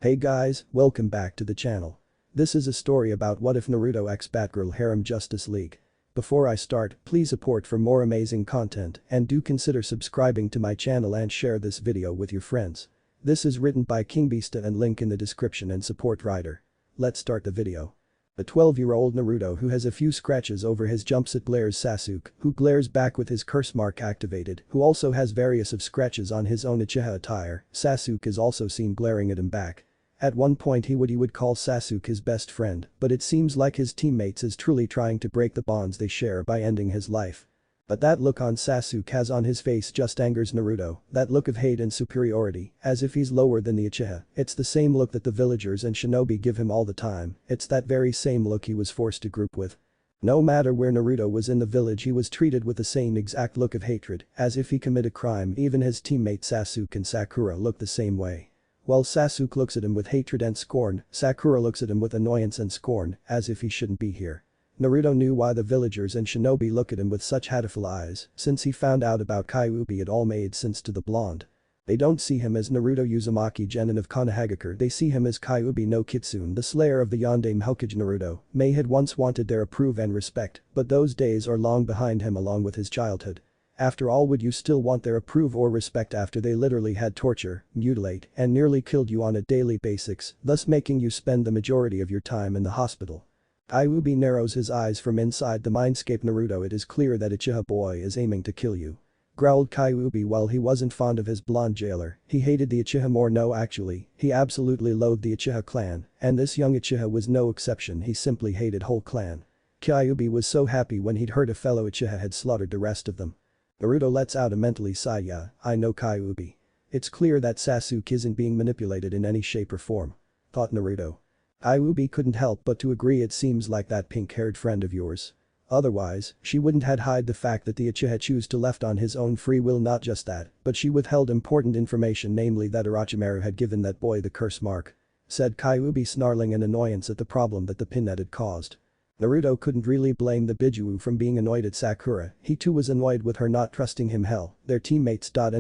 Hey guys, welcome back to the channel. This is a story about what if Naruto x Batgirl Harem Justice League. Before I start, please support for more amazing content and do consider subscribing to my channel and share this video with your friends. This is written by KingBeasta and link in the description and support writer. Let's start the video. A 12-year-old Naruto who has a few scratches over his jumpsuit glares Sasuke, who glares back with his curse mark activated, who also has various of scratches on his own Uchiha attire. Sasuke is also seen glaring at him back. At one point he would call Sasuke his best friend, but it seems like his teammates is truly trying to break the bonds they share by ending his life. But that look on Sasuke has on his face just angers Naruto, that look of hate and superiority, as if he's lower than the Uchiha. It's the same look that the villagers and shinobi give him all the time, it's that very same look he was forced to group with. No matter where Naruto was in the village he was treated with the same exact look of hatred, as if he committed a crime. Even his teammates Sasuke and Sakura look the same way. While Sasuke looks at him with hatred and scorn, Sakura looks at him with annoyance and scorn, as if he shouldn't be here. Naruto knew why the villagers and shinobi look at him with such hateful eyes, since he found out about Kyuubi. It all made sense to the blonde. They don't see him as Naruto Uzumaki Genin of Konohagakure, they see him as Kyuubi no Kitsune, the slayer of the Yondaime Hokage. Naruto may had once wanted their approval and respect, but those days are long behind him along with his childhood. After all, would you still want their approval or respect after they literally had torture, mutilate, and nearly killed you on a daily basis, thus making you spend the majority of your time in the hospital? Kyuubi narrows his eyes from inside the mindscape. Naruto, it is clear that Uchiha boy is aiming to kill you. Growled Kyuubi. While he wasn't fond of his blonde jailer, he hated the Uchiha more. No, actually, he absolutely loathed the Uchiha clan, and this young Uchiha was no exception. He simply hated whole clan. Kyuubi was so happy when he'd heard a fellow Uchiha had slaughtered the rest of them. Naruto lets out a mentally sigh. Yeah, I know Kyuubi. It's clear that Sasuke isn't being manipulated in any shape or form. Thought Naruto. Kyuubi couldn't help but to agree. It seems like that pink-haired friend of yours. Otherwise, she wouldn't had hide the fact that the Uchiha chose to left on his own free will. Not just that, but she withheld important information, namely that Orochimaru had given that boy the curse mark. Said Kyuubi, snarling in annoyance at the problem that the pinnet had caused. Naruto couldn't really blame the Bijuu from being annoyed at Sakura, he too was annoyed with her not trusting him. Hell, their teammates. Not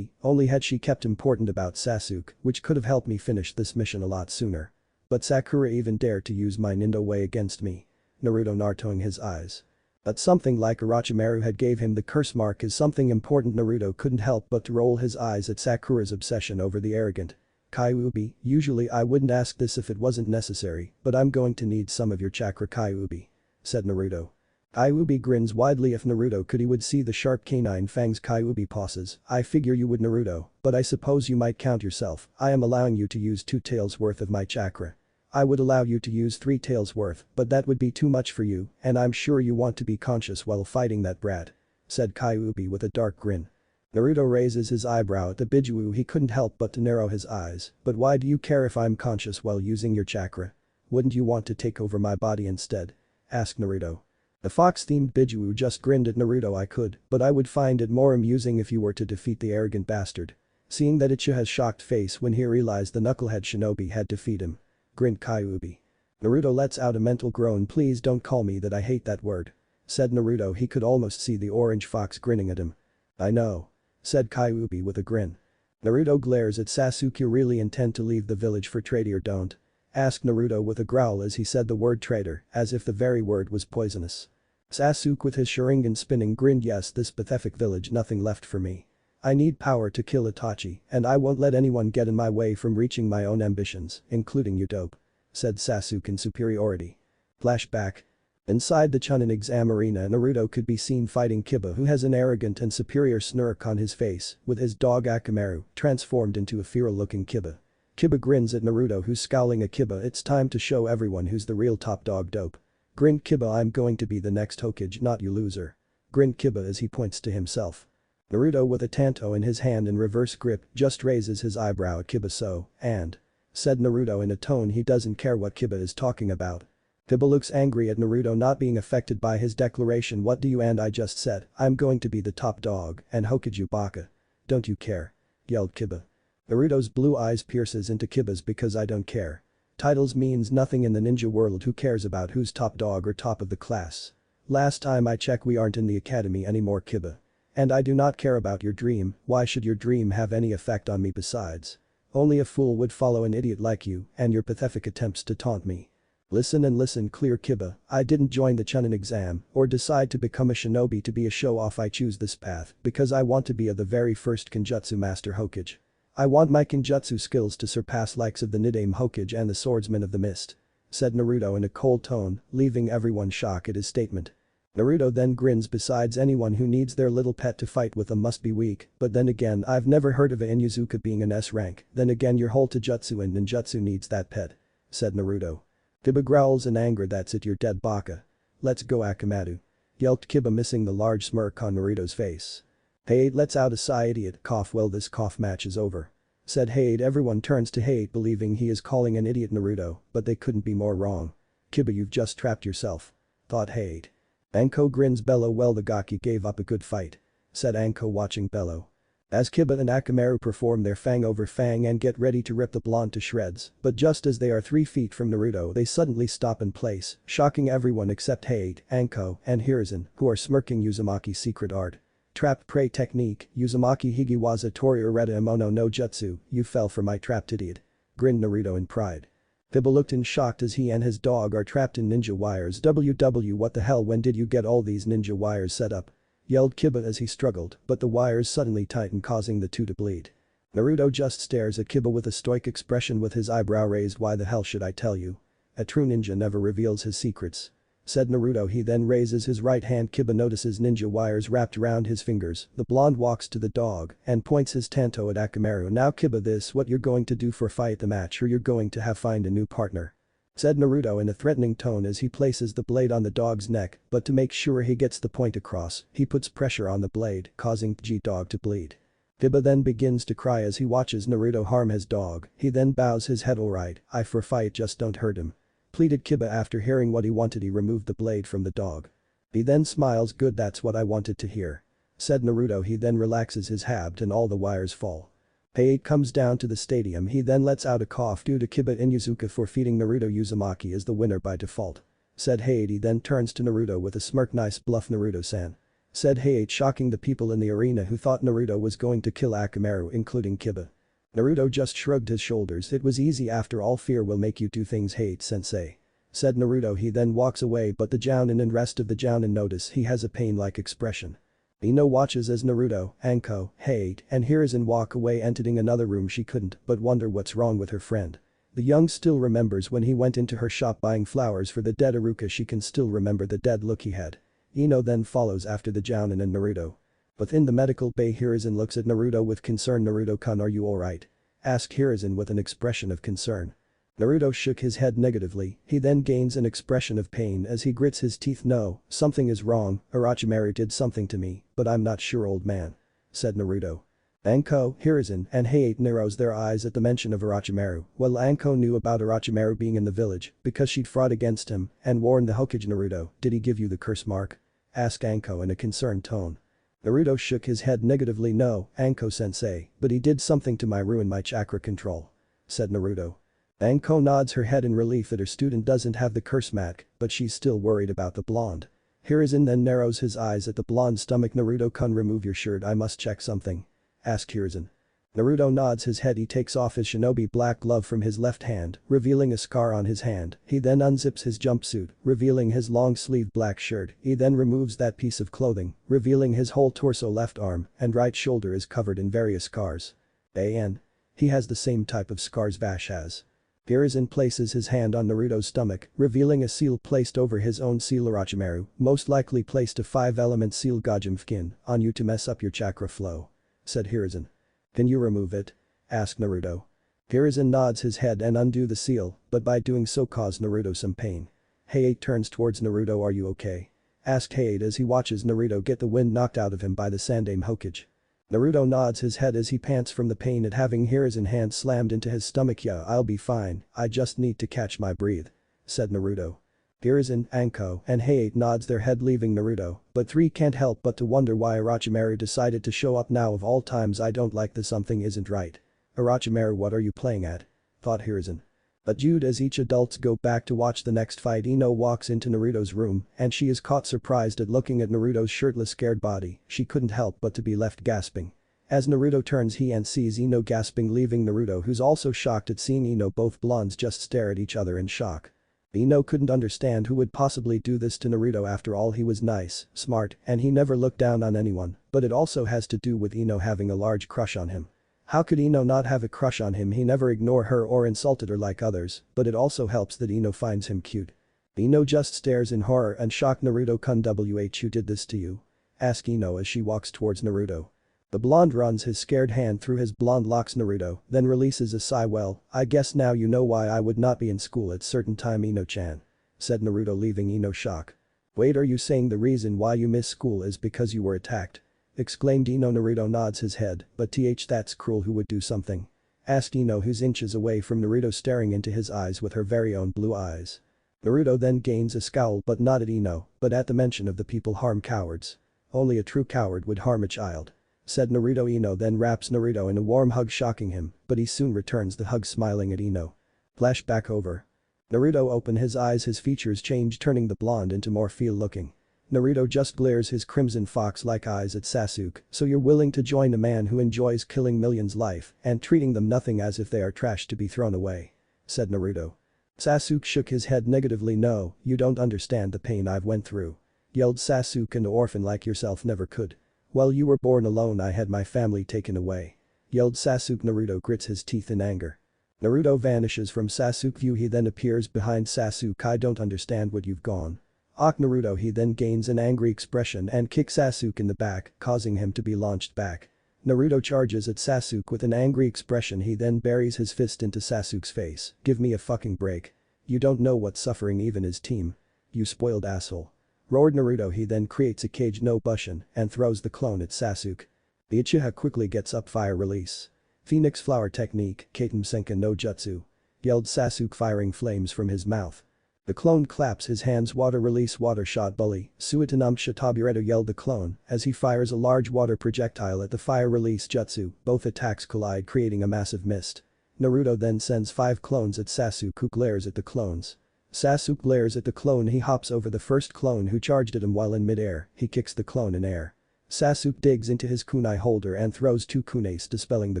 only had she kept important about Sasuke, which could have helped me finish this mission a lot sooner. But Sakura even dared to use my Nindo way against me. Naruto narrowing his eyes. But something like Orochimaru had gave him the curse mark is something important. Naruto couldn't help but to roll his eyes at Sakura's obsession over the arrogant Kyuubi. Usually I wouldn't ask this if it wasn't necessary, but I'm going to need some of your chakra, Kyuubi. Said Naruto. Kyuubi grins widely. If Naruto could, he would see the sharp canine fangs Kyuubi pauses. I figure you would, Naruto, but I suppose you might count yourself. I am allowing you to use 2 taels worth of my chakra. I would allow you to use 3 taels worth, but that would be too much for you, and I'm sure you want to be conscious while fighting that brat. Said Kyuubi with a dark grin. Naruto raises his eyebrow at the Bijuu. He couldn't help but to narrow his eyes. But why do you care if I'm conscious while using your chakra? Wouldn't you want to take over my body instead? Asked Naruto. The fox-themed Bijuu just grinned at Naruto. I could, but I would find it more amusing if you were to defeat the arrogant bastard. Seeing that Uchiha's shocked face when he realized the knucklehead shinobi had defeated him. Grinned Kyuubi. Naruto lets out a mental groan. Please don't call me that, I hate that word. Said Naruto. He could almost see the orange fox grinning at him. I know. Said Kyuubi with a grin. Naruto glares at Sasuke. You really intend to leave the village for traitor or don't? Asked Naruto with a growl as he said the word traitor, as if the very word was poisonous. Sasuke with his Sharingan spinning grinned. Yes, this pathetic village, nothing left for me. I need power to kill Itachi, and I won't let anyone get in my way from reaching my own ambitions, including you, dope. Said Sasuke in superiority. Flashback. Inside the Chunin exam arena, Naruto could be seen fighting Kiba, who has an arrogant and superior smirk on his face, with his dog Akamaru transformed into a feral-looking Kiba. Kiba grins at Naruto, who's scowling at Kiba. It's time to show everyone who's the real top dog, dope. Grinned Kiba. I'm going to be the next Hokage, not you, loser. Grinned Kiba as he points to himself. Naruto with a tanto in his hand in reverse grip just raises his eyebrow at Kiba. So, and? Said Naruto in a tone he doesn't care what Kiba is talking about. Kiba looks angry at Naruto not being affected by his declaration. What do you and I just said? I'm going to be the top dog and Hokage baka. Don't you care? Yelled Kiba. Naruto's blue eyes pierces into Kiba's. Because I don't care. Titles means nothing in the ninja world. Who cares about who's top dog or top of the class? Last time I checked we aren't in the academy anymore, Kiba. And I do not care about your dream. Why should your dream have any effect on me besides? Only a fool would follow an idiot like you and your pathetic attempts to taunt me. Listen and listen clear Kiba, I didn't join the Chunin exam or decide to become a shinobi to be a show-off. I choose this path because I want to be the very first Kenjutsu Master Hokage. I want my Kenjutsu skills to surpass likes of the Nidaime Hokage and the Swordsman of the Mist," said Naruto in a cold tone, leaving everyone shocked at his statement. Naruto then grins. Besides, anyone who needs their little pet to fight with them must be weak, but then again I've never heard of a Inuzuka being an S rank, then again your whole Taijutsu and ninjutsu needs that pet," said Naruto. Kiba growls in anger. "That's it, you're dead baka. Let's go Akamaru," yelped Kiba, missing the large smirk on Naruto's face. "Hey, let's out aside idiot cough. Well, this cough match is over," said Hade. Everyone turns to Hade, believing he is calling an idiot Naruto, but they couldn't be more wrong. "Kiba, you've just trapped yourself," thought Hade. Anko grins. "Bello, well the Gaki gave up a good fight," said Anko, watching Bello. As Kiba and Akamaru perform their fang over fang and get ready to rip the blonde to shreds, but just as they are 3 feet from Naruto they suddenly stop in place, shocking everyone except Hade, Anko, and Hiruzen, who are smirking. Uzumaki's secret art. Trap prey technique, Uzumaki Higiwaza Tori Ureta Imono no Jutsu, you fell for my trapped idiot, grinned Naruto in pride. Kiba looked in shocked as he and his dog are trapped in ninja wires. WW, what the hell, when did you get all these ninja wires set up? Yelled Kiba as he struggled, but the wires suddenly tighten, causing the two to bleed. Naruto just stares at Kiba with a stoic expression with his eyebrow raised. "Why the hell should I tell you? A true ninja never reveals his secrets," said Naruto. He then raises his right hand. Kiba notices ninja wires wrapped around his fingers. The blonde walks to the dog and points his tanto at Akamaru. "Now Kiba, this what you're going to do for fight the match, or you're going to have find a new partner," said Naruto in a threatening tone as he places the blade on the dog's neck, but to make sure he gets the point across, he puts pressure on the blade, causing G-dog to bleed. Kiba then begins to cry as he watches Naruto harm his dog. He then bows his head. "Alright, I for fight, just don't hurt him," pleaded Kiba. After hearing what he wanted, he removed the blade from the dog. He then smiles. "Good, that's what I wanted to hear," said Naruto. He then relaxes his habit and all the wires fall. Hade comes down to the stadium. He then lets out a cough due to Kiba Inuzuka for feeding Naruto. "Uzumaki is the winner by default," said Hade. He then turns to Naruto with a smirk. "Nice bluff Naruto-san," said Hade, shocking the people in the arena who thought Naruto was going to kill Akamaru, including Kiba. Naruto just shrugged his shoulders. "It was easy after all. Fear will make you do things, Hade-sensei," said Naruto. He then walks away, but the Jounin and rest of the Jounin notice he has a pain-like expression. Ino watches as Naruto, Anko, Hade, and Hiruzen walk away, entering another room. She couldn't but wonder what's wrong with her friend. The young still remembers when he went into her shop buying flowers for the dead Iruka. She can still remember the dead look he had. Ino then follows after the Jounin and Naruto. Within the medical bay, Hiruzen looks at Naruto with concern. "Naruto-kun, are you alright?" asked Hiruzen with an expression of concern. Naruto shook his head negatively. He then gains an expression of pain as he grits his teeth. "No, something is wrong. Orochimaru did something to me, but I'm not sure, old man," said Naruto. Anko, Hiruzen, and Hade narrows their eyes at the mention of Orochimaru. Well, Anko knew about Orochimaru being in the village because she'd fought against him and warned the Hokage. "Naruto, did he give you the curse mark?" asked Anko in a concerned tone. Naruto shook his head negatively. "No, Anko-sensei, but he did something to ruin my chakra control," said Naruto. Anko nods her head in relief that her student doesn't have the curse mark, but she's still worried about the blonde. Hiruzen then narrows his eyes at the blonde's stomach. "Naruto-kun, remove your shirt, I must check something," asked Hiruzen. Naruto nods his head. He takes off his shinobi black glove from his left hand, revealing a scar on his hand. He then unzips his jumpsuit, revealing his long-sleeved black shirt. He then removes that piece of clothing, revealing his whole torso. Left arm and right shoulder is covered in various scars. And he has the same type of scars Vash has. Hiruzen places his hand on Naruto's stomach, revealing a seal placed over his own seal. "Orochimaru most likely placed a 5-element seal Gajimfkin on you to mess up your chakra flow," said Hiruzen. "Can you remove it?" asked Naruto. Hiruzen nods his head and undo the seal, but by doing so cause Naruto some pain. Hade turns towards Naruto. "Are you okay?" asked Hade as he watches Naruto get the wind knocked out of him by the Sandaime Hokage. Naruto nods his head as he pants from the pain at having Hiruzen's hand slammed into his stomach. "Yeah, I'll be fine, I just need to catch my breath," said Naruto. Hiruzen, Anko, and Hade nods their head, leaving Naruto, but three can't help but to wonder why Orochimaru decided to show up now of all times. "I don't like this, something isn't right. Orochimaru, what are you playing at?" thought Hiruzen. But Jude, as each adults go back to watch the next fight, Ino walks into Naruto's room and she is caught surprised at looking at Naruto's shirtless scared body. She couldn't help but to be left gasping. As Naruto turns he and sees Ino gasping, leaving Naruto, who's also shocked at seeing Ino. Both blondes just stare at each other in shock. Ino couldn't understand who would possibly do this to Naruto. After all, he was nice, smart, and he never looked down on anyone, but it also has to do with Ino having a large crush on him. How could Ino not have a crush on him? He never ignored her or insulted her like others, but it also helps that Ino finds him cute. Ino just stares in horror and shock. Naruto-kun, who did this to you? Asks Ino as she walks towards Naruto. The blonde runs his scared hand through his blonde locks. Naruto then releases a sigh. Well, I guess now you know why I would not be in school at certain time, Ino-chan. Said Naruto, leaving Ino shock. Wait, are you saying the reason why you miss school is because you were attacked? Exclaimed Ino. Naruto nods his head, but that's cruel. Who would do something? Asked Ino, who's inches away from Naruto, staring into his eyes with her very own blue eyes. Naruto then gains a scowl, but not at Ino, but at the mention of the people harm cowards. Only a true coward would harm a child. Said Naruto. Ino then wraps Naruto in a warm hug, shocking him, but he soon returns the hug, smiling at Ino. Flashback over. Naruto opened his eyes, his features change, turning the blonde into more feel-looking. Naruto just glares his crimson fox-like eyes at Sasuke. So you're willing to join a man who enjoys killing millions life and treating them nothing, as if they are trash to be thrown away? Said Naruto. Sasuke shook his head negatively. No, you don't understand the pain I've went through. Yelled Sasuke. An orphan like yourself never could. Well, you were born alone, I had my family taken away. Yelled Sasuke. Naruto grits his teeth in anger. Naruto vanishes from Sasuke's view. He then appears behind Sasuke. I don't understand what you've gone. Naruto. He then gains an angry expression and kicks Sasuke in the back, causing him to be launched back. Naruto charges at Sasuke with an angry expression. He then buries his fist into Sasuke's face. Give me a fucking break. You don't know what suffering even is, team. You spoiled asshole. Roared Naruto. He then creates a Kage no Bushin and throws the clone at Sasuke. The Uchiha quickly gets up. Fire release. Phoenix flower technique, Katen Senka no Jutsu. Yelled Sasuke, firing flames from his mouth. The clone claps his hands. Water release, water shot bully, Suitanam Shitabureto. Yelled the clone as he fires a large water projectile at the fire release jutsu. Both attacks collide, creating a massive mist. Naruto then sends 5 clones at Sasuke, who glares at the clones. Sasuke glares at the clone. He hops over the first clone who charged at him. While in midair, he kicks the clone in air. Sasuke digs into his kunai holder and throws 2 kunais, dispelling the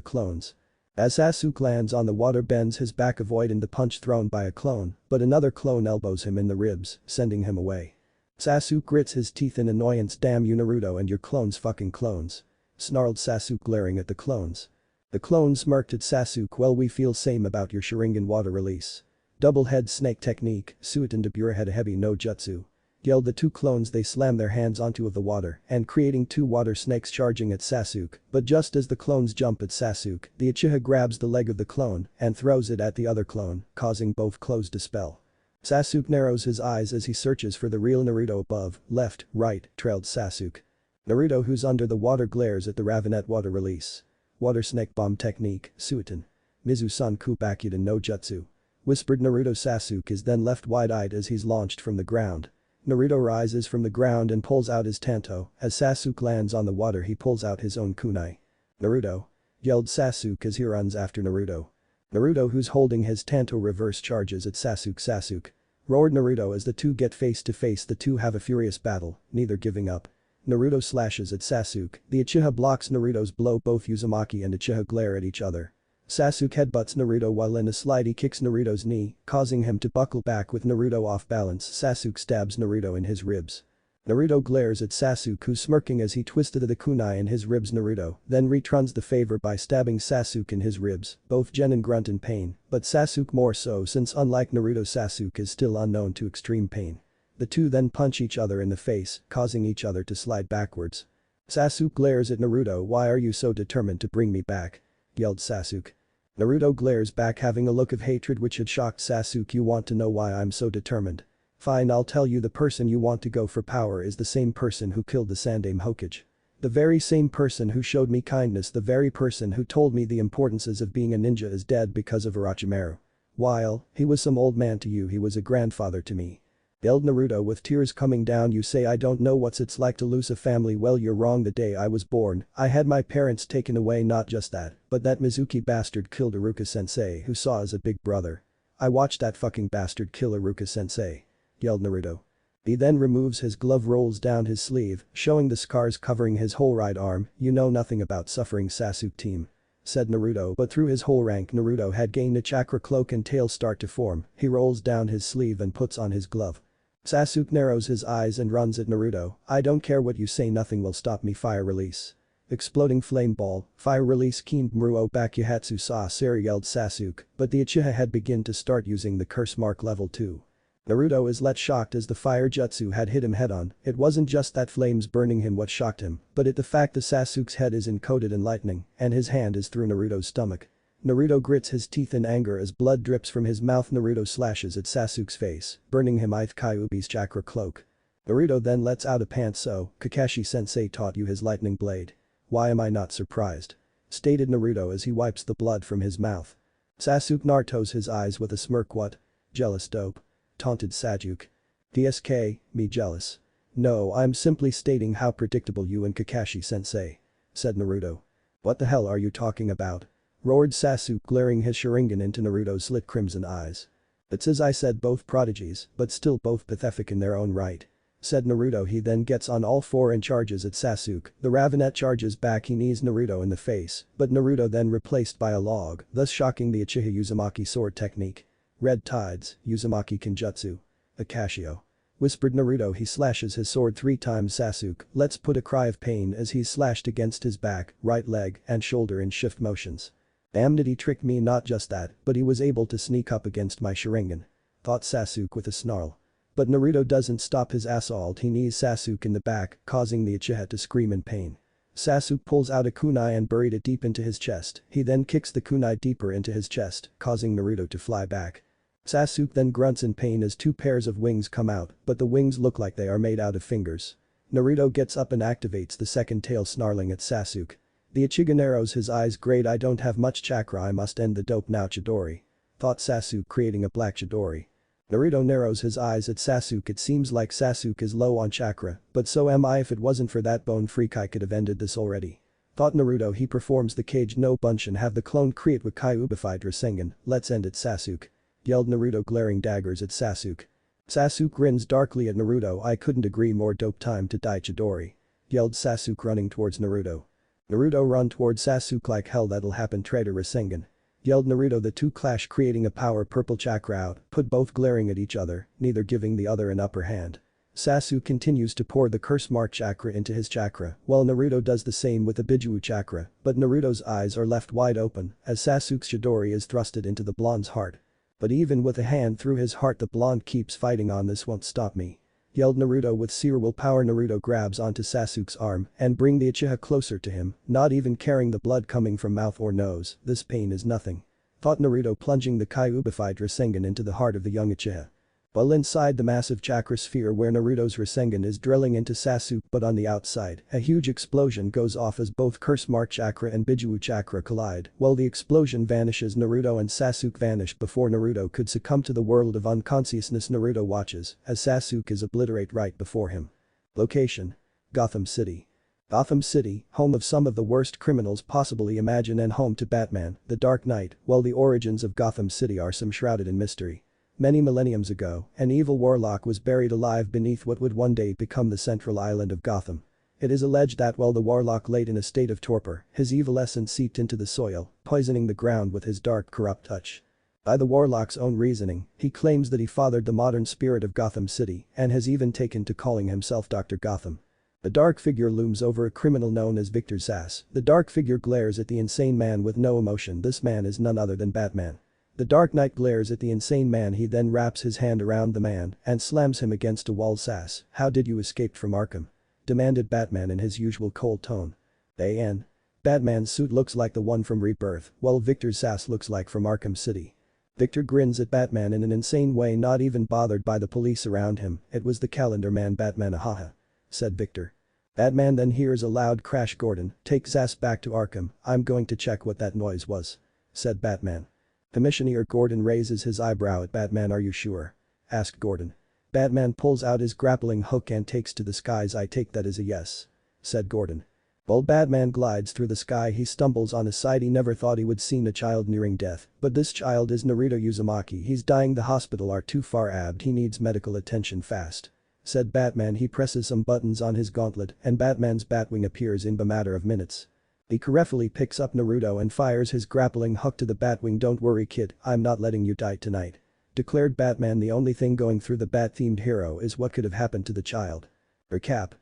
clones. As Sasuke lands on the water, bends his back, avoiding the punch thrown by a clone, but another clone elbows him in the ribs, sending him away. Sasuke grits his teeth in annoyance. Damn you, Naruto, and your clones, fucking clones. Snarled Sasuke, glaring at the clones. The clones smirked at Sasuke. Well, we feel same about your Sharingan water release. Double head snake technique, Suitan de Burehead heavy no jutsu. Yelled the 2 clones. They slam their hands onto the water and creating 2 water snakes, charging at Sasuke, but just as the clones jump at Sasuke, the Uchiha grabs the leg of the clone and throws it at the other clone, causing both clothes to dispel. Sasuke narrows his eyes as he searches for the real Naruto. Above, left, right, trailed Sasuke. Naruto, who's under the water, glares at the Ravenet water release. Water snake bomb technique, Suitan. Mizu-san Kubakudan no Jutsu. Whispered Naruto. Sasuke is then left wide-eyed as he's launched from the ground. Naruto rises from the ground and pulls out his tanto. As Sasuke lands on the water, he pulls out his own kunai. Naruto. Yelled Sasuke as he runs after Naruto. Naruto, who's holding his tanto, reverse charges at Sasuke. Sasuke. Roared Naruto as the two get face to face. The two have a furious battle, neither giving up. Naruto slashes at Sasuke. The Uchiha blocks Naruto's blow. Both Uzumaki and Uchiha glare at each other. Sasuke headbutts Naruto while in a slide. He kicks Naruto's knee, causing him to buckle back with Naruto off balance. Sasuke stabs Naruto in his ribs. Naruto glares at Sasuke, who's smirking as he twisted the kunai in his ribs. Naruto then returns the favor by stabbing Sasuke in his ribs. Both Genin grunt in pain, but Sasuke more so, since unlike Naruto, Sasuke is still unknown to extreme pain. The two then punch each other in the face, causing each other to slide backwards. Sasuke glares at Naruto. Why are you so determined to bring me back? Yelled Sasuke. Naruto glares back, having a look of hatred which had shocked Sasuke. You want to know why I'm so determined? Fine, I'll tell you. The person you want to go for power is the same person who killed the Sandaime Hokage. The very same person who showed me kindness, the very person who told me the importances of being a ninja, is dead because of Orochimaru. While he was some old man to you, he was a grandfather to me. Yelled Naruto with tears coming down. You say I don't know what it's like to lose a family? Well, you're wrong. The day I was born, I had my parents taken away. Not just that, but that Mizuki bastard killed Iruka-sensei, who saw as a big brother. I watched that fucking bastard kill Iruka-sensei. Yelled Naruto. He then removes his glove, rolls down his sleeve, showing the scars covering his whole right arm. "You know nothing about suffering, Sasuke team," said Naruto, but through his whole rank Naruto had gained a chakra cloak and tail start to form. He rolls down his sleeve and puts on his glove. Sasuke narrows his eyes and runs at Naruto. "I don't care what you say, nothing will stop me." Fire release. Exploding flame ball, fire release. Kinmuruo Bakuhatsu Sa Seri yelled Sasuke, but the Uchiha had begun to start using the curse mark level 2. Naruto is let shocked as the fire jutsu had hit him head on. It wasn't just that flames burning him what shocked him, but the fact that Sasuke's head is encoded in lightning and his hand is through Naruto's stomach. Naruto grits his teeth in anger as blood drips from his mouth. Naruto slashes at Sasuke's face, burning him with Kyuubi's chakra cloak. Naruto then lets out a pant. "So, Kakashi-sensei taught you his lightning blade. Why am I not surprised?" stated Naruto as he wipes the blood from his mouth. Sasuke nartos his eyes with a smirk. "What? Jealous dope?" taunted Sasuke. "DSK, me jealous? No, I'm simply stating how predictable you and Kakashi-sensei," said Naruto. "What the hell are you talking about?" roared Sasuke, glaring his Sharingan into Naruto's slit crimson eyes. "It's as I said, both prodigies, but still both pathetic in their own right," said Naruto. He then gets on all four and charges at Sasuke. The Ravenet charges back. He knees Naruto in the face, but Naruto then replaced by a log, thus shocking the Uchiha Uzumaki sword technique. "Red Tides, Uzumaki Kenjutsu. Akashio," whispered Naruto. He slashes his sword 3 times. Sasuke lets put a cry of pain as he's slashed against his back, right leg, and shoulder in shift motions. "Damn, did he trick me? Not just that, but he was able to sneak up against my Sharingan," thought Sasuke with a snarl. But Naruto doesn't stop his assault. He knees Sasuke in the back, causing the Uchiha to scream in pain. Sasuke pulls out a kunai and buried it deep into his chest. He then kicks the kunai deeper into his chest, causing Naruto to fly back. Sasuke then grunts in pain as 2 pairs of wings come out, but the wings look like they are made out of fingers. Naruto gets up and activates the second tail, snarling at Sasuke. The Uchiha narrows his eyes. "Great, I don't have much chakra, I must end the dope now, Chidori," thought Sasuke, creating a black Chidori. Naruto narrows his eyes at Sasuke. It seems like Sasuke is low on chakra, but so am I. If it wasn't for that bone freak I could have ended this already, thought Naruto. He performs the Kage no Bunch and have the clone create with Kyuubified Rasengan. "Let's end it, Sasuke," yelled Naruto, glaring daggers at Sasuke. Sasuke grins darkly at Naruto. "I couldn't agree more. Dope time to die, Chidori," yelled Sasuke, running towards Naruto. Naruto run towards Sasuke like hell. "That'll happen, traitor Rasengan," yelled Naruto. The two clash, creating a power purple chakra out, put both glaring at each other, neither giving the other an upper hand. Sasuke continues to pour the curse mark chakra into his chakra, while Naruto does the same with the Bijuu chakra, but Naruto's eyes are left wide open as Sasuke's Chidori is thrusted into the blonde's heart. But even with a hand through his heart the blonde keeps fighting on. "This won't stop me," yelled Naruto with sheer willpower. Naruto grabs onto Sasuke's arm and bring the Uchiha closer to him, not even caring the blood coming from mouth or nose. "This pain is nothing," thought Naruto, plunging the Kyuubified Rasengan into the heart of the young Uchiha. While inside the massive chakra sphere where Naruto's Rasengan is drilling into Sasuke, but on the outside, a huge explosion goes off as both curse mark chakra and Bijuu chakra collide. While the explosion vanishes, Naruto and Sasuke vanish before Naruto could succumb to the world of unconsciousness. Naruto watches as Sasuke is obliterate right before him. Location: Gotham City. Gotham City, home of some of the worst criminals possibly imagined and home to Batman, the Dark Knight. While the origins of Gotham City are some shrouded in mystery. Many millenniums ago, an evil warlock was buried alive beneath what would one day become the central island of Gotham. It is alleged that while the warlock lay in a state of torpor, his evil essence seeped into the soil, poisoning the ground with his dark, corrupt touch. By the warlock's own reasoning, he claims that he fathered the modern spirit of Gotham City and has even taken to calling himself Dr. Gotham. A dark figure looms over a criminal known as Victor Sass. The dark figure glares at the insane man with no emotion. This man is none other than Batman. The Dark Knight glares at the insane man. He then wraps his hand around the man and slams him against a wall. "Sass, how did you escape from Arkham?" demanded Batman in his usual cold tone. "An. Batman's suit looks like the one from Rebirth, while Victor Sass looks like from Arkham City." Victor grins at Batman in an insane way, not even bothered by the police around him. "It was the calendar man, Batman, ahaha," said Victor. Batman then hears a loud crash. "Gordon, take Sass back to Arkham. I'm going to check what that noise was," said Batman. Commissioner Gordon raises his eyebrow at Batman. "Are you sure?" asked Gordon. Batman pulls out his grappling hook and takes to the skies. "I take that as a yes," said Gordon. While Batman glides through the sky, he stumbles on a sight. He never thought he would see a child nearing death, but this child is Naruto Uzumaki. "He's dying. The hospital are too far abbed. He needs medical attention fast," said Batman. He presses some buttons on his gauntlet and Batman's Batwing appears in a matter of minutes. He carefully picks up Naruto and fires his grappling hook to the Batwing. "Don't worry kid, I'm not letting you die tonight," declared Batman. The only thing going through the bat-themed hero is what could have happened to the child. Recap.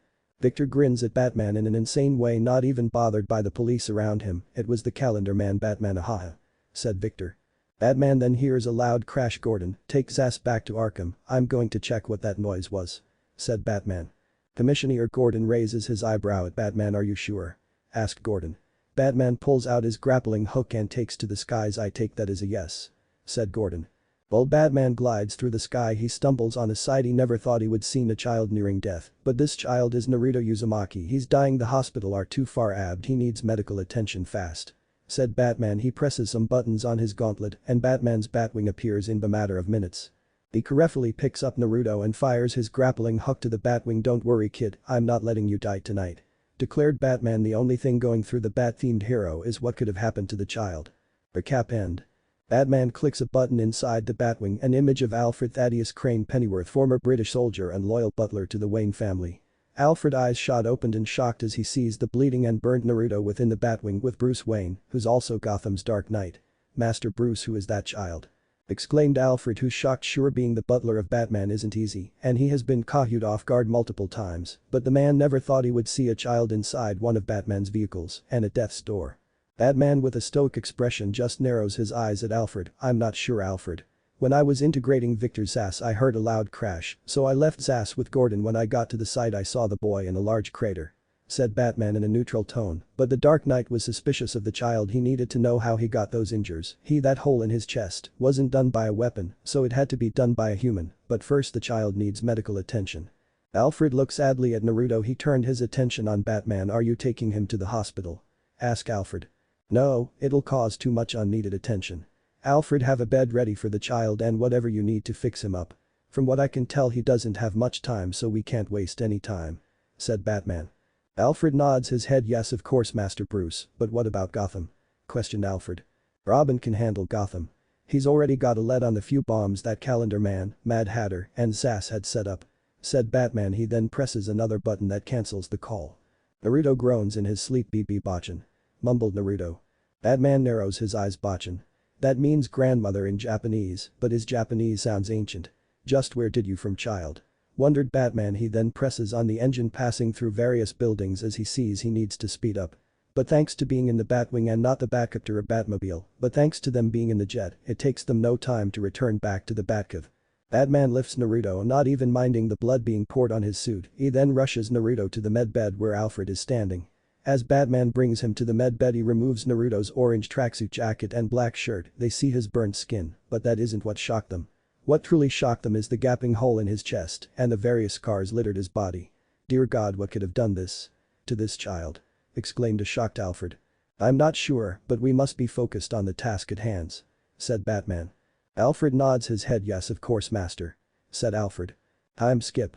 Victor grins at Batman in an insane way, not even bothered by the police around him. "It was the calendar man, Batman, ahaha," said Victor. Batman then hears a loud crash. "Gordon, take Zsasz back to Arkham, I'm going to check what that noise was," said Batman. Commissioner Gordon raises his eyebrow at Batman. "Are you sure?" asked Gordon. Batman pulls out his grappling hook and takes to the skies. "I take that as a yes," said Gordon. While Batman glides through the sky, he stumbles on a sight. He never thought he would see a child nearing death, but this child is Naruto Uzumaki. "He's dying, the hospital are too far abbed, he needs medical attention fast," said Batman. He presses some buttons on his gauntlet and Batman's Batwing appears in a matter of minutes. He carefully picks up Naruto and fires his grappling hook to the Batwing. "Don't worry kid, I'm not letting you die tonight," declared Batman. The only thing going through the bat-themed hero is what could have happened to the child. Recap end. Batman clicks a button inside the Batwing, an image of Alfred Thaddeus Crane Pennyworth, former British soldier and loyal butler to the Wayne family. Alfred's eyes shot open in shock as he sees the bleeding and burned Naruto within the Batwing with Bruce Wayne, who's also Gotham's Dark Knight. "Master Bruce, who is that child?" exclaimed Alfred, who's shocked. Sure, being the butler of Batman isn't easy and he has been caught off guard multiple times, but the man never thought he would see a child inside one of Batman's vehicles and at death's door. Batman with a stoic expression just narrows his eyes at Alfred. "I'm not sure, Alfred. When I was integrating Victor Zsasz, I heard a loud crash, so I left Zsasz with Gordon. When I got to the site I saw the boy in a large crater," said Batman in a neutral tone, but the Dark Knight was suspicious of the child. He needed to know how he got those injuries. That hole in his chest wasn't done by a weapon, so it had to be done by a human, but first the child needs medical attention. Alfred looked sadly at Naruto. He turned his attention on Batman. "Are you taking him to the hospital?" asked Alfred. "No, it'll cause too much unneeded attention. Alfred, have a bed ready for the child and whatever you need to fix him up. From what I can tell he doesn't have much time, so we can't waste any time," said Batman. Alfred nods his head. "Yes, of course, Master Bruce, but what about Gotham?" questioned Alfred. "Robin can handle Gotham. He's already got a lead on the few bombs that Calendar Man, Mad Hatter and Zsasz had set up," said Batman. He then presses another button that cancels the call. Naruto groans in his sleep. "BB Bachin," mumbled Naruto. Batman narrows his eyes. "Bachin. That means grandmother in Japanese, but his Japanese sounds ancient. Just where did you from, child?" wondered Batman. He then presses on the engine, passing through various buildings as he sees he needs to speed up. But thanks to being in the Batwing and not the Batcopter or Batmobile, but thanks to them being in the jet, it takes them no time to return back to the Batcave. Batman lifts Naruto, not even minding the blood being poured on his suit. He then rushes Naruto to the medbed where Alfred is standing. As Batman brings him to the medbed, he removes Naruto's orange tracksuit jacket and black shirt. They see his burnt skin, but that isn't what shocked them. What truly shocked them is the gaping hole in his chest and the various scars littered his body. "Dear God, what could have done this to this child?" exclaimed a shocked Alfred. "I'm not sure, but we must be focused on the task at hand," said Batman. Alfred nods his head. "Yes, of course, Master," said Alfred. Time skip.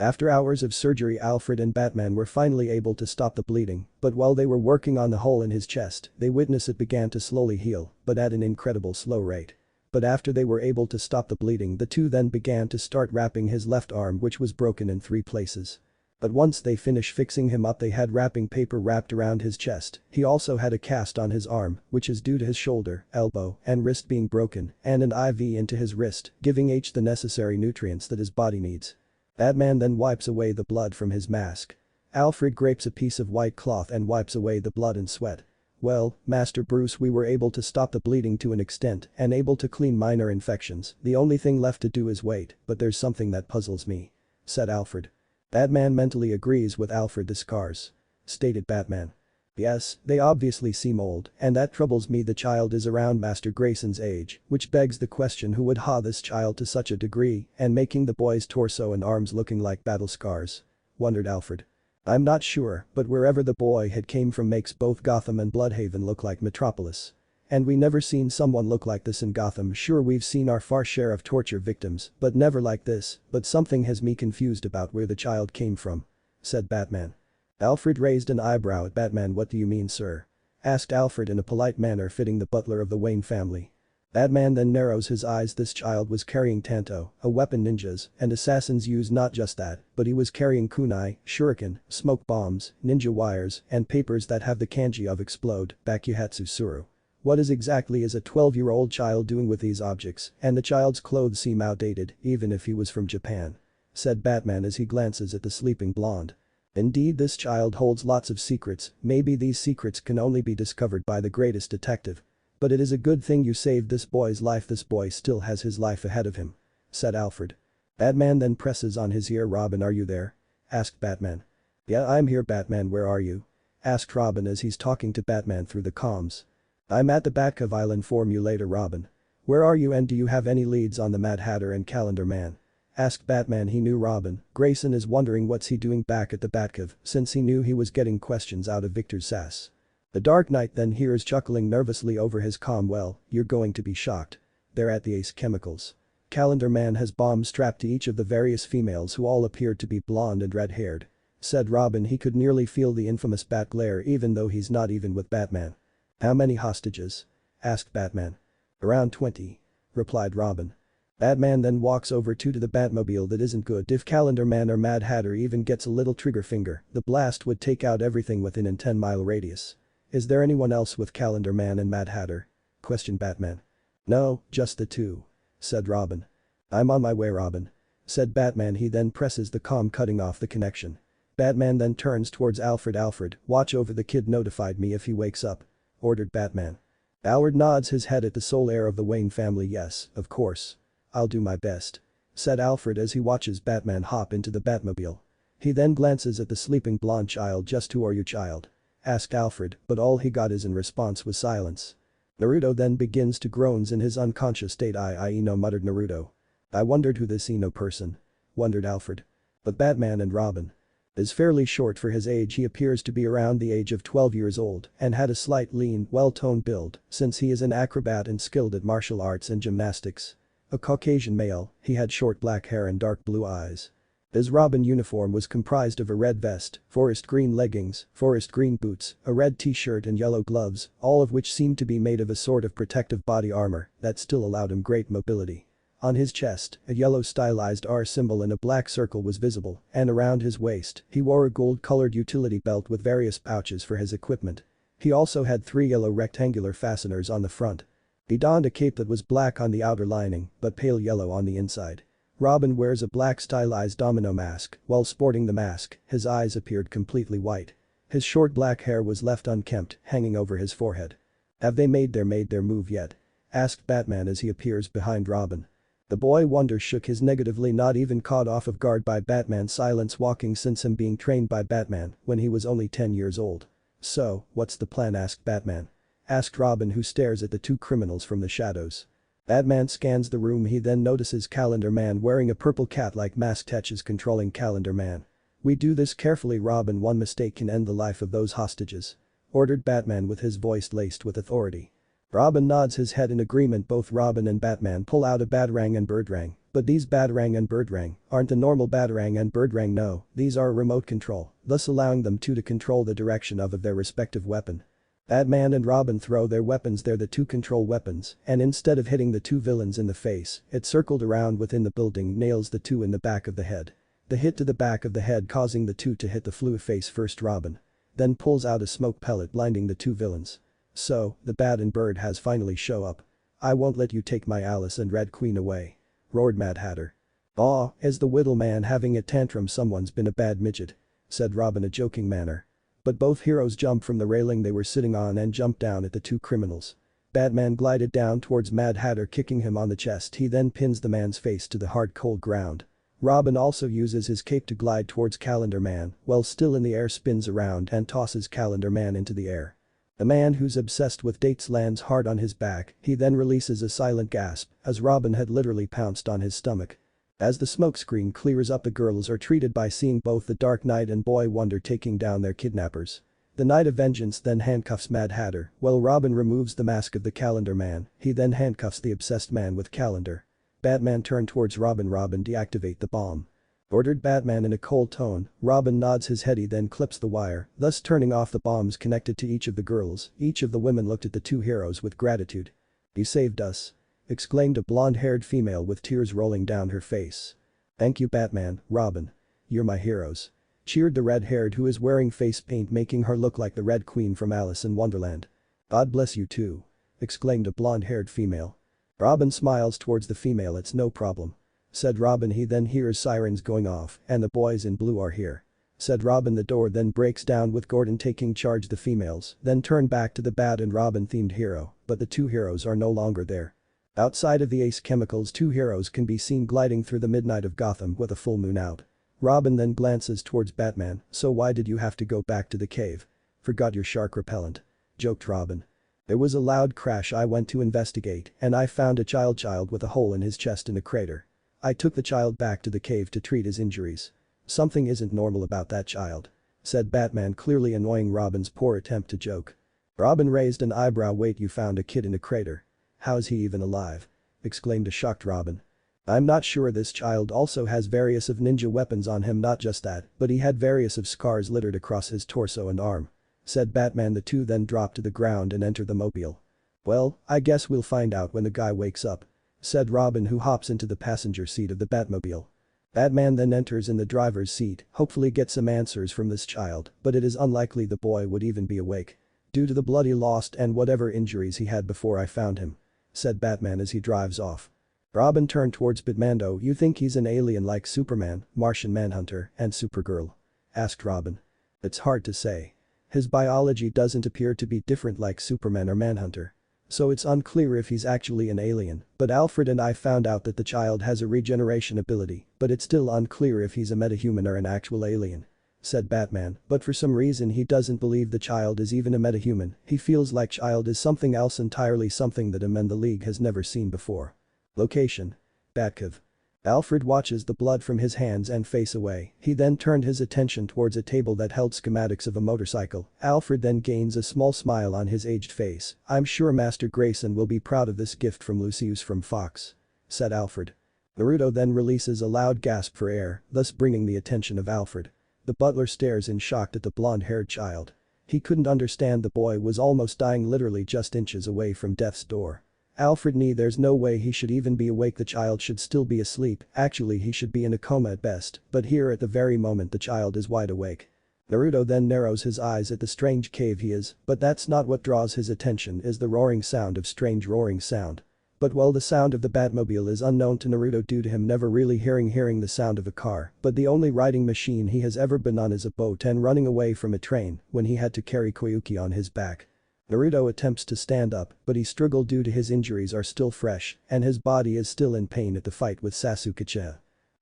After hours of surgery, Alfred and Batman were finally able to stop the bleeding, but while they were working on the hole in his chest, they witnessed it began to slowly heal, but at an incredible slow rate. But after they were able to stop the bleeding, the two then began to start wrapping his left arm, which was broken in 3 places. But once they finished fixing him up, they had wrapping paper wrapped around his chest. He also had a cast on his arm, which is due to his shoulder, elbow, and wrist being broken, and an IV into his wrist, giving H the necessary nutrients that his body needs. Batman then wipes away the blood from his mask. Alfred grabs a piece of white cloth and wipes away the blood and sweat. "Well, Master Bruce, we were able to stop the bleeding to an extent and able to clean minor infections. The only thing left to do is wait, but there's something that puzzles me," said Alfred. Batman mentally agrees with Alfred. "The scars," stated Batman. "Yes, they obviously seem old, and that troubles me. The child is around Master Grayson's age, which begs the question, who would ha this child to such a degree and making the boy's torso and arms looking like battle scars?" wondered Alfred. "I'm not sure, but wherever the boy had came from makes both Gotham and Bloodhaven look like Metropolis. And we never seen someone look like this in Gotham. Sure, we've seen our fair share of torture victims, but never like this. But something has me confused about where the child came from," said Batman. Alfred raised an eyebrow at Batman. "What do you mean, sir?" asked Alfred in a polite manner fitting the butler of the Wayne family. Batman then narrows his eyes. This child was carrying tanto, a weapon ninjas and assassins use. Not just that, but he was carrying kunai, shuriken, smoke bombs, ninja wires, and papers that have the kanji of explode, bakuhatsu suru. What exactly is a 12-year-old child doing with these objects, and the child's clothes seem outdated, even if he was from Japan. Said Batman as he glances at the sleeping blonde. Indeed, this child holds lots of secrets. Maybe these secrets can only be discovered by the greatest detective. But it is a good thing you saved this boy's life. This boy still has his life ahead of him. Said Alfred. Batman then presses on his ear. Robin, are you there? Asked Batman. Yeah, I'm here. Batman, where are you? Asked Robin as he's talking to Batman through the comms. I'm at the Batcave. I'll inform you later. Robin. Where are you and do you have any leads on the Mad Hatter and Calendar Man? Asked Batman. He knew Robin. Grayson is wondering what's he doing back at the Batcave since he knew he was getting questions out of Victor's sass. The Dark Knight then hears chuckling nervously over his comm. Well, you're going to be shocked. They're at the Ace Chemicals. Calendar Man has bombs strapped to each of the various females who all appeared to be blonde and red-haired. Said Robin. He could nearly feel the infamous bat glare even though he's not even with Batman. How many hostages? Asked Batman. Around 20. Replied Robin. Batman then walks over to the Batmobile. That isn't good. If Calendar Man or Mad Hatter even gets a little trigger finger, the blast would take out everything within a 10-mile radius. Is there anyone else with Calendar Man and Mad Hatter? Questioned Batman. No, just the two. Said Robin. I'm on my way. Robin. Said Batman. He then presses the comm, cutting off the connection. Batman then turns towards Alfred. Alfred, watch over the kid. Notified me if he wakes up. Ordered Batman. Alfred nods his head at the sole heir of the Wayne family. Yes, of course. I'll do my best. Said Alfred as he watches Batman hop into the Batmobile. He then glances at the sleeping blonde child. Just who are you, child? Asked Alfred, but all he got in response was silence. Naruto then begins to groans in his unconscious state. Ino, muttered Naruto. I wondered who this Ino person. Wondered Alfred. But Batman and Robin is fairly short for his age. He appears to be around the age of 12 years old and had a slight lean, well-toned build since he is an acrobat and skilled at martial arts and gymnastics. A Caucasian male, he had short black hair and dark blue eyes. His Robin uniform was comprised of a red vest, forest green leggings, forest green boots, a red t-shirt and yellow gloves, all of which seemed to be made of a sort of protective body armor that still allowed him great mobility. On his chest, a yellow stylized R symbol in a black circle was visible, and around his waist, he wore a gold-colored utility belt with various pouches for his equipment. He also had 3 yellow rectangular fasteners on the front. He donned a cape that was black on the outer lining, but pale yellow on the inside. Robin wears a black stylized domino mask. While sporting the mask, his eyes appeared completely white. His short black hair was left unkempt, hanging over his forehead. Have they made their move yet? Asked Batman as he appears behind Robin. The boy wonder shook his negatively, not even caught off of guard by Batman's silence, walking since him being trained by Batman when he was only 10 years old. So, what's the plan? Asked Batman. Asked Robin, who stares at the two criminals from the shadows. Batman scans the room. He then notices Calendar Man wearing a purple cat-like mask. Tetch is controlling Calendar Man. We do this carefully, Robin. One mistake can end the life of those hostages. Ordered Batman with his voice laced with authority. Robin nods his head in agreement. Both Robin and Batman pull out a batarang and birdrang, but these batarang and birdrang aren't a normal batarang and birdrang. No, these are a remote control, thus allowing them to control the direction of their respective weapon. Batman and Robin throw their weapons. They're the two control weapons, and instead of hitting the two villains in the face, it circled around within the building, nails the two in the back of the head. The hit to the back of the head causing the two to hit the flu face first. Robin then pulls out a smoke pellet, blinding the two villains. So, the Bat and Bird has finally show up. I won't let you take my Alice and Red Queen away. Roared Mad Hatter. Aw, is the Whittle Man having a tantrum? Someone's been a bad midget. Said Robin in a joking manner. But both heroes jumped from the railing they were sitting on and jumped down at the two criminals. Batman glided down towards Mad Hatter, kicking him on the chest. He then pins the man's face to the hard cold ground. Robin also uses his cape to glide towards Calendar Man, while still in the air spins around and tosses Calendar Man into the air. The man who's obsessed with dates lands hard on his back. He then releases a silent gasp as Robin had literally pounced on his stomach. As the smokescreen clears up, the girls are treated by seeing both the Dark Knight and Boy Wonder taking down their kidnappers. The Knight of Vengeance then handcuffs Mad Hatter, while Robin removes the mask of the Calendar Man. He then handcuffs the obsessed man with Calendar. Batman turned towards Robin. Robin, deactivate the bomb. Ordered Batman in a cold tone. Robin nods his head. He then clips the wire, thus turning off the bombs connected to each of the girls. Each of the women looked at the two heroes with gratitude. You saved us. exclaimed a blonde-haired female with tears rolling down her face. "Thank you Batman, Robin. You're my heroes," cheered the red-haired who is wearing face paint making her look like the Red Queen from Alice in Wonderland. "God bless you too," exclaimed a blonde-haired female. Robin smiles towards the female. "It's no problem," said Robin. He then hears sirens going off and the boys in blue are here, said Robin. The door then breaks down with Gordon taking charge. The females then turn back to the Bat and Robin themed hero, but the two heroes are no longer there. Outside of the Ace Chemicals, two heroes can be seen gliding through the midnight of Gotham with a full moon out. Robin then glances towards Batman. "So why did you have to go back to the cave? Forgot your shark repellent?" joked Robin. "There was a loud crash. I went to investigate and I found a child with a hole in his chest in a crater. I took the child back to the cave to treat his injuries. Something isn't normal about that child," said Batman, clearly annoying Robin's poor attempt to joke. Robin raised an eyebrow. "Wait, you found a kid in a crater? How's he even alive?" exclaimed a shocked Robin. "I'm not sure. This child also has various of ninja weapons on him. Not just that, but he had various of scars littered across his torso and arm," said Batman. The two then drop to the ground and enter the mobile. "Well, I guess we'll find out when the guy wakes up," said Robin, who hops into the passenger seat of the Batmobile. Batman then enters in the driver's seat, hopefully get some answers from this child, but it is unlikely the boy would even be awake due to the blood he lost and whatever injuries he had before I found him, said Batman as he drives off. Robin turned towards Batmando. "You think he's an alien like Superman, Martian Manhunter, and Supergirl?" asked Robin. "It's hard to say. His biology doesn't appear to be different like Superman or Manhunter. So it's unclear if he's actually an alien, but Alfred and I found out that the child has a regeneration ability, but it's still unclear if he's a metahuman or an actual alien," said Batman, but for some reason he doesn't believe the child is even a metahuman. He feels like child is something else entirely, something that him and the League has never seen before. Location: Batcave. Alfred watches the blood from his hands and face away. He then turned his attention towards a table that held schematics of a motorcycle. Alfred then gains a small smile on his aged face. "I'm sure Master Grayson will be proud of this gift from Lucius from Fox," said Alfred. Naruto then releases a loud gasp for air, thus bringing the attention of Alfred. The butler stares in shock at the blonde-haired child. He couldn't understand. The boy was almost dying, literally just inches away from death's door. Alfred knew there's no way he should even be awake. The child should still be asleep. Actually, he should be in a coma at best, but here at the very moment the child is wide awake. Naruto then narrows his eyes at the strange cave he is, but that's not what draws his attention. Is the roaring sound of strange roaring sound. But while the sound of the Batmobile is unknown to Naruto due to him never really hearing the sound of a car, but the only riding machine he has ever been on is a boat and running away from a train when he had to carry Koyuki on his back. Naruto attempts to stand up, but he struggles due to his injuries are still fresh and his body is still in pain at the fight with Sasuke-chan.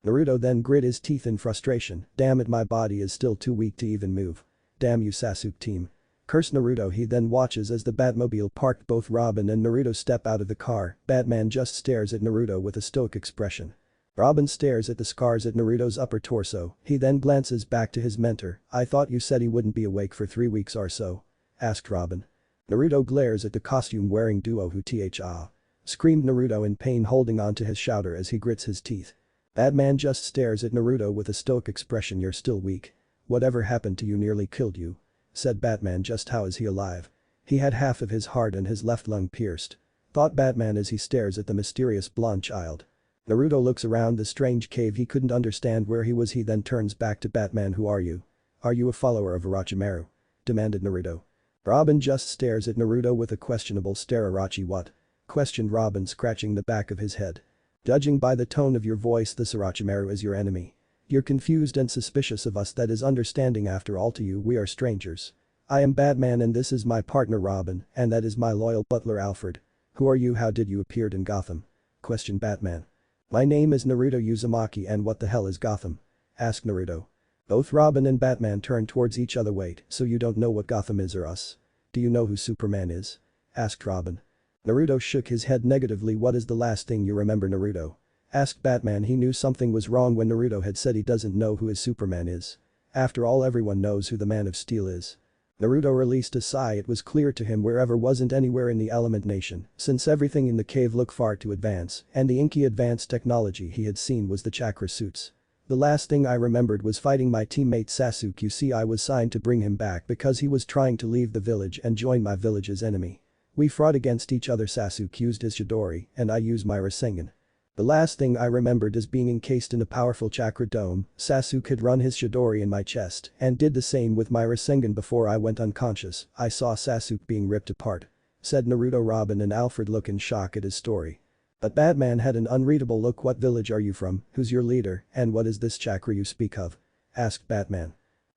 Naruto then grit his teeth in frustration. "Damn it, my body is still too weak to even move. Damn you Sasuke team." Curse Naruto. He then watches as the Batmobile parked. Both Robin and Naruto step out of the car. Batman just stares at Naruto with a stoic expression. Robin stares at the scars at Naruto's upper torso. He then glances back to his mentor. "I thought you said he wouldn't be awake for 3 weeks or so?" asked Robin. Naruto glares at the costume-wearing duo. "Who tha?" screamed Naruto in pain, holding onto his shoulder as he grits his teeth. Batman just stares at Naruto with a stoic expression. "You're still weak. Whatever happened to you nearly killed you," said Batman. "Just how is he alive? He had half of his heart and his left lung pierced," thought Batman as he stares at the mysterious blonde child. Naruto looks around the strange cave. He couldn't understand where he was. He then turns back to Batman. "Who are you? Are you a follower of Orochimaru?" demanded Naruto. Robin just stares at Naruto with a questionable stare. "Orochi what?" questioned Robin, scratching the back of his head. "Judging by the tone of your voice, this Orochimaru is your enemy. You're confused and suspicious of us. That is understanding. After all, to you we are strangers. I am Batman and this is my partner Robin, and that is my loyal butler Alfred. Who are you? How did you appear in Gotham?" questioned Batman. "My name is Naruto Uzumaki. And what the hell is Gotham?" asked Naruto. Both Robin and Batman turned towards each other. "Wait, so you don't know what Gotham is or us? Do you know who Superman is?" asked Robin. Naruto shook his head negatively. "What is the last thing you remember, Naruto?" asked Batman. He knew something was wrong when Naruto had said he doesn't know who his Superman is. After all, everyone knows who the Man of Steel is. Naruto released a sigh. It was clear to him wherever wasn't anywhere in the Element Nation, since everything in the cave looked far too advanced, and the inky advanced technology he had seen was the chakra suits. "The last thing I remembered was fighting my teammate Sasuke. You see, I was signed to bring him back because he was trying to leave the village and join my village's enemy. We fought against each other. Sasuke used his Chidori, and I used my Rasengan. The last thing I remembered is being encased in a powerful chakra dome. Sasuke had run his Chidori in my chest and did the same with my Rasengan before I went unconscious. I saw Sasuke being ripped apart," said Naruto. Robin and Alfred look in shock at his story. But Batman had an unreadable look. "What village are you from, who's your leader, and what is this chakra you speak of?" asked Batman.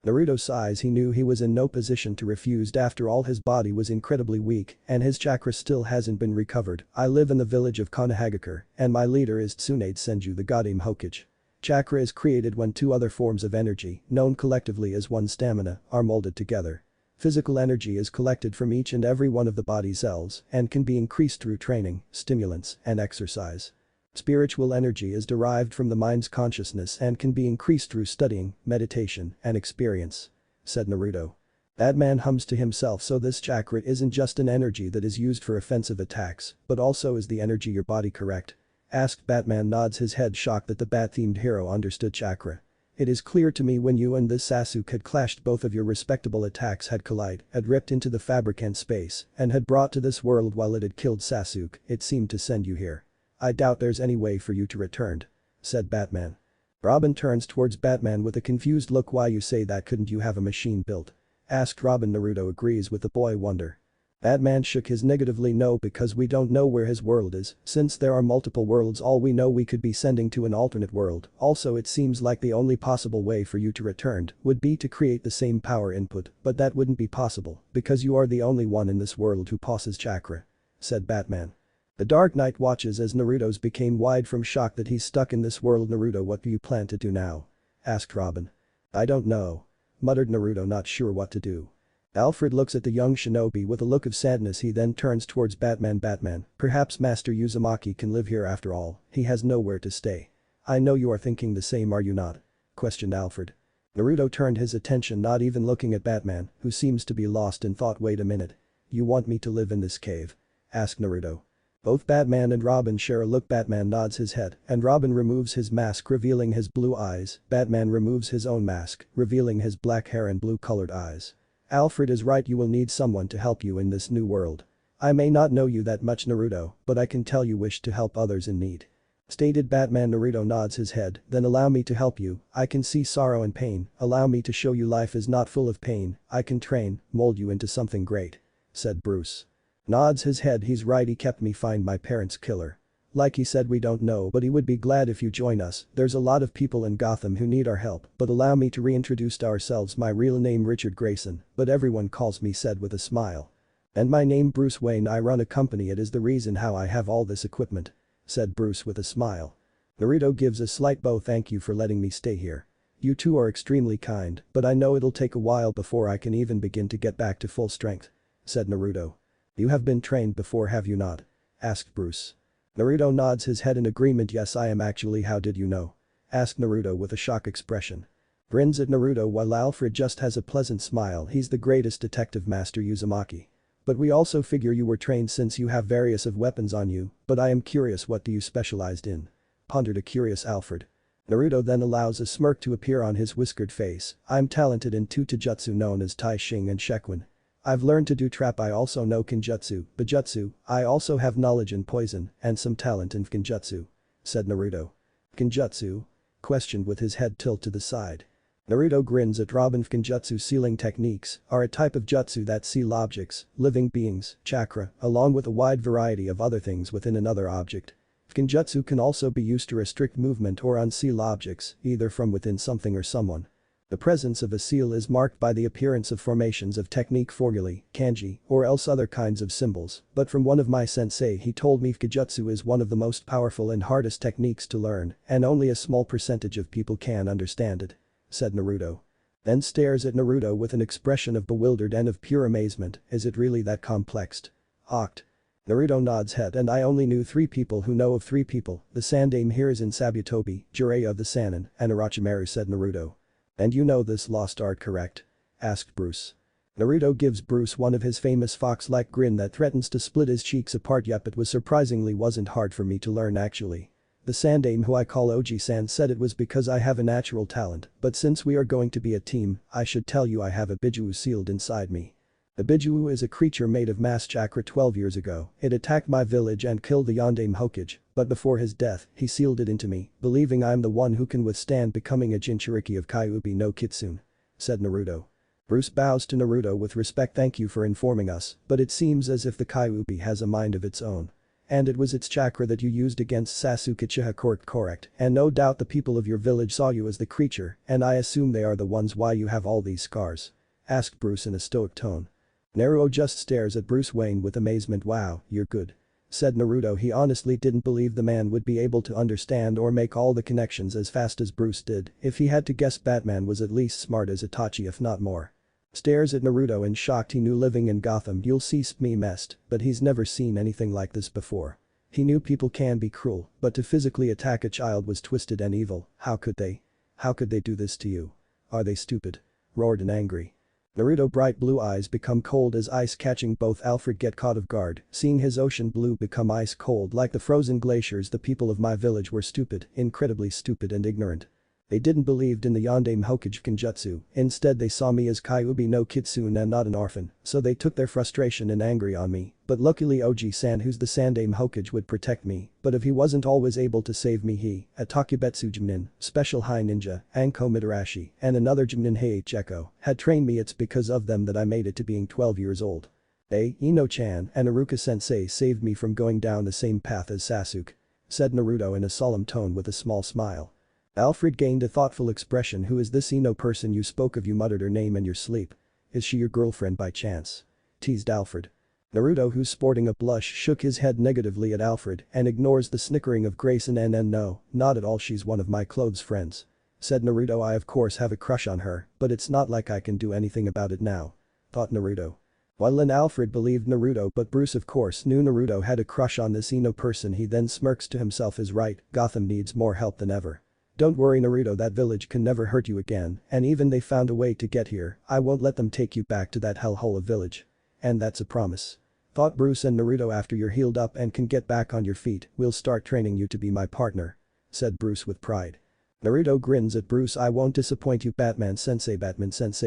Naruto sighs. He knew he was in no position to refuse. After all, his body was incredibly weak and his chakra still hasn't been recovered. "I live in the village of Konohagakure and my leader is Tsunade Senju, the Goddamn Hokage. Chakra is created when two other forms of energy, known collectively as one stamina, are molded together. Physical energy is collected from each and every one of the body's cells and can be increased through training, stimulants, and exercise. Spiritual energy is derived from the mind's consciousness and can be increased through studying, meditation, and experience," said Naruto. Batman hums to himself. "So this chakra isn't just an energy that is used for offensive attacks, but also is the energy your body, correct?" asked Batman. Nods his head, shocked that the bat-themed hero understood chakra. "It is clear to me when you and this Sasuke had clashed, both of your respectable attacks had collided, had ripped into the fabric and space, and had brought to this world while it had killed Sasuke. It seemed to send you here. I doubt there's any way for you to return," said Batman. Robin turns towards Batman with a confused look. "Why you say that? Couldn't you have a machine built?" asked Robin. Naruto agrees with the boy wonder. Batman shook his negatively. "No, because we don't know where his world is. Since there are multiple worlds, all we know we could be sending to an alternate world. Also, it seems like the only possible way for you to return would be to create the same power input, but that wouldn't be possible because you are the only one in this world who possesses chakra," said Batman. The Dark Knight watches as Naruto's became wide from shock that he's stuck in this world. "Naruto, what do you plan to do now?" asked Robin. "I don't know," muttered Naruto, not sure what to do. Alfred looks at the young shinobi with a look of sadness. He then turns towards Batman. "Batman, perhaps Master Uzumaki can live here after all, he has nowhere to stay." "I know you are thinking the same, are you not?" questioned Alfred. Naruto turned his attention, not even looking at Batman, who seems to be lost in thought. "Wait a minute. You want me to live in this cave?" asked Naruto. Both Batman and Robin share a look. Batman nods his head and Robin removes his mask, revealing his blue eyes. Batman removes his own mask, revealing his black hair and blue-colored eyes. "Alfred is right, you will need someone to help you in this new world. I may not know you that much, Naruto, but I can tell you wish to help others in need," stated Batman. Naruto nods his head. "Then allow me to help you. I can see sorrow and pain. Allow me to show you life is not full of pain. I can train, mold you into something great," said Bruce. Nods his head. "He's right, he kept me find my parents' killer. Like he said, we don't know, but he would be glad if you join us. There's a lot of people in Gotham who need our help, but allow me to reintroduce ourselves. My real name Richard Grayson, but everyone calls me said with a smile. And my name Bruce Wayne. I run a company, it is the reason how I have all this equipment," said Bruce with a smile. Naruto gives a slight bow. "Thank you for letting me stay here. You two are extremely kind, but I know it'll take a while before I can even begin to get back to full strength," said Naruto. "You have been trained before, have you not?" asked Bruce. Naruto nods his head in agreement. "Yes, I am actually." "How did you know?" asked Naruto with a shock expression. Grins at Naruto while Alfred just has a pleasant smile. "He's the greatest detective, Master Uzumaki. But we also figure you were trained since you have various of weapons on you, but I am curious, what do you specialized in?" pondered a curious Alfred. Naruto then allows a smirk to appear on his whiskered face. "I'm talented in two taijutsu known as Tai Shing and Shekwin. I've learned to do trap. I also know Kinjutsu, Bujutsu. I also have knowledge in poison and some talent in Kinjutsu," said Naruto. "Kinjutsu?" questioned with his head tilt to the side. Naruto grins at Robin. "Kinjutsu sealing techniques are a type of jutsu that seal objects, living beings, chakra, along with a wide variety of other things within another object. Kinjutsu can also be used to restrict movement or unseal objects, either from within something or someone. The presence of a seal is marked by the appearance of formations of technique formulae, kanji, or else other kinds of symbols, but from one of my sensei he told me Kinjutsu is one of the most powerful and hardest techniques to learn, and only a small percentage of people can understand it," said Naruto. Then stares at Naruto with an expression of bewildered and of pure amazement. "Is it really that complex?" "Oct." Naruto nods head. "And I only knew 3 people who know of 3 people, the Sandaime here is in Sabutobi, Jiraiya of the Sannin, and Orochimaru," said Naruto. "And you know this lost art, correct?" asked Bruce. Naruto gives Bruce one of his famous fox-like grin that threatens to split his cheeks apart. "Yep, it was surprisingly wasn't hard for me to learn actually. The Sandaime who I call Oji-san said it was because I have a natural talent, but since we are going to be a team, I should tell you I have a Bijuu sealed inside me." Ibiju is a creature made of mass chakra 12 years ago. It attacked my village and killed the Yondaime Hokage, but before his death, he sealed it into me, believing I'm the one who can withstand becoming a Jinchuriki of Kyuubi no Kitsune," said Naruto. Bruce bows to Naruto with respect. "Thank you for informing us, but it seems as if the Kyuubi has a mind of its own. And it was its chakra that you used against Sasuke Uchiha. Correct, and no doubt the people of your village saw you as the creature, and I assume they are the ones why you have all these scars?" asked Bruce in a stoic tone. Naruto just stares at Bruce Wayne with amazement. "Wow, you're good," said Naruto. He honestly didn't believe the man would be able to understand or make all the connections as fast as Bruce did. If he had to guess, Batman was at least smart as Itachi if not more. Stares at Naruto in shock. He knew living in Gotham you'll see me messed, but he's never seen anything like this before. He knew people can be cruel, but to physically attack a child was twisted and evil. How could they? How could they do this to you? Are they stupid? Roared in angry. Naruto bright blue eyes become cold as ice, catching both. Alfred get caught off guard, seeing his ocean blue become ice cold like the frozen glaciers. "The people of my village were stupid, incredibly stupid and ignorant. They didn't believe in the Yondaime Hokage Kenjutsu, instead they saw me as Kyuubi no Kitsune and not an orphan, so they took their frustration and angry on me, but luckily Oji-san, who's the Sandaime Hokage, would protect me, but if he wasn't always able to save me, he, a Takubetsu Jimnin, special high ninja, Anko Midarashi, and another Jimnin Heiichiko, had trained me. It's because of them that I made it to being 12 years old. Ino-chan and Iruka-sensei saved me from going down the same path as Sasuke," said Naruto in a solemn tone with a small smile. Alfred gained a thoughtful expression. "Who is this Ino person you spoke of? You muttered her name in your sleep. Is she your girlfriend by chance?" teased Alfred. Naruto, who's sporting a blush, shook his head negatively at Alfred and ignores the snickering of Grayson. No, not at all, she's one of my close friends," said Naruto. "I of course have a crush on her, but it's not like I can do anything about it now," thought Naruto. While Alfred believed Naruto, but Bruce of course knew Naruto had a crush on this Ino person. He then smirks to himself. Is right, Gotham needs more help than ever. "Don't worry Naruto, that village can never hurt you again, and even they found a way to get here, I won't let them take you back to that hellhole of village. And that's a promise," thought Bruce. "And Naruto, after you're healed up and can get back on your feet, we'll start training you to be my partner," said Bruce with pride. Naruto grins at Bruce. "I won't disappoint you, Batman sensei,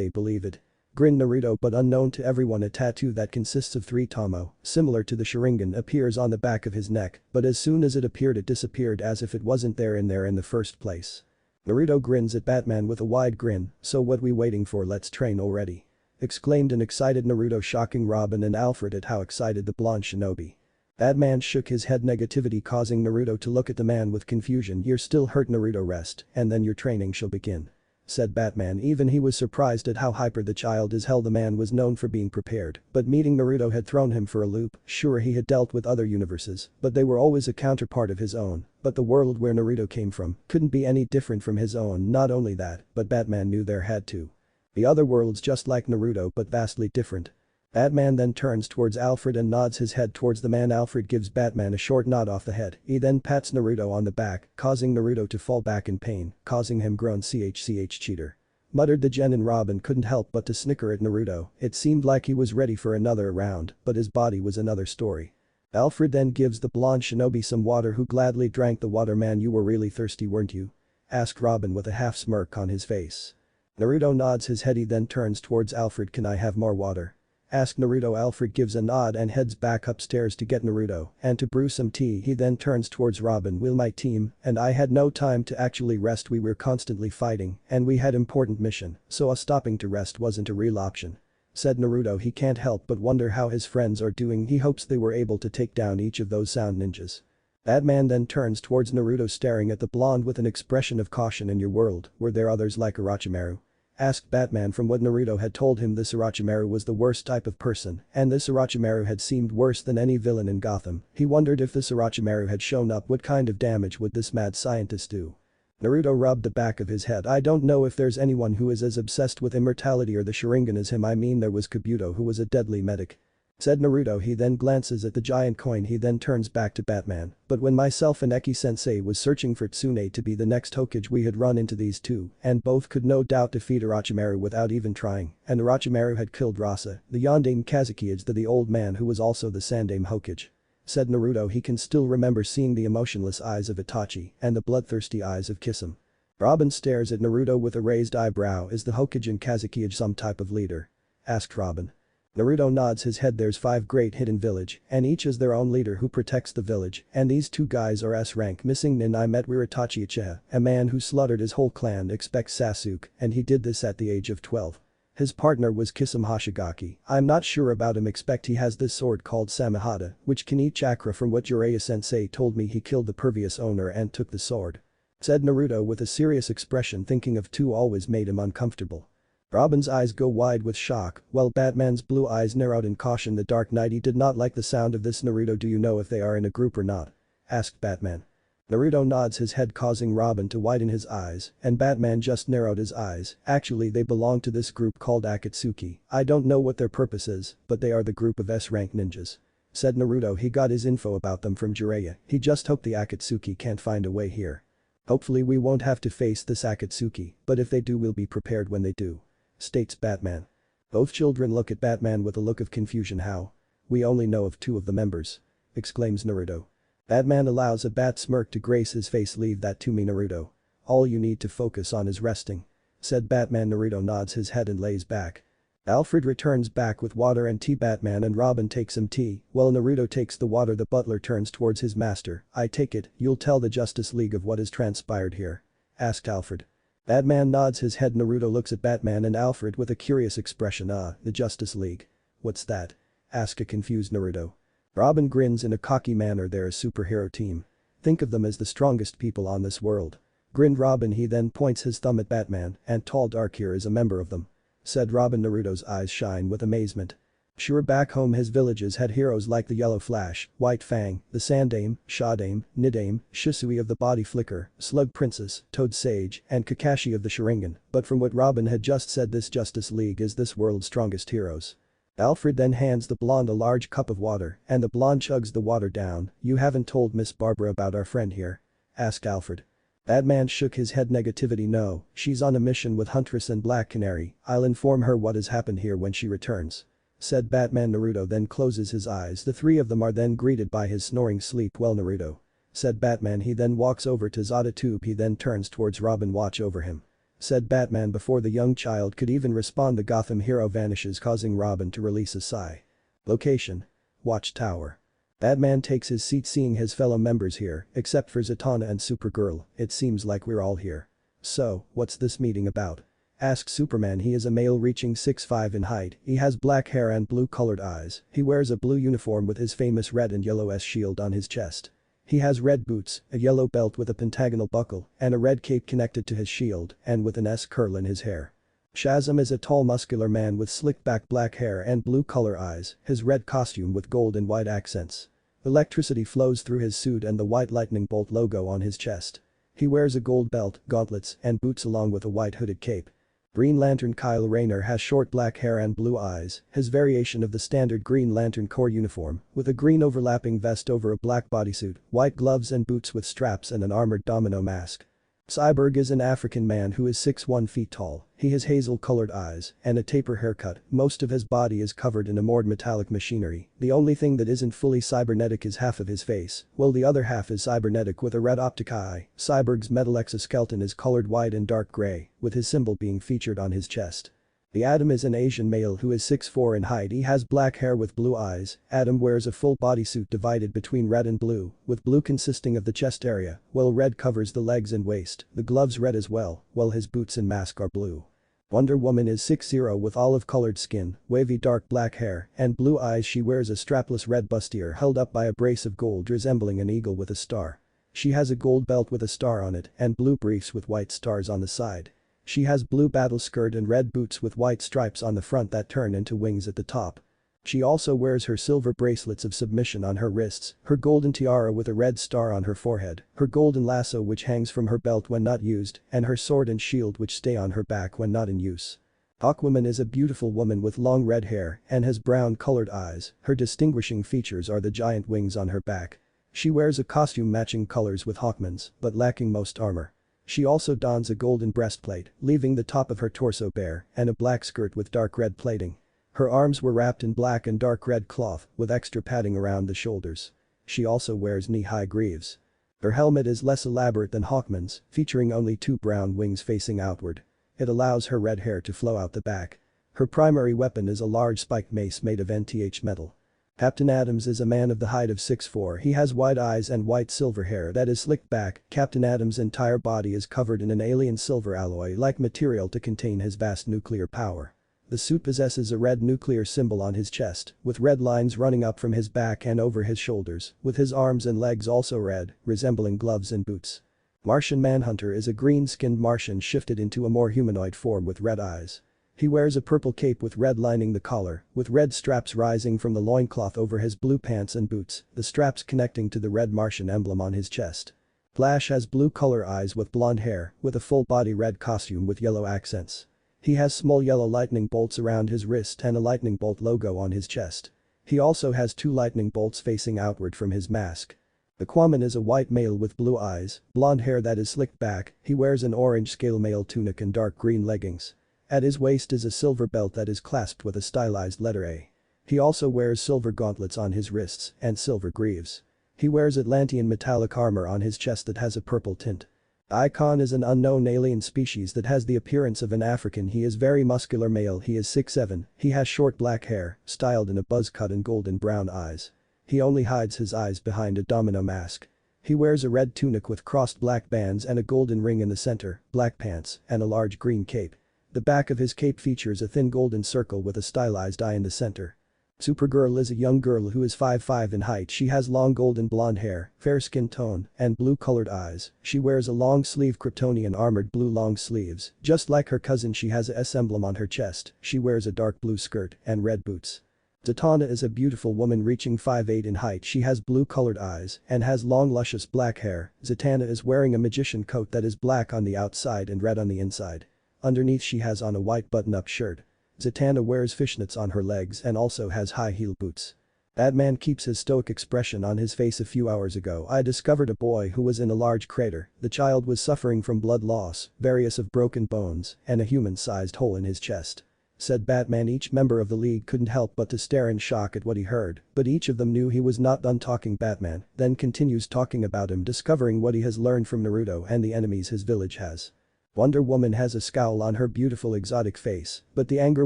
believe it," grinned Naruto. But unknown to everyone, a tattoo that consists of 3 tomo, similar to the Sharingan, appears on the back of his neck, but as soon as it appeared it disappeared as if it wasn't there in the first place. Naruto grins at Batman with a wide grin. "So what we waiting for? Let's train already," exclaimed an excited Naruto, shocking Robin and Alfred at how excited the blonde shinobi. Batman shook his head, negativity causing Naruto to look at the man with confusion. "You're still hurt Naruto, rest, and then your training shall begin," said Batman. Even he was surprised at how hyper the child is. Hell, the man was known for being prepared, but meeting Naruto had thrown him for a loop. Sure, he had dealt with other universes, but they were always a counterpart of his own, but the world where Naruto came from couldn't be any different from his own. Not only that, but Batman knew there had to be other worlds just like Naruto but vastly different. Batman then turns towards Alfred and nods his head towards the man. Alfred gives Batman a short nod off the head. He then pats Naruto on the back, causing Naruto to fall back in pain, causing him groan. "Ch cheater," muttered the Gen, and Robin couldn't help but to snicker at Naruto. It seemed like he was ready for another round, but his body was another story. Alfred then gives the blonde shinobi some water, who gladly drank the water. "Man, you were really thirsty, weren't you?" asked Robin with a half smirk on his face. Naruto nods his head. He then turns towards Alfred. "Can I have more water?" asked Naruto. Alfred gives a nod and heads back upstairs to get Naruto and to brew some tea. He then turns towards Robin. "Will my team and I had no time to actually rest. We were constantly fighting and we had important mission, so us stopping to rest wasn't a real option," said Naruto. He can't help but wonder how his friends are doing. He hopes they were able to take down each of those sound ninjas. Batman then turns towards Naruto, staring at the blonde with an expression of caution. "In your world, were there others like Orochimaru?" asked Batman. From what Naruto had told him, this Orochimaru was the worst type of person, and this Orochimaru had seemed worse than any villain in Gotham. He wondered if this Orochimaru had shown up, what kind of damage would this mad scientist do? Naruto rubbed the back of his head. "I don't know if there's anyone who is as obsessed with immortality or the Sharingan as him. I mean, there was Kabuto, who was a deadly medic," said Naruto. He then glances at the giant coin. He then turns back to Batman. "But when myself and Eki-sensei was searching for Tsune to be the next Hokage, we had run into these two, and both could no doubt defeat Orochimaru without even trying, and Orochimaru had killed Rasa, the Yondaime Kazekage, the old man who was also the Sandaime Hokage," said Naruto. He can still remember seeing the emotionless eyes of Itachi and the bloodthirsty eyes of Kisame. Robin stares at Naruto with a raised eyebrow. "Is the Hokage in Kazekage some type of leader?" asked Robin. Naruto nods his head. There's 5 great hidden village and each has their own leader who protects the village and these 2 guys are S rank missing. Nin I met Riritachi Uchiha, a man who slaughtered his whole clan except Sasuke and he did this at the age of 12. His partner was Kisame Hoshigaki. I'm not sure about him except he has this sword called Samehada which can eat chakra. From what Jiraiya sensei told me he killed the previous owner and took the sword. Said Naruto with a serious expression. Thinking of 2 always made him uncomfortable. Robin's eyes go wide with shock, while Batman's blue eyes narrowed in caution. The Dark Knight. He did not like the sound of this. Naruto, do you know if they are in a group or not? Asked Batman. Naruto nods his head causing Robin to widen his eyes and Batman just narrowed his eyes. Actually they belong to this group called Akatsuki. I don't know what their purpose is, but they are the group of S-rank ninjas. Said Naruto. He got his info about them from Jiraiya. He just hoped the Akatsuki can't find a way here. Hopefully we won't have to face this Akatsuki, but if they do we'll be prepared when they do. States Batman. Both children look at Batman with a look of confusion. How? We only know of 2 of the members. Exclaims Naruto. Batman allows a bat smirk to grace his face. Leave that to me, Naruto. All you need to focus on is resting. Said Batman. Naruto nods his head and lays back. Alfred returns back with water and tea. Batman and Robin take some tea, while Naruto takes the water. The butler turns towards his master. I take it, you'll tell the Justice League of what has transpired here? Asked Alfred. Batman nods his head. Naruto looks at Batman and Alfred with a curious expression. The Justice League. What's that? Asked a confused Naruto. Robin grins in a cocky manner. They're a superhero team. Think of them as the strongest people on this world. Grinned Robin. He then points his thumb at Batman and tall dark here is a member of them. Said Robin. Naruto's eyes shine with amazement. Sure, back home his villages had heroes like the Yellow Flash, White Fang, the Sandame, Shadame, Nidame, Shisui of the Body Flicker, Slug Princess, Toad Sage, and Kakashi of the Sharingan, but from what Robin had just said this Justice League is this world's strongest heroes. Alfred then hands the blonde a large cup of water and the blonde chugs the water down. You haven't told Miss Barbara about our friend here? Asked Alfred. Batman shook his head. Negativity. No, she's on a mission with Huntress and Black Canary. I'll inform her what has happened here when she returns. Said Batman. Naruto then closes his eyes. The 3 of them are then greeted by his snoring. Sleep well, Naruto. Said Batman. He then walks over to Zada Tube. He then turns towards Robin. Watch over him. Said Batman. Before the young child could even respond the Gotham hero vanishes causing Robin to release a sigh. Location. Watchtower. Batman takes his seat seeing his fellow members here, except for Zatanna and Supergirl. It seems like we're all here. So, what's this meeting about? Asked Superman. He is a male reaching 6'5" in height. He has black hair and blue-colored eyes. He wears a blue uniform with his famous red and yellow S shield on his chest. He has red boots, a yellow belt with a pentagonal buckle, and a red cape connected to his shield, and with an S curl in his hair. Shazam is a tall muscular man with slick back black hair and blue color eyes, his red costume with gold and white accents. Electricity flows through his suit and the white lightning bolt logo on his chest. He wears a gold belt, gauntlets, and boots along with a white hooded cape. Green Lantern Kyle Rayner has short black hair and blue eyes, his variation of the standard Green Lantern Corps uniform, with a green overlapping vest over a black bodysuit, white gloves and boots with straps and an armored domino mask. Cyborg is an African man who is 6'1" feet tall. He has hazel-colored eyes and a taper haircut. Most of his body is covered in a moored metallic machinery. The only thing that isn't fully cybernetic is half of his face, while the other half is cybernetic with a red optic eye. Cyborg's metal exoskeleton is colored white and dark gray, with his symbol being featured on his chest. The Atom is an Asian male who is 6'4" in height. He has black hair with blue eyes. Atom wears a full bodysuit divided between red and blue, with blue consisting of the chest area, while red covers the legs and waist, the gloves red as well, while his boots and mask are blue. Wonder Woman is 6'0" with olive-colored skin, wavy dark black hair, and blue eyes. She wears a strapless red bustier held up by a brace of gold resembling an eagle with a star. She has a gold belt with a star on it and blue briefs with white stars on the side. She has blue battle skirt and red boots with white stripes on the front that turn into wings at the top. She also wears her silver bracelets of submission on her wrists, her golden tiara with a red star on her forehead, her golden lasso which hangs from her belt when not used, and her sword and shield which stay on her back when not in use. Hawkwoman is a beautiful woman with long red hair and has brown-colored eyes. Her distinguishing features are the giant wings on her back. She wears a costume matching colors with Hawkman's, but lacking most armor. She also dons a golden breastplate, leaving the top of her torso bare, and a black skirt with dark red plating. Her arms were wrapped in black and dark red cloth, with extra padding around the shoulders. She also wears knee-high greaves. Her helmet is less elaborate than Hawkman's, featuring only two brown wings facing outward. It allows her red hair to flow out the back. Her primary weapon is a large spiked mace made of NTH metal. Captain Adams is a man of the height of 6'4". He has wide eyes and white silver hair that is slicked back. Captain Adams' entire body is covered in an alien silver alloy-like material to contain his vast nuclear power. The suit possesses a red nuclear symbol on his chest, with red lines running up from his back and over his shoulders, with his arms and legs also red, resembling gloves and boots. Martian Manhunter is a green-skinned Martian shifted into a more humanoid form with red eyes. He wears a purple cape with red lining the collar, with red straps rising from the loincloth over his blue pants and boots, the straps connecting to the red Martian emblem on his chest. Flash has blue color eyes with blonde hair, with a full-body red costume with yellow accents. He has small yellow lightning bolts around his wrist and a lightning bolt logo on his chest. He also has 2 lightning bolts facing outward from his mask. Aquaman is a white male with blue eyes, blonde hair that is slicked back. He wears an orange scale mail tunic and dark green leggings. At his waist is a silver belt that is clasped with a stylized letter A. He also wears silver gauntlets on his wrists and silver greaves. He wears Atlantean metallic armor on his chest that has a purple tint. Icon is an unknown alien species that has the appearance of an African. He is very muscular male. He is 6'7". He has short black hair, styled in a buzz cut and golden brown eyes. He only hides his eyes behind a domino mask. He wears a red tunic with crossed black bands and a golden ring in the center, black pants, and a large green cape. The back of his cape features a thin golden circle with a stylized eye in the center. Supergirl is a young girl who is 5'5" in height. She has long golden blonde hair, fair skin tone, and blue-colored eyes. She wears a long-sleeve Kryptonian armored blue long sleeves. Just like her cousin, she has a S emblem on her chest. She wears a dark blue skirt and red boots. Zatanna is a beautiful woman reaching 5'8" in height. She has blue-colored eyes and has long luscious black hair. Zatanna is wearing a magician coat that is black on the outside and red on the inside. Underneath she has on a white button-up shirt. Zatanna wears fishnets on her legs and also has high-heel boots. Batman keeps his stoic expression on his face. A few hours ago I discovered a boy who was in a large crater. The child was suffering from blood loss, various of broken bones, and a human-sized hole in his chest. Said Batman. Each member of the League couldn't help but to stare in shock at what he heard, but each of them knew he was not done talking. Batman then continues talking about him discovering what he has learned from Naruto and the enemies his village has. Wonder Woman has a scowl on her beautiful exotic face, but the anger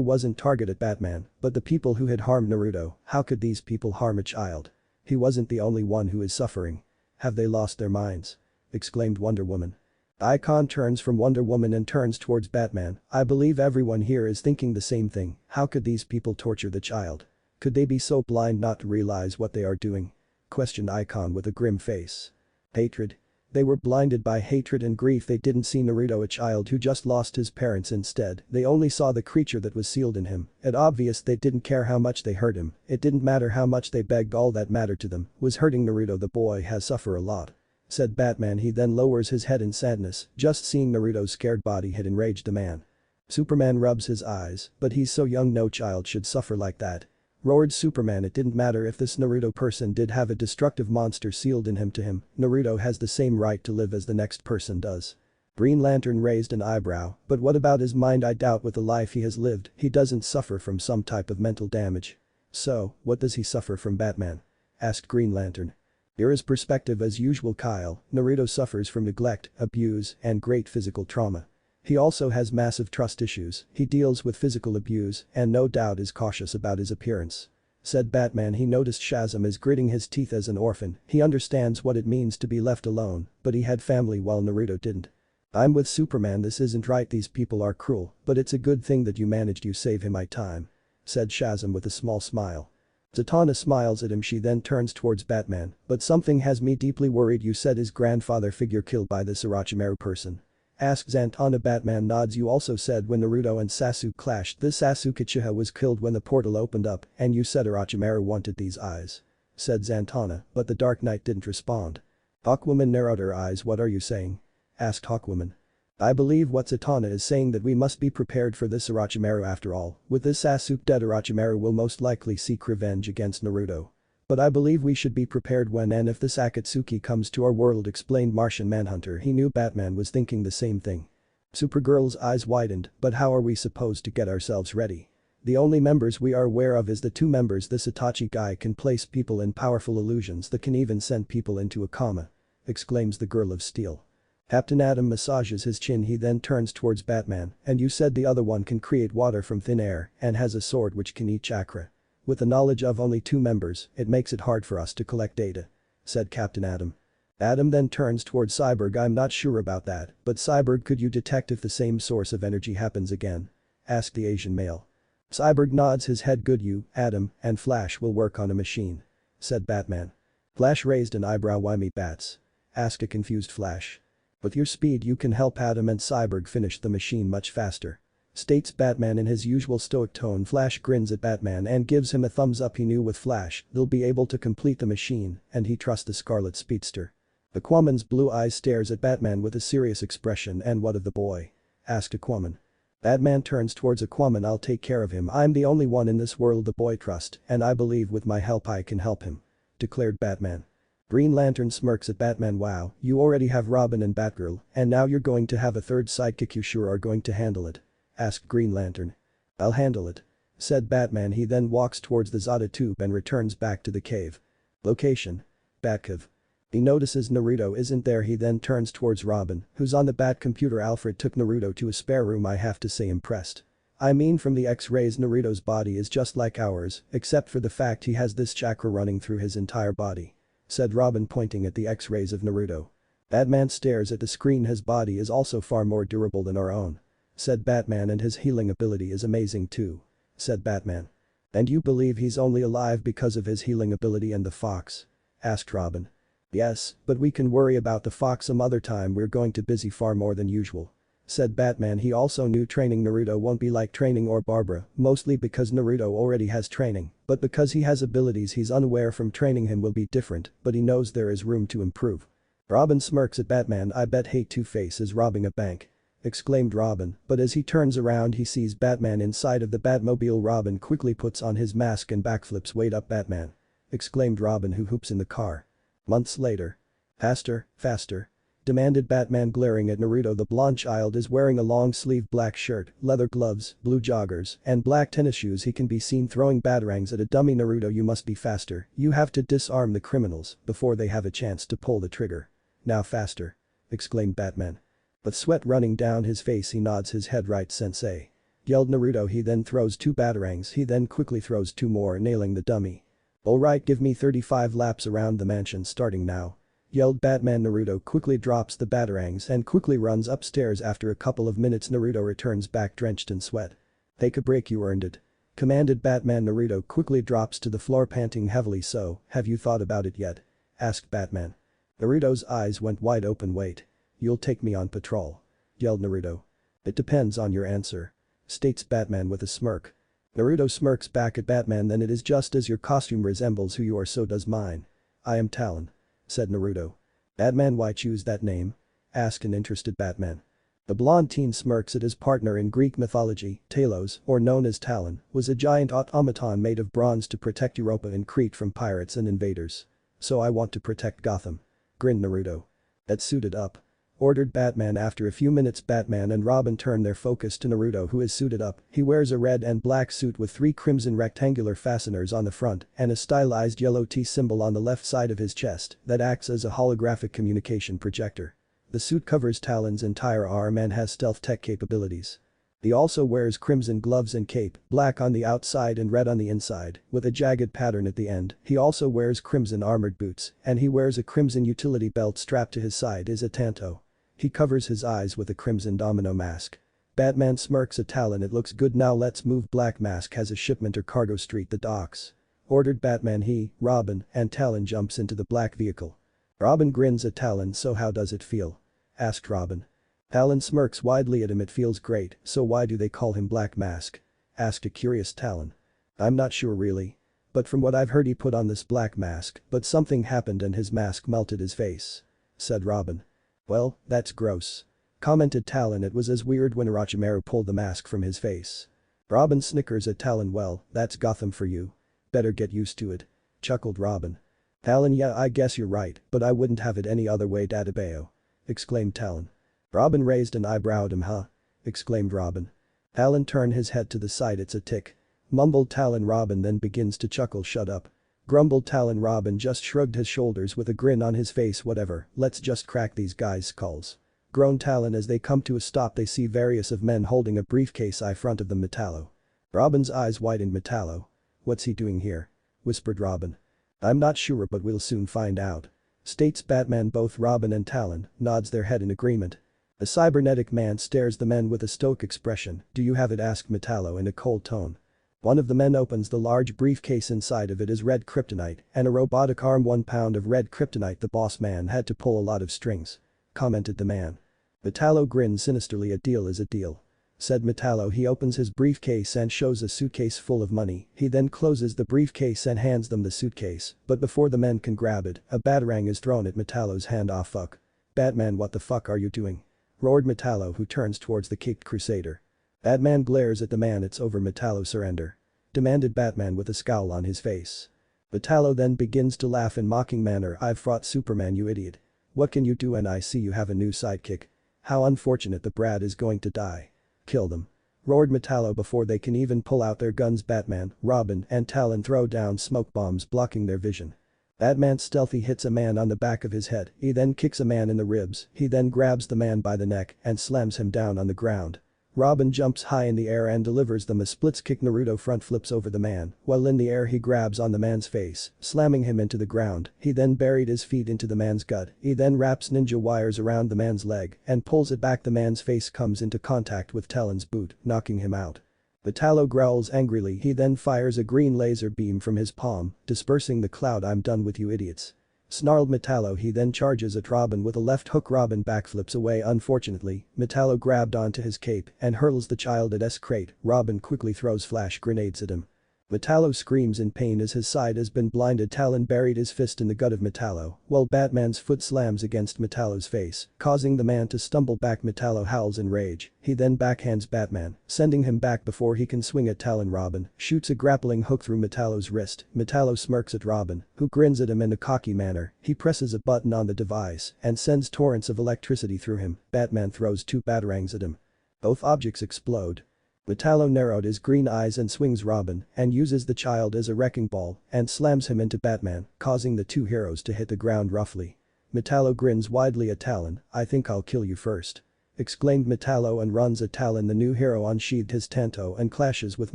wasn't targeted at Batman, but the people who had harmed Naruto. How could these people harm a child? He wasn't the only one who is suffering. Have they lost their minds? Exclaimed Wonder Woman. Icon turns from Wonder Woman and turns towards Batman. I believe everyone here is thinking the same thing. How could these people torture the child? Could they be so blind not to realize what they are doing? Questioned Icon with a grim face. Hatred. They were blinded by hatred and grief. They didn't see Naruto a child who just lost his parents. Instead, they only saw the creature that was sealed in him. It obvious they didn't care how much they hurt him. It didn't matter how much they begged. All that mattered to them was hurting Naruto. The boy has suffered a lot. Said Batman. He then lowers his head in sadness. Just seeing Naruto's scared body had enraged the man. Superman rubs his eyes, but he's so young, no child should suffer like that. Roared Superman. It didn't matter if this Naruto person did have a destructive monster sealed in him. To him, Naruto has the same right to live as the next person does. Green Lantern raised an eyebrow. But what about his mind? I doubt with the life he has lived, he doesn't suffer from some type of mental damage. So, what does he suffer from? Batman asked Green Lantern. Here is perspective as usual. Kyle, Naruto suffers from neglect, abuse, and great physical trauma. He also has massive trust issues. He deals with physical abuse and no doubt is cautious about his appearance. Said Batman. He noticed Shazam is gritting his teeth as an orphan. He understands what it means to be left alone, but he had family while Naruto didn't. I'm with Superman. This isn't right. These people are cruel, but it's a good thing that you managed. You save him my time. Said Shazam with a small smile. Zatanna smiles at him. She then turns towards Batman. But something has me deeply worried. You said his grandfather figure killed by this Orochimaru person. Asked Zatanna. Batman nods. You also said when Naruto and Sasuke clashed, this Sasuke Uchiha was killed when the portal opened up, and you said Orochimaru wanted these eyes. Said Zatanna, but the Dark Knight didn't respond. Hawkwoman narrowed her eyes. What are you saying? Asked Hawkwoman. I believe what Zatanna is saying, that we must be prepared for this Orochimaru. After all, with this Sasuke dead, Orochimaru will most likely seek revenge against Naruto. But I believe we should be prepared when and if this Akatsuki comes to our world, explained Martian Manhunter. He knew Batman was thinking the same thing. Supergirl's eyes widened. But how are we supposed to get ourselves ready? The only members we are aware of is the 2 members. This Itachi guy can place people in powerful illusions that can even send people into a coma. Exclaims the Girl of Steel. Captain Atom massages his chin, he then turns towards Batman, and you said the other one can create water from thin air and has a sword which can eat chakra. With the knowledge of only 2 members, it makes it hard for us to collect data. Said Captain Atom. Atom then turns towards Cyborg. I'm not sure about that, but Cyborg, could you detect if the same source of energy happens again? Asked the Asian male. Cyborg nods his head. Good, you, Atom, and Flash will work on a machine. Said Batman. Flash raised an eyebrow. Why me, Bats? Asked a confused Flash. With your speed you can help Atom and Cyborg finish the machine much faster. States Batman in his usual stoic tone. Flash grins at Batman and gives him a thumbs up. He knew with Flash they'll be able to complete the machine and he trusts the Scarlet Speedster. Aquaman's blue eyes stares at Batman with a serious expression. And what of the boy? Asked Aquaman. Batman turns towards Aquaman. I'll take care of him. I'm the only one in this world the boy trusts and I believe with my help I can help him. Declared Batman. Green Lantern smirks at Batman. Wow, you already have Robin and Batgirl and now you're going to have a third sidekick. You sure are going to handle it? Asked Green Lantern. I'll handle it. Said Batman. He then walks towards the Zeta tube and returns back to the cave. Location. Batcave. He notices Naruto isn't there. He then turns towards Robin, who's on the Bat computer. Alfred took Naruto to a spare room. I have to say impressed. I mean, from the X-rays Naruto's body is just like ours, except for the fact he has this chakra running through his entire body. Said Robin, pointing at the X-rays of Naruto. Batman stares at the screen. His body is also far more durable than our own. Said Batman. And his healing ability is amazing too. Said Batman. And you believe he's only alive because of his healing ability and the fox? Asked Robin. Yes, but we can worry about the fox some other time. We're going to busy far more than usual. Said Batman. He also knew training Naruto won't be like training or Barbara, mostly because Naruto already has training, but because he has abilities he's unaware from training him will be different, but he knows there is room to improve. Robin smirks at Batman. I bet hey, Two-Face is robbing a bank. Exclaimed Robin, but as he turns around he sees Batman inside of the Batmobile. Robin quickly puts on his mask and backflips. Wait up, Batman. Exclaimed Robin, who hoops in the car. Months later. Faster, faster. Demanded Batman, glaring at Naruto. The blonde child is wearing a long-sleeved black shirt, leather gloves, blue joggers, and black tennis shoes. He can be seen throwing batarangs at a dummy. Naruto, you must be faster. You have to disarm the criminals before they have a chance to pull the trigger. Now faster. Exclaimed Batman. With sweat running down his face he nods his head. Right, sensei. Yelled Naruto. He then throws 2 batarangs. He then quickly throws 2 more, nailing the dummy. Alright, give me 35 laps around the mansion starting now. Yelled Batman. Naruto quickly drops the batarangs and quickly runs upstairs. After a couple of minutes Naruto returns back drenched in sweat. Take a break, you earned it. Commanded Batman. Naruto quickly drops to the floor panting heavily. So, have you thought about it yet? Asked Batman. Naruto's eyes went wide open. Wait. You'll take me on patrol? Yelled Naruto. It depends on your answer. States Batman with a smirk. Naruto smirks back at Batman. Then it is just as your costume resembles who you are, so does mine. I am Talon. Said Naruto. Batman. Why choose that name? Asked an interested Batman. The blonde teen smirks at his partner. In Greek mythology, Talos, or known as Talon, was a giant automaton made of bronze to protect Europa and Crete from pirates and invaders. So I want to protect Gotham. Grinned Naruto. That suited up. Ordered Batman. After a few minutes Batman and Robin turn their focus to Naruto, who is suited up. He wears a red and black suit with 3 crimson rectangular fasteners on the front and a stylized yellow T symbol on the left side of his chest that acts as a holographic communication projector. The suit covers Talon's entire arm and has stealth tech capabilities. He also wears crimson gloves and cape, black on the outside and red on the inside, with a jagged pattern at the end. He also wears crimson armored boots, and he wears a crimson utility belt strapped to his side as a tanto. He covers his eyes with a crimson domino mask. Batman smirks at Talon. It looks good. Now let's move. Black Mask has a shipment or cargo street the docks. Ordered Batman. He, Robin, and Talon jumps into the black vehicle. Robin grins at Talon. So how does it feel? Asked Robin. Talon smirks widely at him. It feels great. So why do they call him Black Mask? Asked a curious Talon. I'm not sure really. But from what I've heard he put on this black mask, but something happened and his mask melted his face. Said Robin. Well, that's gross. Commented Talon. It was as weird when Orochimaru pulled the mask from his face. Robin snickers at Talon. Well, that's Gotham for you. Better get used to it. Chuckled Robin. Talon. Yeah, I guess you're right, but I wouldn't have it any other way, Dadabeo. Exclaimed Talon. Robin raised an eyebrow at him. Huh? Exclaimed Robin. Talon turned his head to the side. It's a tick. Mumbled Talon. Robin then begins to chuckle. Shut up. Grumbled Talon. Robin just shrugged his shoulders with a grin on his face. Whatever, let's just crack these guys' skulls. groaned Talon as they come to a stop. They see various of men holding a briefcase in front of them. Metallo. Robin's eyes widened. Metallo. What's he doing here? Whispered Robin. I'm not sure but we'll soon find out. States Batman. Both Robin and Talon nods their head in agreement. A cybernetic man stares the men with a stoic expression. Do you have it? Asked Metallo in a cold tone. One of the men opens the large briefcase. Inside of it is red kryptonite and a robotic arm. 1 pound of red kryptonite. The boss man had to pull a lot of strings. Commented the man. Metallo grinned sinisterly. A deal is a deal. Said Metallo. He opens his briefcase and shows a suitcase full of money. He then closes the briefcase and hands them the suitcase, but before the men can grab it, a batarang is thrown at Metallo's hand. Ah fuck. Batman, what the fuck are you doing? Roared Metallo, who turns towards the kicked crusader. Batman glares at the man. It's over. Metallo, surrender. Demanded Batman with a scowl on his face. Metallo then begins to laugh in mocking manner. I've fought Superman, you idiot. What can you do? And I see you have a new sidekick. How unfortunate. The brat is going to die. Kill them. Roared Metallo before they can even pull out their guns. Batman, Robin and Talon throw down smoke bombs blocking their vision. Batman stealthy hits a man on the back of his head. He then kicks a man in the ribs. He then grabs the man by the neck and slams him down on the ground. Robin jumps high in the air and delivers them a splits kick. Naruto front flips over the man. While in the air he grabs on the man's face, slamming him into the ground. He then buried his feet into the man's gut. He then wraps ninja wires around the man's leg and pulls it back. The man's face comes into contact with Talon's boot, knocking him out. Metallo growls angrily. He then fires a green laser beam from his palm, dispersing the cloud. I'm done with you idiots. Snarled Metallo. He then charges at Robin with a left hook. Robin backflips away. Unfortunately, Metallo grabbed onto his cape and hurls the child at S crate. Robin quickly throws flash grenades at him. Metallo screams in pain as his side has been blinded. Talon buried his fist in the gut of Metallo, while Batman's foot slams against Metallo's face, causing the man to stumble back. Metallo howls in rage. He then backhands Batman, sending him back before he can swing at Talon. Robin shoots a grappling hook through Metallo's wrist. Metallo smirks at Robin, who grins at him in a cocky manner. He presses a button on the device and sends torrents of electricity through him. Batman throws 2 batarangs at him. Both objects explode. Metallo narrowed his green eyes and swings Robin and uses the child as a wrecking ball and slams him into Batman, causing the 2 heroes to hit the ground roughly. Metallo grins widely at Talon. I think I'll kill you first. Exclaimed Metallo and runs at Talon. The new hero unsheathed his tanto and clashes with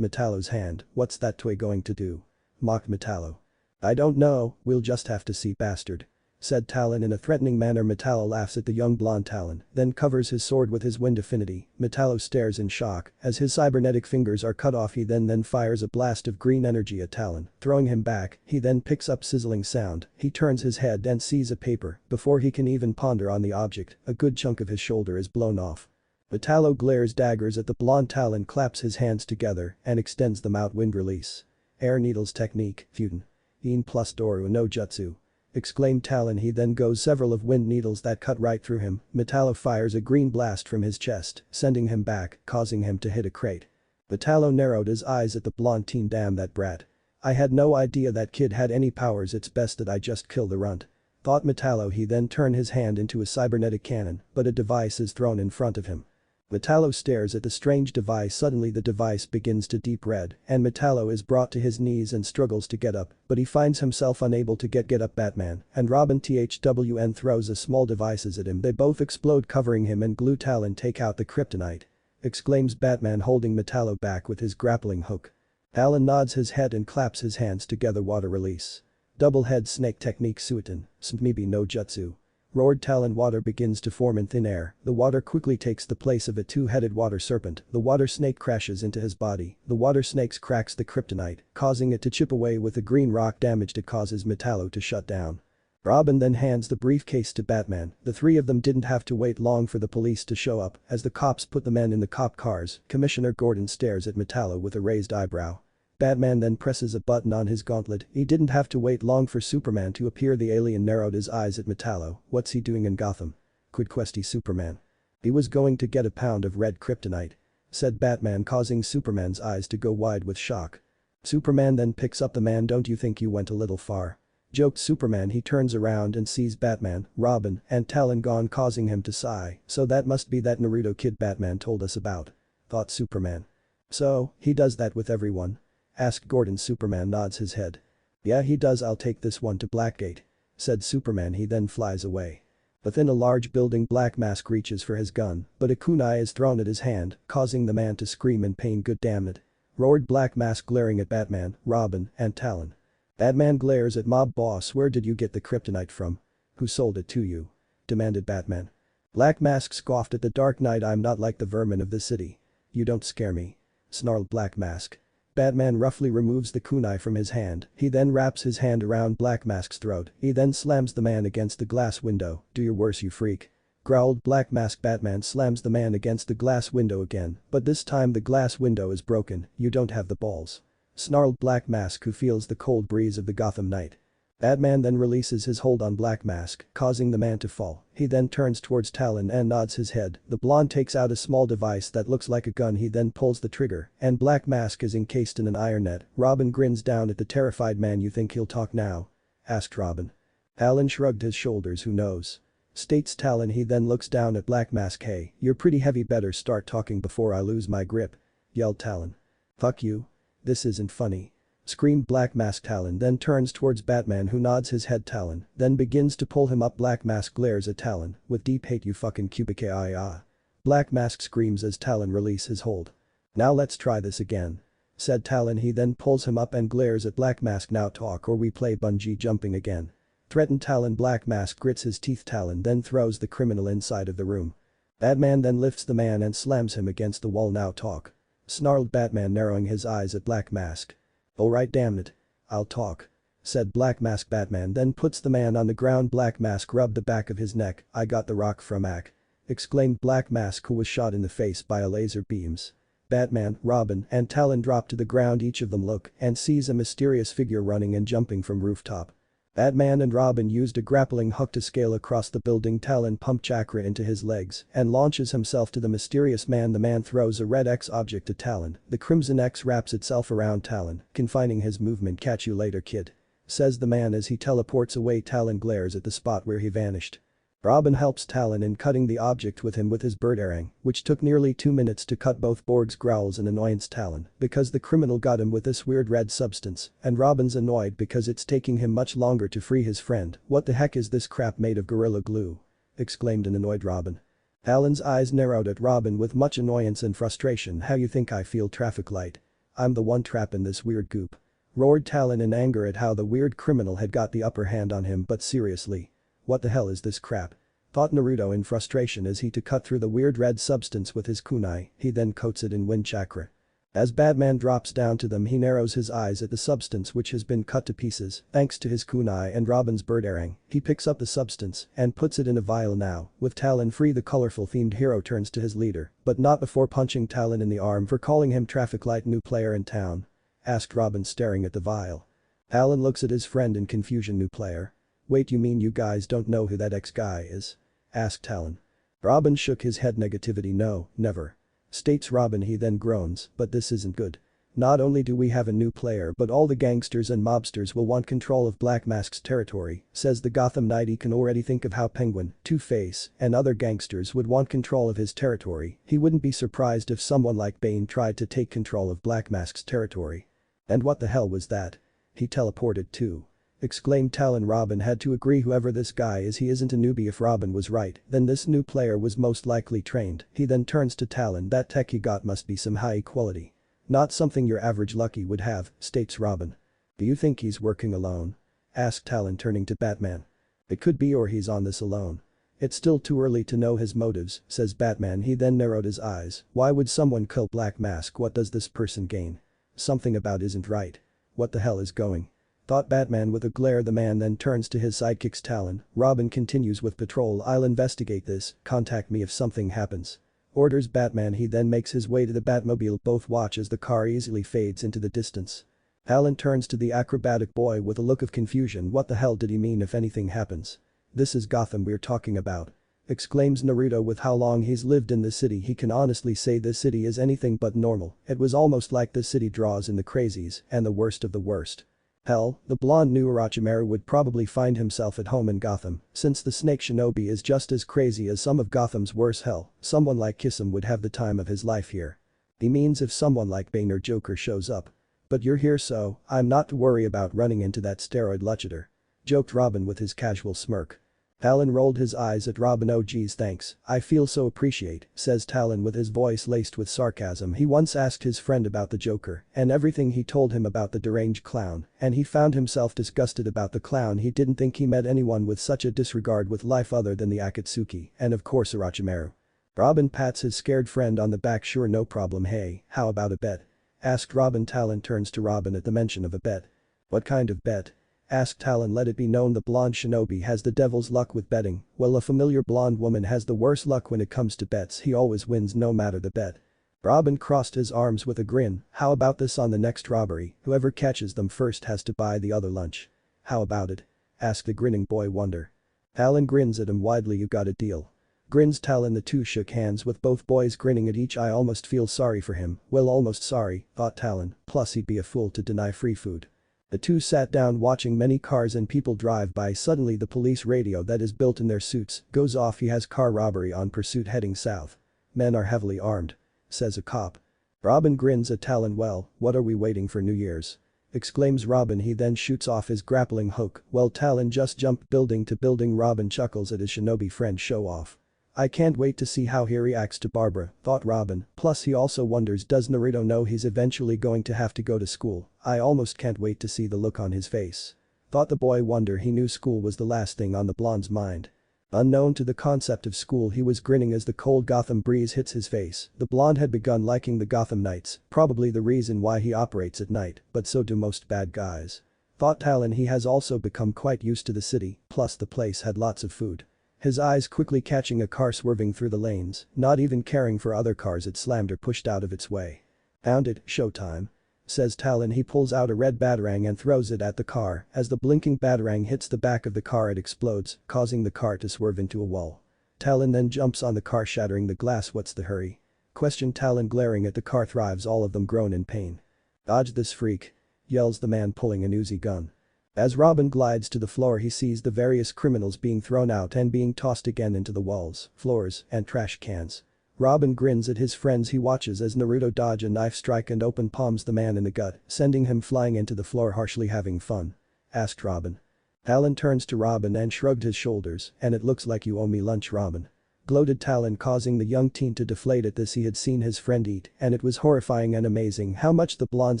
Metallo's hand. What's that toy going to do? Mocked Metallo. I don't know, we'll just have to see, bastard. Said Talon in a threatening manner. Metallo laughs at the young blonde Talon, then covers his sword with his wind affinity. Metallo stares in shock as his cybernetic fingers are cut off. He then fires a blast of green energy at Talon, throwing him back. He then picks up sizzling sound. He turns his head and sees a paper. Before he can even ponder on the object, a good chunk of his shoulder is blown off. Metallo glares daggers at the blonde Talon, claps his hands together and extends them out. Wind release. Air needles technique, Futen. In plus Doru no jutsu. Exclaimed Talon. He then goes several of wind needles that cut right through him. Metallo fires a green blast from his chest, sending him back, causing him to hit a crate. Metallo narrowed his eyes at the blonde teen. Damn that brat. I had no idea that kid had any powers. It's best that I just kill the runt. Thought Metallo. He then turned his hand into a cybernetic cannon, but a device is thrown in front of him. Metallo stares at the strange device. Suddenly the device begins to deep red and Metallo is brought to his knees and struggles to get up, but he finds himself unable to get up. Batman and Robin THWN throws a small devices at him. They both explode, covering him and glue. Talon, take out the kryptonite. Exclaims Batman, holding Metallo back with his grappling hook. Talon nods his head and claps his hands together. Water release. Double head snake technique Suiten, Smibi no jutsu. Roared Talon. Water begins to form in thin air. The water quickly takes the place of a 2-headed water serpent. The water snake crashes into his body. The water snake cracks the kryptonite, causing it to chip away with the green rock. Damaged, it causes Metallo to shut down. Robin then hands the briefcase to Batman. The 3 of them didn't have to wait long for the police to show up as the cops put the men in the cop cars. Commissioner Gordon stares at Metallo with a raised eyebrow. Batman then presses a button on his gauntlet. He didn't have to wait long for Superman to appear. The alien narrowed his eyes at Metallo. What's he doing in Gotham? Quid questy Superman. He was going to get a pound of red kryptonite. Said Batman, causing Superman's eyes to go wide with shock. Superman then picks up the man. Don't you think you went a little far? Joked Superman. He turns around and sees Batman, Robin and Talon gone, causing him to sigh. So that must be that Naruto kid Batman told us about. Thought Superman. So, he does that with everyone? Asked Gordon. Superman nods his head. Yeah, he does. I'll take this one to Blackgate. Said Superman. He then flies away. Within a large building, Black Mask reaches for his gun, but a kunai is thrown at his hand, causing the man to scream in pain. "God damn it," roared Black Mask, glaring at Batman, Robin, and Talon. Batman glares at mob boss. "Where did you get the kryptonite from? Who sold it to you?" demanded Batman. Black Mask scoffed at the Dark Knight. "I'm not like the vermin of the city. You don't scare me," snarled Black Mask. Batman roughly removes the kunai from his hand. He then wraps his hand around Black Mask's throat. He then slams the man against the glass window. "Do your worst, you freak," growled Black Mask. Batman slams the man against the glass window again, but this time the glass window is broken. "You don't have the balls," snarled Black Mask, who feels the cold breeze of the Gotham night. Batman then releases his hold on Black Mask, causing the man to fall. He then turns towards Talon and nods his head. The blonde takes out a small device that looks like a gun. He then pulls the trigger, and Black Mask is encased in an iron net. Robin grins down at the terrified man. "You think he'll talk now?" asked Robin. Talon shrugged his shoulders. "Who knows?" states Talon. He then looks down at Black Mask. "Hey, you're pretty heavy, better start talking before I lose my grip," yelled Talon. "Fuck you. This isn't funny," screamed Black Mask. Talon then turns towards Batman, who nods his head. Talon then begins to pull him up. Black Mask glares at Talon with deep hate. "You fucking cubic ah." Black Mask screams as Talon releases his hold. "Now let's try this again," said Talon. He then pulls him up and glares at Black Mask. "Now talk or we play bungee jumping again," threatened Talon. Black Mask grits his teeth. Talon then throws the criminal inside of the room. Batman then lifts the man and slams him against the wall. "Now talk," snarled Batman, narrowing his eyes at Black Mask. "Alright, damn it. I'll talk," said Black Mask. Batman then puts the man on the ground. Black Mask rubbed the back of his neck. "I got the rock from Ak," exclaimed Black Mask, who was shot in the face by a laser beams. Batman, Robin, and Talon drop to the ground. Each of them look and sees a mysterious figure running and jumping from rooftop. Batman and Robin used a grappling hook to scale across the building. Talon pumped chakra into his legs and launches himself to the mysterious man. The man throws a red X object to Talon. The crimson X wraps itself around Talon, confining his movement. "Catch you later, kid," says the man as he teleports away. Talon glares at the spot where he vanished. Robin helps Talon in cutting the object with him with his birdarang, which took nearly 2 minutes to cut. Both Borgs growls in annoyance. Talon because the criminal got him with this weird red substance, and Robin's annoyed because it's taking him much longer to free his friend. "What the heck is this crap made of Gorilla Glue?" exclaimed an annoyed Robin. Talon's eyes narrowed at Robin with much annoyance and frustration. "How you think I feel, traffic light? I'm the one trapping this weird goop," roared Talon in anger at how the weird criminal had got the upper hand on him. "But seriously, what the hell is this crap?" thought Naruto in frustration as he to cut through the weird red substance with his kunai. He then coats it in wind chakra. As Batman drops down to them, he narrows his eyes at the substance which has been cut to pieces thanks to his kunai and Robin's birdarang. He picks up the substance and puts it in a vial. Now, with Talon free, the colorful themed hero turns to his leader, but not before punching Talon in the arm for calling him traffic light. "New player in town?" asked Robin, staring at the vial. Talon looks at his friend in confusion. "New player? Wait, you mean you guys don't know who that X guy is?" asked Talon. Robin shook his head. "Negativity, no, never," states Robin. He then groans, "But this isn't good. Not only do we have a new player, but all the gangsters and mobsters will want control of Black Mask's territory," says the Gotham Knight. He can already think of how Penguin, Two-Face, and other gangsters would want control of his territory. He wouldn't be surprised if someone like Bane tried to take control of Black Mask's territory. "And what the hell was that? He teleported too," exclaimed Talon. Robin had to agree. Whoever this guy is, he isn't a newbie. If Robin was right, then this new player was most likely trained. He then turns to Talon. "That tech he got must be some high quality. Not something your average Lucky would have," states Robin. "Do you think he's working alone?" asked Talon, turning to Batman. "It could be, or he's on this alone. It's still too early to know his motives," says Batman. He then narrowed his eyes. "Why would someone kill Black Mask? What does this person gain? Something about isn't right. What the hell is going?" thought Batman with a glare. The man then turns to his sidekicks. "Talon, Robin continues with patrol. I'll investigate this. Contact me if something happens," orders Batman. He then makes his way to the Batmobile. Both watch as the car easily fades into the distance. Talon turns to the acrobatic boy with a look of confusion. "What the hell did he mean if anything happens? This is Gotham we're talking about," exclaims Naruto. With how long he's lived in the city, he can honestly say this city is anything but normal. It was almost like this city draws in the crazies and the worst of the worst. Hell, the blonde new Orochimaru would probably find himself at home in Gotham, since the Snake Shinobi is just as crazy as some of Gotham's worst. Hell, someone like Kissam would have the time of his life here. He means if someone like Bane or Joker shows up. "But you're here, so I'm not to worry about running into that steroid luchador," joked Robin with his casual smirk. Talon rolled his eyes at Robin. "Oh geez, thanks, I feel so appreciate," says Talon with his voice laced with sarcasm. He once asked his friend about the Joker and everything he told him about the deranged clown, and he found himself disgusted about the clown. He didn't think he met anyone with such a disregard with life other than the Akatsuki and of course Orochimaru. Robin pats his scared friend on the back. "Sure, no problem. Hey, how about a bet?" asked Robin. Talon turns to Robin at the mention of a bet. "What kind of bet?" asked Talon. "Let it be known the blonde shinobi has the devil's luck with betting. Well, a familiar blonde woman has the worst luck when it comes to bets. He always wins no matter the bet." Robin crossed his arms with a grin. "How about this? On the next robbery, whoever catches them first has to buy the other lunch." "How about it?" asked the grinning boy wonder. Talon grins at him widely. "You got a deal." Grins Talon. The two shook hands with both boys grinning at each. "I almost feel sorry for him." "Well, almost sorry," thought Talon, "plus he'd be a fool to deny free food." The two sat down watching many cars and people drive by. Suddenly the police radio that is built in their suits goes off. "He has car robbery on pursuit heading south. Men are heavily armed," says a cop. Robin grins at Talon. "Well, what are we waiting for? New Year's?" exclaims Robin. He then shoots off his grappling hook. "Well, Talon just jumped building to building." Robin chuckles at his shinobi friend show off. "I can't wait to see how he reacts to Barbara," thought Robin, plus he also wonders, does Naruto know he's eventually going to have to go to school? "I almost can't wait to see the look on his face," thought the boy wonder. He knew school was the last thing on the blonde's mind. Unknown to the concept of school, he was grinning as the cold Gotham breeze hits his face. The blonde had begun liking the Gotham Knights, probably the reason why he operates at night, but so do most bad guys. Thought Talon. He has also become quite used to the city, plus the place had lots of food. His eyes quickly catching a car swerving through the lanes, not even caring for other cars it slammed or pushed out of its way. "Found it, showtime," says Talon. He pulls out a red batarang and throws it at the car. As the blinking batarang hits the back of the car it explodes, causing the car to swerve into a wall. Talon then jumps on the car shattering the glass. "What's the hurry?" questioned Talon glaring at the car. "Thrives." All of them groan in pain. "Dodge this freak," yells the man pulling an Uzi gun. As Robin glides to the floor he sees the various criminals being thrown out and being tossed again into the walls, floors, and trash cans. Robin grins at his friends. He watches as Naruto dodge a knife strike and open palms the man in the gut, sending him flying into the floor. "Harshly having fun?" asked Robin. Talon turns to Robin and shrugged his shoulders. "And it looks like you owe me lunch." Robin gloated Talon, causing the young teen to deflate at this. He had seen his friend eat and it was horrifying and amazing how much the blonde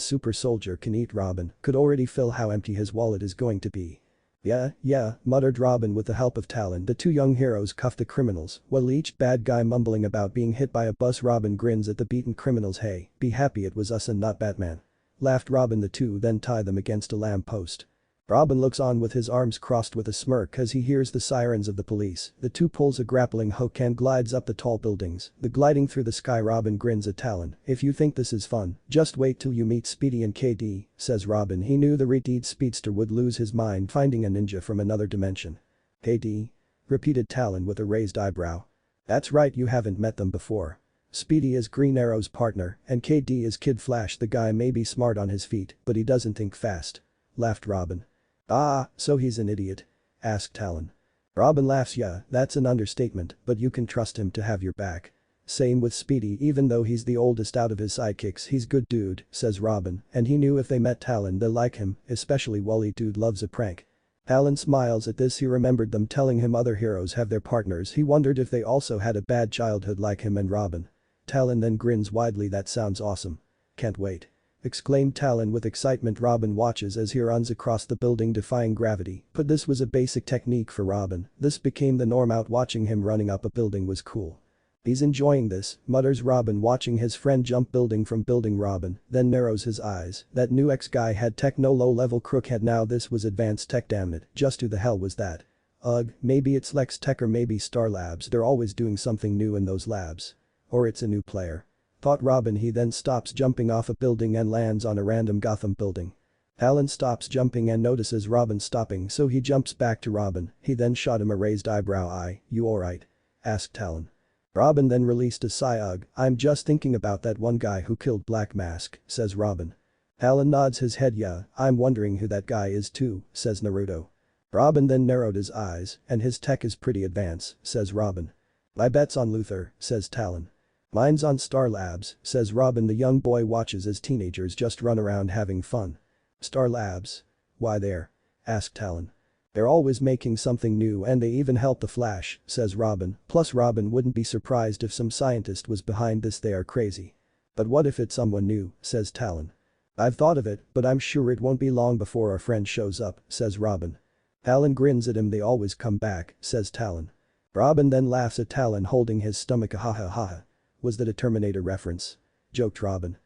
super soldier can eat. Robin could already feel how empty his wallet is going to be. Yeah, muttered Robin with the help of Talon. The two young heroes cuff the criminals while each bad guy mumbling about being hit by a bus. Robin grins at the beaten criminals. "Hey, be happy it was us and not Batman," laughed Robin. "The two then tie them against a lamp post." Robin looks on with his arms crossed with a smirk as he hears the sirens of the police. The two pulls a grappling hook and glides up the tall buildings, the gliding through the sky. Robin grins at Talon. "If you think this is fun, just wait till you meet Speedy and KD, says Robin. He knew the Redeed speedster would lose his mind finding a ninja from another dimension. "KD?" repeated Talon with a raised eyebrow. "That's right, you haven't met them before. Speedy is Green Arrow's partner and KD is Kid Flash. The guy may be smart on his feet, but he doesn't think fast," laughed Robin. "Ah, so he's an idiot?" asked Talon. Robin laughs. "Yeah, that's an understatement, but you can trust him to have your back. Same with Speedy, even though he's the oldest out of his sidekicks. He's good dude," says Robin, and he knew if they met Talon they'll like him, especially Wally. Dude loves a prank. Talon smiles at this. He remembered them telling him other heroes have their partners. He wondered if they also had a bad childhood like him and Robin. Talon then grins widely. "That sounds awesome. Can't wait," exclaimed Talon with excitement. Robin watches as he runs across the building defying gravity, but this was a basic technique for Robin. This became the norm. Out watching him running up a building was cool. "He's enjoying this," mutters Robin watching his friend jump building from building. Robin then narrows his eyes. That new ex-guy had tech, no low-level crookhead. Now this was advanced tech. Damn it, just who the hell was that? Ugh, maybe it's Lex Tech or maybe Star Labs. They're always doing something new in those labs. Or it's a new player," thought Robin. He then stops jumping off a building and lands on a random Gotham building. Talon stops jumping and notices Robin stopping, so he jumps back to Robin. He then shot him a raised eyebrow. You alright?" asked Talon. Robin then released a sigh. "Ugh, I'm just thinking about that one guy who killed Black Mask," says Robin. Talon nods his head. "Yeah, I'm wondering who that guy is too," says Naruto. Robin then narrowed his eyes. "And his tech is pretty advanced," says Robin. "My bet's on Luther," says Talon. "Mine's on Star Labs," says Robin. The young boy watches as teenagers just run around having fun. "Star Labs? Why there?" asked Talon. They're always making something new and they even help the Flash, says Robin, plus Robin wouldn't be surprised if some scientist was behind this, they are crazy. But what if it's someone new, says Talon. I've thought of it, but I'm sure it won't be long before our friend shows up, says Robin. Talon grins at him, they always come back, says Talon. Robin then laughs at Talon holding his stomach, ha ha ha. Was that a Terminator reference? Joked Robin.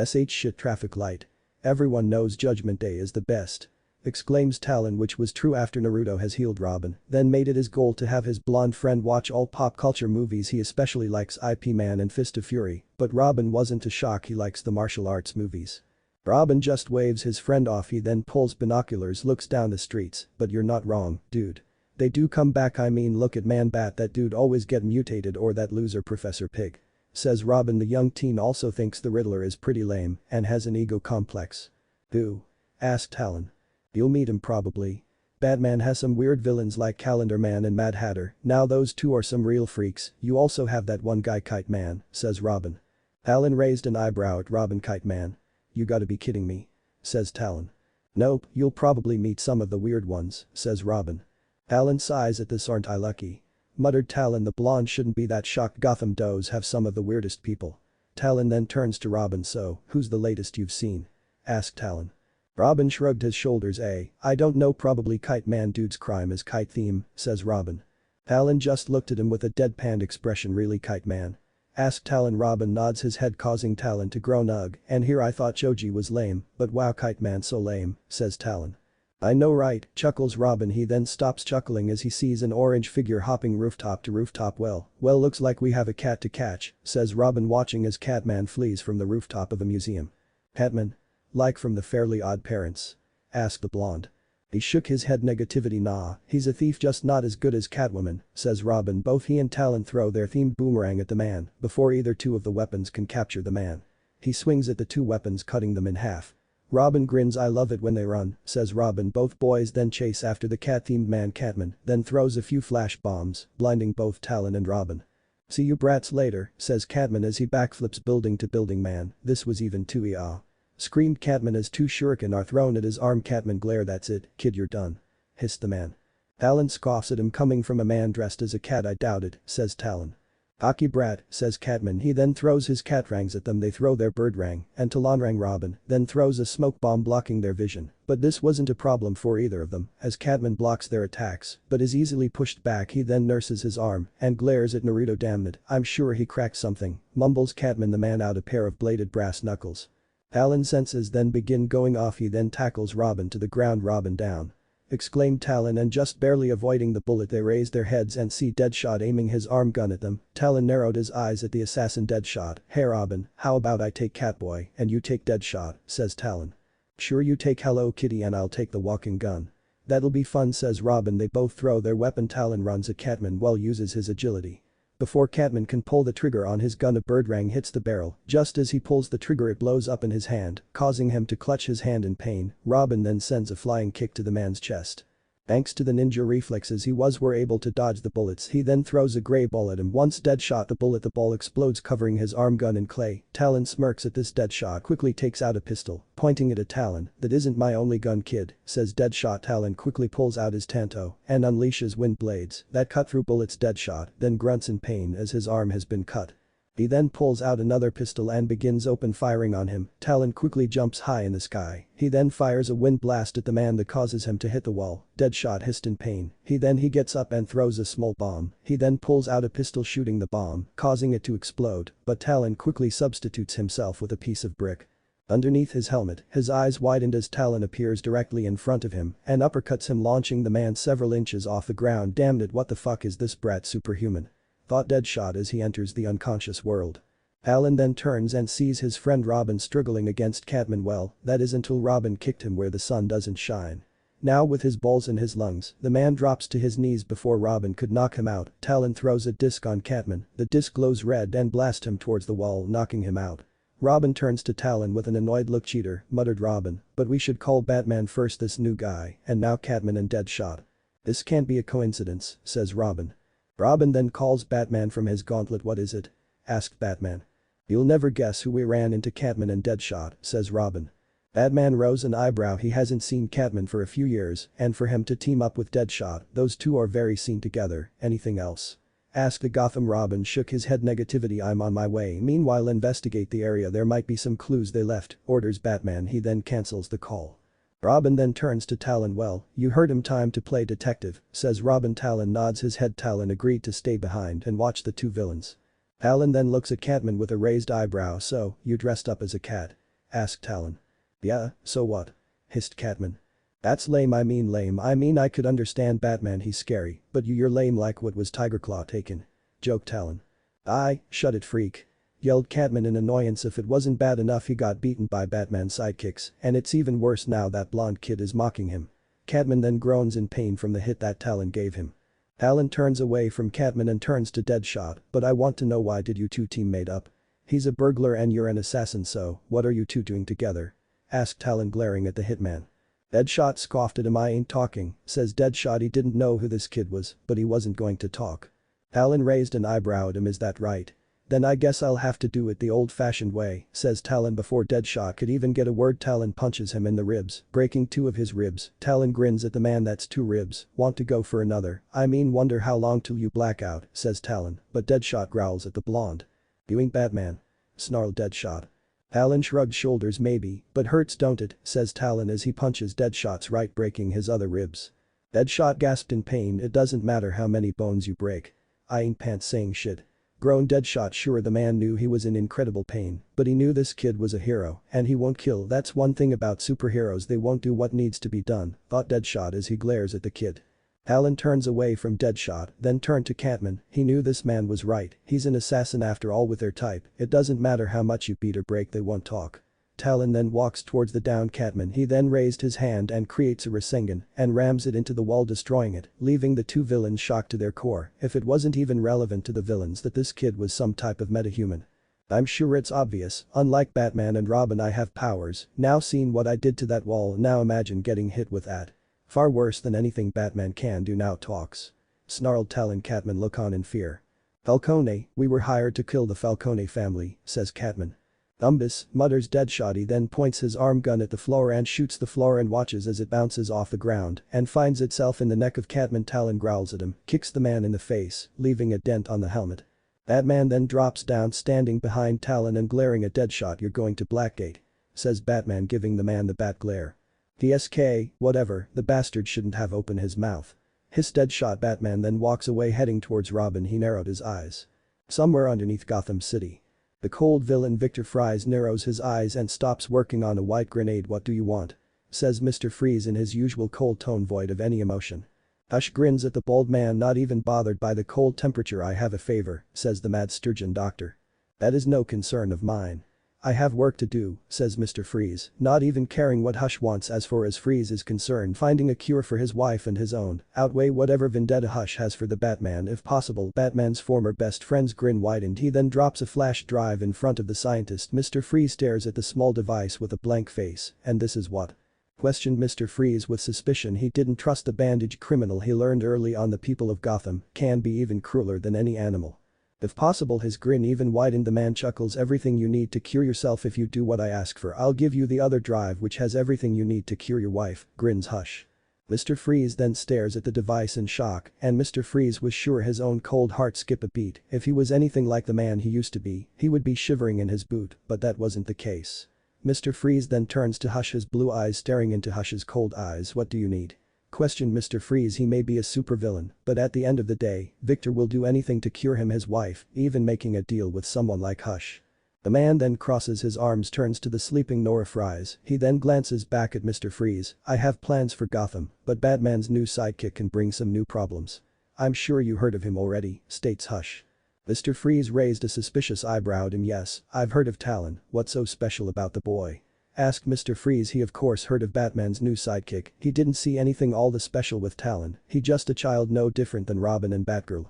Shit, traffic light. Everyone knows Judgment Day is the best. Exclaims Talon, which was true after Naruto has healed Robin, then made it his goal to have his blonde friend watch all pop culture movies. He especially likes Ip Man and Fist of Fury, but Robin wasn't a shock, he likes the martial arts movies. Robin just waves his friend off, he then pulls binoculars, looks down the streets, but you're not wrong, dude. They do come back, I mean look at Man Bat, that dude always get mutated, or that loser Professor Pig. Says Robin. The young teen also thinks the Riddler is pretty lame and has an ego complex. Who? Asked Talon. You'll meet him probably. Batman has some weird villains like Calendar Man and Mad Hatter, now those two are some real freaks. You also have that one guy Kite Man, says Robin. Talon raised an eyebrow at Robin. Kite Man? You gotta be kidding me. Says Talon. Nope, you'll probably meet some of the weird ones, says Robin. Talon sighs at this. Aren't I lucky? Muttered Talon. The blonde shouldn't be that shocked, Gotham does have some of the weirdest people. Talon then turns to Robin. So, who's the latest you've seen? Asked Talon. Robin shrugged his shoulders. I don't know, probably Kite Man, dude's crime is kite theme, says Robin. Talon just looked at him with a deadpan expression. Really, Kite Man? Asked Talon. Robin nods his head, causing Talon to groan. Ugh, and here I thought Choji was lame, but wow, Kite Man so lame, says Talon. I know right, chuckles Robin. He then stops chuckling as he sees an orange figure hopping rooftop to rooftop. Well, looks like we have a cat to catch, says Robin, watching as Catman flees from the rooftop of a museum. Catman? Like from the Fairly Odd Parents? Asked the blonde. He shook his head. Negativity. Nah, he's a thief, just not as good as Catwoman, says Robin. Both he and Talon throw their themed boomerang at the man before either two of the weapons can capture the man. He swings at the two weapons, cutting them in half. Robin grins. I love it when they run, says Robin. Both boys then chase after the cat-themed man Catman, then throws a few flash bombs, blinding both Talon and Robin. See you brats later, says Catman as he backflips building to building. Man, this was even too screamed Catman as two shuriken are thrown at his arm. Catman glare. That's it, kid, you're done. Hissed the man. Talon scoffs at him. Coming from a man dressed as a cat, I doubt it, says Talon. Cocky brat, says Catman. He then throws his catrangs at them. They throw their birdrang, and Talonrang. Robin then throws a smoke bomb, blocking their vision, but this wasn't a problem for either of them as Catman blocks their attacks but is easily pushed back. He then nurses his arm and glares at Naruto. Damn it, I'm sure he cracked something, mumbles Catman. The man out a pair of bladed brass knuckles. Talon's senses then begin going off. He then tackles Robin to the ground. Robin down, exclaimed Talon, and just barely avoiding the bullet they raise their heads and see Deadshot aiming his arm gun at them. Talon narrowed his eyes at the assassin Deadshot. Hey Robin, how about I take Catboy and you take Deadshot, says Talon. Sure, you take Hello Kitty and I'll take the walking gun. That'll be fun, says Robin. They both throw their weapon. Talon runs at Catman while uses his agility. Before Catman can pull the trigger on his gun, a birdrang hits the barrel. Just as he pulls the trigger, it blows up in his hand, causing him to clutch his hand in pain. Robin then sends a flying kick to the man's chest. Thanks to the ninja reflexes he were able to dodge the bullets. He then throws a gray ball at him. Once Deadshot the ball explodes, covering his arm gun in clay. Talon smirks at this. Deadshot quickly takes out a pistol, pointing it at Talon. That isn't my only gun, kid, says Deadshot. Talon quickly pulls out his Tanto and unleashes wind blades that cut through bullets. Deadshot then grunts in pain as his arm has been cut. He then pulls out another pistol and begins open firing on him. Talon quickly jumps high in the sky. He then fires a wind blast at the man that causes him to hit the wall. Deadshot hissed in pain. He gets up and throws a small bomb. He then pulls out a pistol, shooting the bomb, causing it to explode, but Talon quickly substitutes himself with a piece of brick. Underneath his helmet, his eyes widened as Talon appears directly in front of him and uppercuts him, launching the man several inches off the ground. Damn it, what the fuck is this brat superhuman? Thought Deadshot as he enters the unconscious world. Talon then turns and sees his friend Robin struggling against Catman. Well, that is until Robin kicked him where the sun doesn't shine. Now with his balls in his lungs, the man drops to his knees before Robin could knock him out. Talon throws a disc on Catman. The disc glows red and blasts him towards the wall, knocking him out. Robin turns to Talon with an annoyed look. Cheater, muttered Robin, but we should call Batman first. This new guy, and now Catman and Deadshot. This can't be a coincidence, says Robin. Robin then calls Batman from his gauntlet. What is it? Asked Batman. You'll never guess who we ran into. Catman and Deadshot, says Robin. Batman rose an eyebrow. He hasn't seen Catman for a few years, and for him to team up with Deadshot, those two are very seen together. Anything else? Asked the Gotham. Robin shook his head. Negativity. I'm on my way. Meanwhile, investigate the area. There might be some clues they left, orders Batman. He then cancels the call. Robin then turns to Talon. Well, you heard him. Time to play detective, says Robin. Talon nods his head. Talon agreed to stay behind and watch the two villains. Talon then looks at Catman with a raised eyebrow. So, you dressed up as a cat? Asked Talon. Yeah, so what? Hissed Catman. That's lame. I mean I could understand Batman, he's scary, but you're lame like what was Tigerclaw taken? Joked Talon. Aye, shut it freak. Yelled Catman in annoyance. If it wasn't bad enough he got beaten by Batman's sidekicks, and it's even worse now that blonde kid is mocking him. Catman then groans in pain from the hit that Talon gave him. Talon turns away from Catman and turns to Deadshot. But I want to know, why did you two team made up? He's a burglar and you're an assassin, so what are you two doing together? Asked Talon, glaring at the hitman. Deadshot scoffed at him. I ain't talking, says Deadshot. He didn't know who this kid was, but he wasn't going to talk. Talon raised an eyebrow at him. Is that right? Then I guess I'll have to do it the old-fashioned way, says Talon. Before Deadshot could even get a word, Talon punches him in the ribs, breaking two of his ribs. Talon grins at the man. That's two ribs, want to go for another? I mean, wonder how long till you black out, says Talon, but Deadshot growls at the blonde. You ain't Batman? Snarled Deadshot. Talon shrugged shoulders. Maybe, but hurts don't it, says Talon as he punches Deadshot's right, breaking his other ribs. Deadshot gasped in pain. It doesn't matter how many bones you break. I ain't pants saying shit. Groaned Deadshot. Sure, the man knew he was in incredible pain, but he knew this kid was a hero, and he won't kill. That's one thing about superheroes, they won't do what needs to be done, thought Deadshot as he glares at the kid. Talon turns away from Deadshot, then turned to Catman. He knew this man was right, he's an assassin after all. With their type, it doesn't matter how much you beat or break, they won't talk. Talon then walks towards the downed Catman. He then raised his hand and creates a Rasengan and rams it into the wall, destroying it, leaving the two villains shocked to their core. If it wasn't even relevant to the villains that this kid was some type of metahuman. I'm sure it's obvious, unlike Batman and Robin I have powers. Now seen what I did to that wall, now imagine getting hit with that. Far worse than anything Batman can do. Now talks. Snarled Talon. Catman look on in fear. Falcone, we were hired to kill the Falcone family, says Catman. Umbus, mutters Deadshot. He then points his arm gun at the floor and shoots the floor and watches as it bounces off the ground and finds itself in the neck of Catman. Talon growls at him, kicks the man in the face, leaving a dent on the helmet. That man then drops down, standing behind Talon and glaring at Deadshot. You're going to Blackgate, says Batman, giving the man the bat glare. DSK, whatever, the bastard shouldn't have opened his mouth. Hissed Deadshot. Batman then walks away, heading towards Robin. He narrowed his eyes. Somewhere underneath Gotham City. The cold villain Victor Fries narrows his eyes and stops working on a white grenade. What do you want? Says Mr. Freeze in his usual cold tone, void of any emotion. Hush grins at the bald man, not even bothered by the cold temperature. I have a favor, says the mad sturgeon doctor. That is no concern of mine. I have work to do, says Mr. Freeze, not even caring what Hush wants. As far as Freeze is concerned, finding a cure for his wife and his own outweigh whatever vendetta Hush has for the Batman if possible. Batman's former best friend's grin widened. He then drops a flash drive in front of the scientist. Mr. Freeze stares at the small device with a blank face. And this is what? Questioned Mr. Freeze with suspicion. He didn't trust the bandage criminal. He learned early on the people of Gotham can be even crueler than any animal. If possible. His grin even widened. The man chuckles. Everything you need to cure yourself if you do what I ask for. I'll give you the other drive which has everything you need to cure your wife, grins Hush. Mr. Freeze then stares at the device in shock, and Mr. Freeze was sure his own cold heart skipped a beat. If he was anything like the man he used to be, he would be shivering in his boot, but that wasn't the case. Mr. Freeze then turns to Hush, his blue eyes staring into Hush's cold eyes. What do you need? Questioned Mr. Freeze. He may be a supervillain, but at the end of the day, Victor will do anything to cure him, his wife, even making a deal with someone like Hush. The man then crosses his arms, turns to the sleeping Nora Fries. He then glances back at Mr. Freeze. I have plans for Gotham, but Batman's new sidekick can bring some new problems. I'm sure you heard of him already, states Hush. Mr. Freeze raised a suspicious eyebrow at him. Yes, I've heard of Talon. What's so special about the boy? Asked Mr. Freeze. He of course heard of Batman's new sidekick. He didn't see anything all the special with Talon. He just a child, no different than Robin and Batgirl.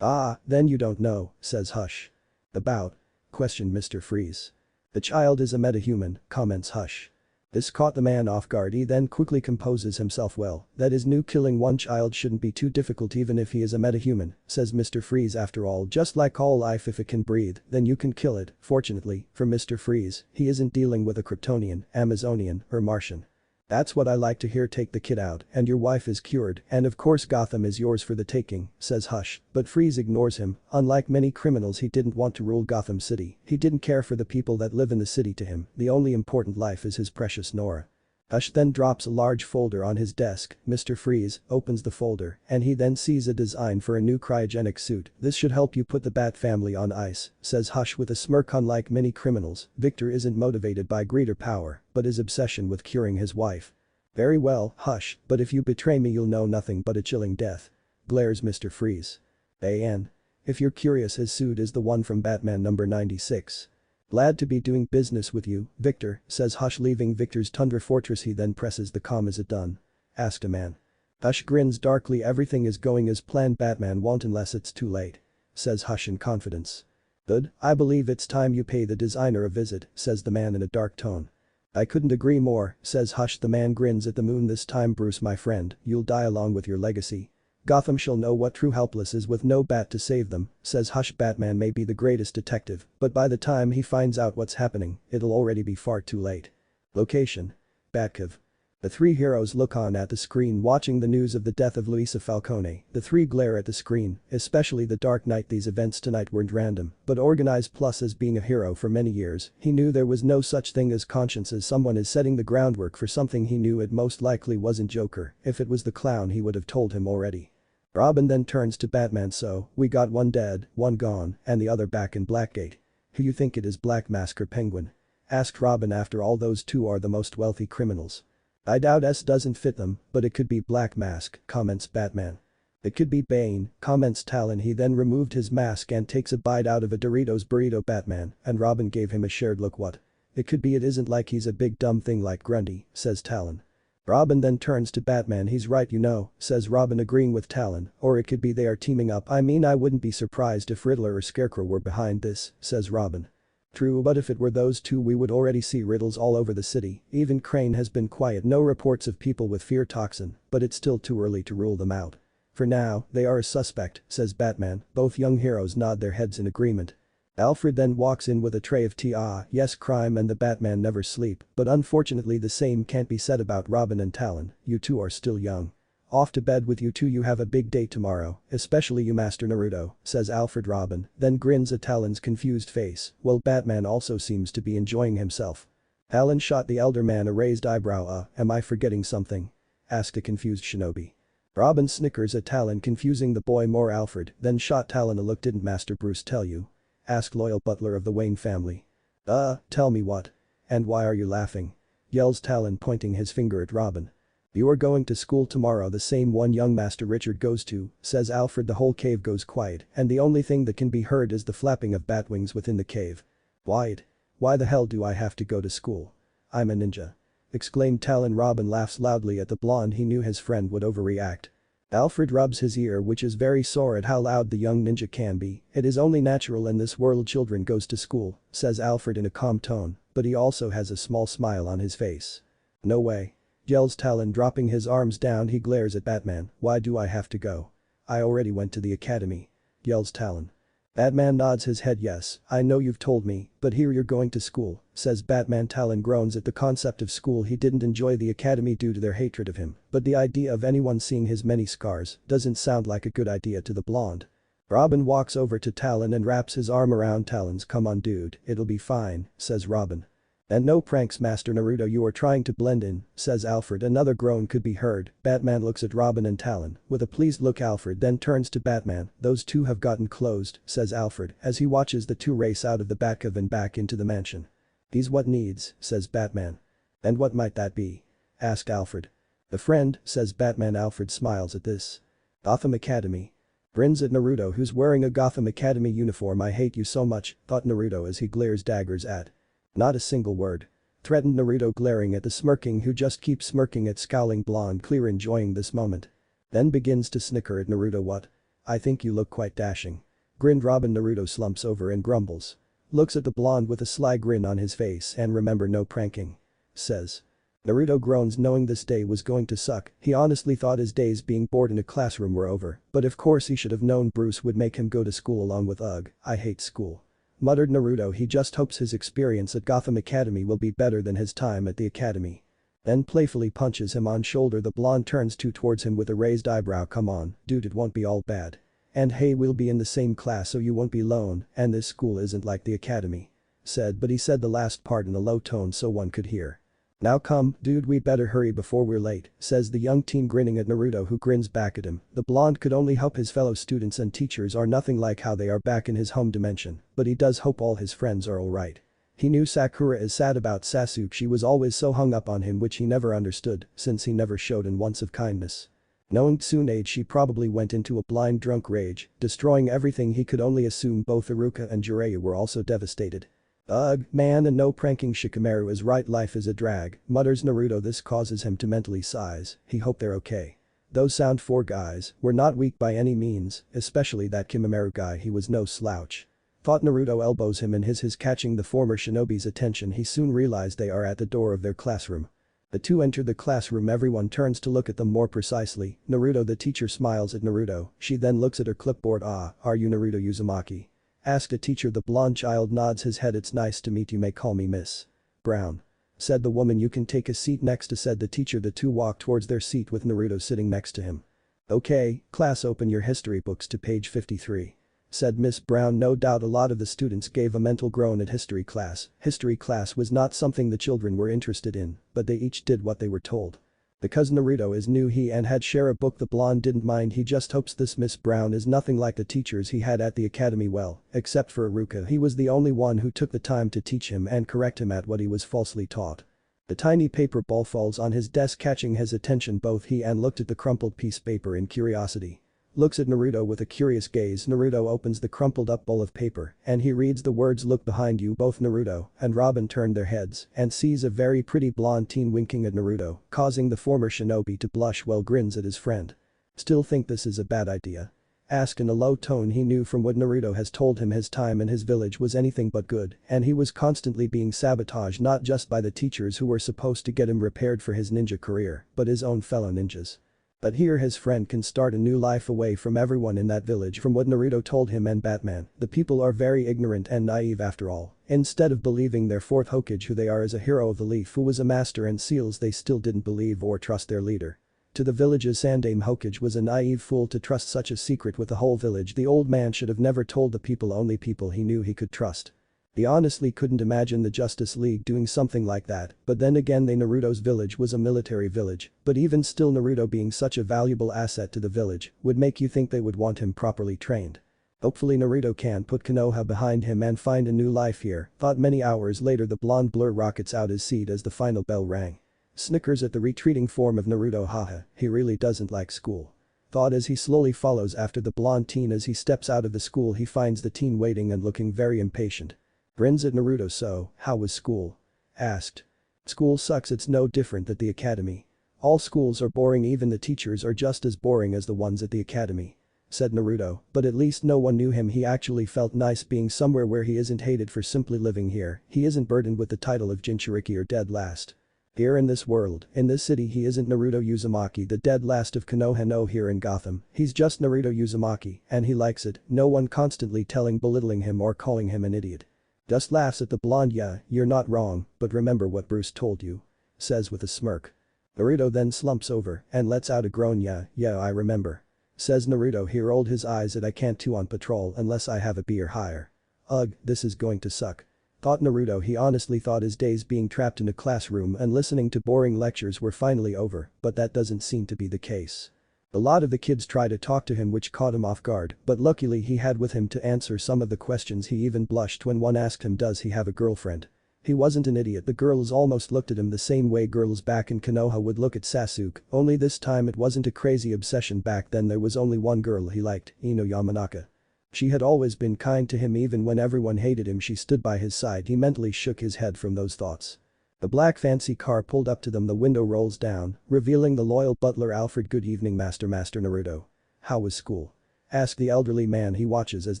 Ah, then you don't know, says Hush. About? Questioned Mr. Freeze. The child is a metahuman, comments Hush. This caught the man off guard. He then quickly composes himself. Well, that is new, killing one child shouldn't be too difficult even if he is a metahuman, says Mr. Freeze. After all, just like all life, if it can breathe, then you can kill it. Fortunately, for Mr. Freeze, he isn't dealing with a Kryptonian, Amazonian, or Martian. That's what I like to hear. Take the kid out, and your wife is cured, and of course Gotham is yours for the taking, says Hush, but Freeze ignores him. Unlike many criminals, he didn't want to rule Gotham City. He didn't care for the people that live in the city. To him, the only important life is his precious Nora. Hush then drops a large folder on his desk. Mr. Freeze opens the folder, and he then sees a design for a new cryogenic suit. This should help you put the Bat family on ice, says Hush with a smirk. Unlike many criminals, Victor isn't motivated by greed or power, but his obsession with curing his wife. Very well, Hush, but if you betray me you'll know nothing but a chilling death. Glares Mr. Freeze. A.N. If you're curious, his suit is the one from Batman number 96. Glad to be doing business with you, Victor, says Hush, leaving Victor's Tundra Fortress. He then presses the comm. Is it done? Asked a man. Hush grins darkly. Everything is going as planned. Batman won't unless it's too late, says Hush in confidence. Good, I believe it's time you pay the designer a visit, says the man in a dark tone. I couldn't agree more, says Hush. The man grins at the moon. This time, Bruce my friend, you'll die along with your legacy. Gotham shall know what true helpless is with no bat to save them, says Hush. Batman may be the greatest detective, but by the time he finds out what's happening, it'll already be far too late. Location: Batcave. The three heroes look on at the screen watching the news of the death of Luisa Falcone. The three glare at the screen, especially the Dark Knight. These events tonight weren't random, but organized. Plus, as being a hero for many years, he knew there was no such thing as conscience. As someone is setting the groundwork for something he knew it most likely wasn't Joker. If it was the clown, he would have told him already. Robin then turns to Batman. So, we got one dead, one gone, and the other back in Blackgate. Who you think it is, Black Mask or Penguin? Asked Robin. After all, those two are the most wealthy criminals. I doubt S doesn't fit them, but it could be Black Mask, comments Batman. It could be Bane, comments Talon. He then removed his mask and takes a bite out of a Doritos burrito. Batman and Robin gave him a shared look. What? It could be. It isn't like he's a big dumb thing like Grundy, says Talon. Robin then turns to Batman. He's right, you know, says Robin, agreeing with Talon. Or it could be they are teaming up. I mean, I wouldn't be surprised if Riddler or Scarecrow were behind this, says Robin. True, but if it were those two we would already see riddles all over the city. Even Crane has been quiet. No reports of people with fear toxin, but it's still too early to rule them out. For now, they are a suspect, says Batman. Both young heroes nod their heads in agreement. Alfred then walks in with a tray of tea. Ah, yes, crime and the Batman never sleep, but unfortunately the same can't be said about Robin and Talon. You two are still young. Off to bed with you two, you have a big day tomorrow, especially you, Master Naruto, says Alfred. Robin then grins at Talon's confused face. Well, Batman also seems to be enjoying himself. Talon shot the elder man a raised eyebrow. Am I forgetting something? Asked a confused shinobi. Robin snickers at Talon, confusing the boy more. Alfred then shot Talon a look. Didn't Master Bruce tell you? Asked loyal butler of the Wayne family. Tell me what? And why are you laughing? Yells Talon, pointing his finger at Robin. You are going to school tomorrow, the same one young Master Richard goes to, says Alfred. The whole cave goes quiet, and the only thing that can be heard is the flapping of bat wings within the cave. Why the hell do I have to go to school? I'm a ninja. Exclaimed Talon. Robin laughs loudly at the blonde. He knew his friend would overreact. Alfred rubs his ear, which is very sore at how loud the young ninja can be. It is only natural in this world children goes to school, says Alfred in a calm tone, but he also has a small smile on his face. No way. Yells Talon, dropping his arms down. He glares at Batman. Why do I have to go? I already went to the academy. Yells Talon. Batman nods his head. Yes, I know you've told me, but here you're going to school, says Batman. Talon groans at the concept of school. He didn't enjoy the academy due to their hatred of him, but the idea of anyone seeing his many scars doesn't sound like a good idea to the blonde. Robin walks over to Talon and wraps his arm around Talon's. Come on dude, it'll be fine, says Robin. And no pranks, Master Naruto, you are trying to blend in, says Alfred. Another groan could be heard. Batman looks at Robin and Talon with a pleased look. Alfred then turns to Batman. Those two have gotten closed, says Alfred as he watches the two race out of the Batcave and back into the mansion. He's what needs, says Batman. And what might that be? Asked Alfred. The friend, says Batman. Alfred smiles at this. Gotham Academy. Grins at Naruto, who's wearing a Gotham Academy uniform. I hate you so much, thought Naruto as he glares daggers at. Not a single word. Threatened Naruto, glaring at the smirking who just keeps smirking at scowling blonde, clear enjoying this moment. Then begins to snicker at Naruto. What? I think you look quite dashing. Grinned Robin. Naruto slumps over and grumbles. Looks at the blonde with a sly grin on his face and remember no pranking. Says. Naruto groans knowing this day was going to suck. He honestly thought his days being bored in a classroom were over, but of course he should have known Bruce would make him go to school along with Ugh, I hate school. Muttered Naruto. He just hopes his experience at Gotham Academy will be better than his time at the academy. Then playfully punches him on shoulder. The blonde turns towards him with a raised eyebrow. Come on, dude, it won't be all bad. And hey, we'll be in the same class so you won't be alone, and this school isn't like the academy. Said, but he said the last part in a low tone so one could hear. Now come, dude, we better hurry before we're late, says the young teen grinning at Naruto who grins back at him. The blonde could only hope his fellow students and teachers are nothing like how they are back in his home dimension, but he does hope all his friends are alright. He knew Sakura is sad about Sasuke. She was always so hung up on him, which he never understood since he never showed an ounce of kindness. Knowing Tsunade, she probably went into a blind drunk rage, destroying everything. He could only assume both Iruka and Jiraiya were also devastated. Ugh, man, and no pranking. Shikamaru is right, life is a drag, mutters Naruto. This causes him to mentally sighs. He hope they're okay. Those sound four guys were not weak by any means, especially that Kimamaru guy, he was no slouch. Thought Naruto elbows him in his catching the former shinobi's attention. He soon realized they are at the door of their classroom. The two enter the classroom. Everyone turns to look at them more precisely. Naruto, the teacher, smiles at Naruto. She then looks at her clipboard. Ah, are you Naruto Uzumaki? Asked a teacher. The blonde child nods his head. It's nice to meet you, may call me Miss Brown. Said the woman. You can take a seat next to, said the teacher. The two walk towards their seat with Naruto sitting next to him. Okay, class, open your history books to page 53. Said Miss Brown. No doubt a lot of the students gave a mental groan at history class. History class was not something the children were interested in, but they each did what they were told. Because Naruto is new he and had share a book, the blonde didn't mind. He just hopes this Miss Brown is nothing like the teachers he had at the academy. Well, except for Iruka, he was the only one who took the time to teach him and correct him at what he was falsely taught. The tiny paper ball falls on his desk, catching his attention. Both he and looked at the crumpled piece of paper in curiosity. Looks at Naruto with a curious gaze. Naruto opens the crumpled up ball of paper and he reads the words, look behind you. Both Naruto and Robin turn their heads and sees a very pretty blonde teen winking at Naruto, causing the former shinobi to blush while grins at his friend. Still think this is a bad idea? Asked in a low tone. He knew from what Naruto has told him his time in his village was anything but good, and he was constantly being sabotaged not just by the teachers who were supposed to get him prepared for his ninja career, but his own fellow ninjas. But here his friend can start a new life away from everyone in that village. From what Naruto told him and Batman, the people are very ignorant and naive after all. Instead of believing their fourth Hokage who they are as a hero of the Leaf who was a master and seals, they still didn't believe or trust their leader. To the village's Sandame Hokage was a naive fool to trust such a secret with the whole village. The old man should have never told the people, only people he knew he could trust. He honestly couldn't imagine the Justice League doing something like that, but then again Naruto's village was a military village, but even still Naruto being such a valuable asset to the village would make you think they would want him properly trained. Hopefully Naruto can put Konoha behind him and find a new life here, thought. Many hours later the blonde blur rockets out his seat as the final bell rang. Snickers at the retreating form of Naruto. Haha, he really doesn't like school. Thought as he slowly follows after the blonde teen. As he steps out of the school he finds the teen waiting and looking very impatient. Grins at Naruto. So, how was school? Asked. School sucks, it's no different at the academy. All schools are boring, even the teachers are just as boring as the ones at the academy. Said Naruto, but at least no one knew him. He actually felt nice being somewhere where he isn't hated for simply living here. He isn't burdened with the title of Jinchuriki or dead last. Here in this world, in this city, he isn't Naruto Uzumaki, the dead last of Konoha. No, here in Gotham, he's just Naruto Uzumaki, and he likes it. No one constantly belittling him or calling him an idiot. Just laughs at the blonde. Yeah, you're not wrong, but remember what Bruce told you. Says with a smirk. Naruto then slumps over and lets out a groan. Yeah, I remember. Says Naruto. He rolled his eyes at I can't too on patrol unless I have a B or higher. Ugh, this is going to suck. Thought Naruto. He honestly thought his days being trapped in a classroom and listening to boring lectures were finally over, but that doesn't seem to be the case. A lot of the kids try to talk to him, which caught him off guard, but luckily he had with him to answer some of the questions. He even blushed when one asked him does he have a girlfriend. He wasn't an idiot. The girls almost looked at him the same way girls back in Konoha would look at Sasuke, only this time it wasn't a crazy obsession. Back then there was only one girl he liked, Ino Yamanaka. She had always been kind to him even when everyone hated him. She stood by his side. He mentally shook his head from those thoughts. The black fancy car pulled up to them. The window rolls down, revealing the loyal butler Alfred. Good evening, Master Naruto. How was school? Asked the elderly man he watches as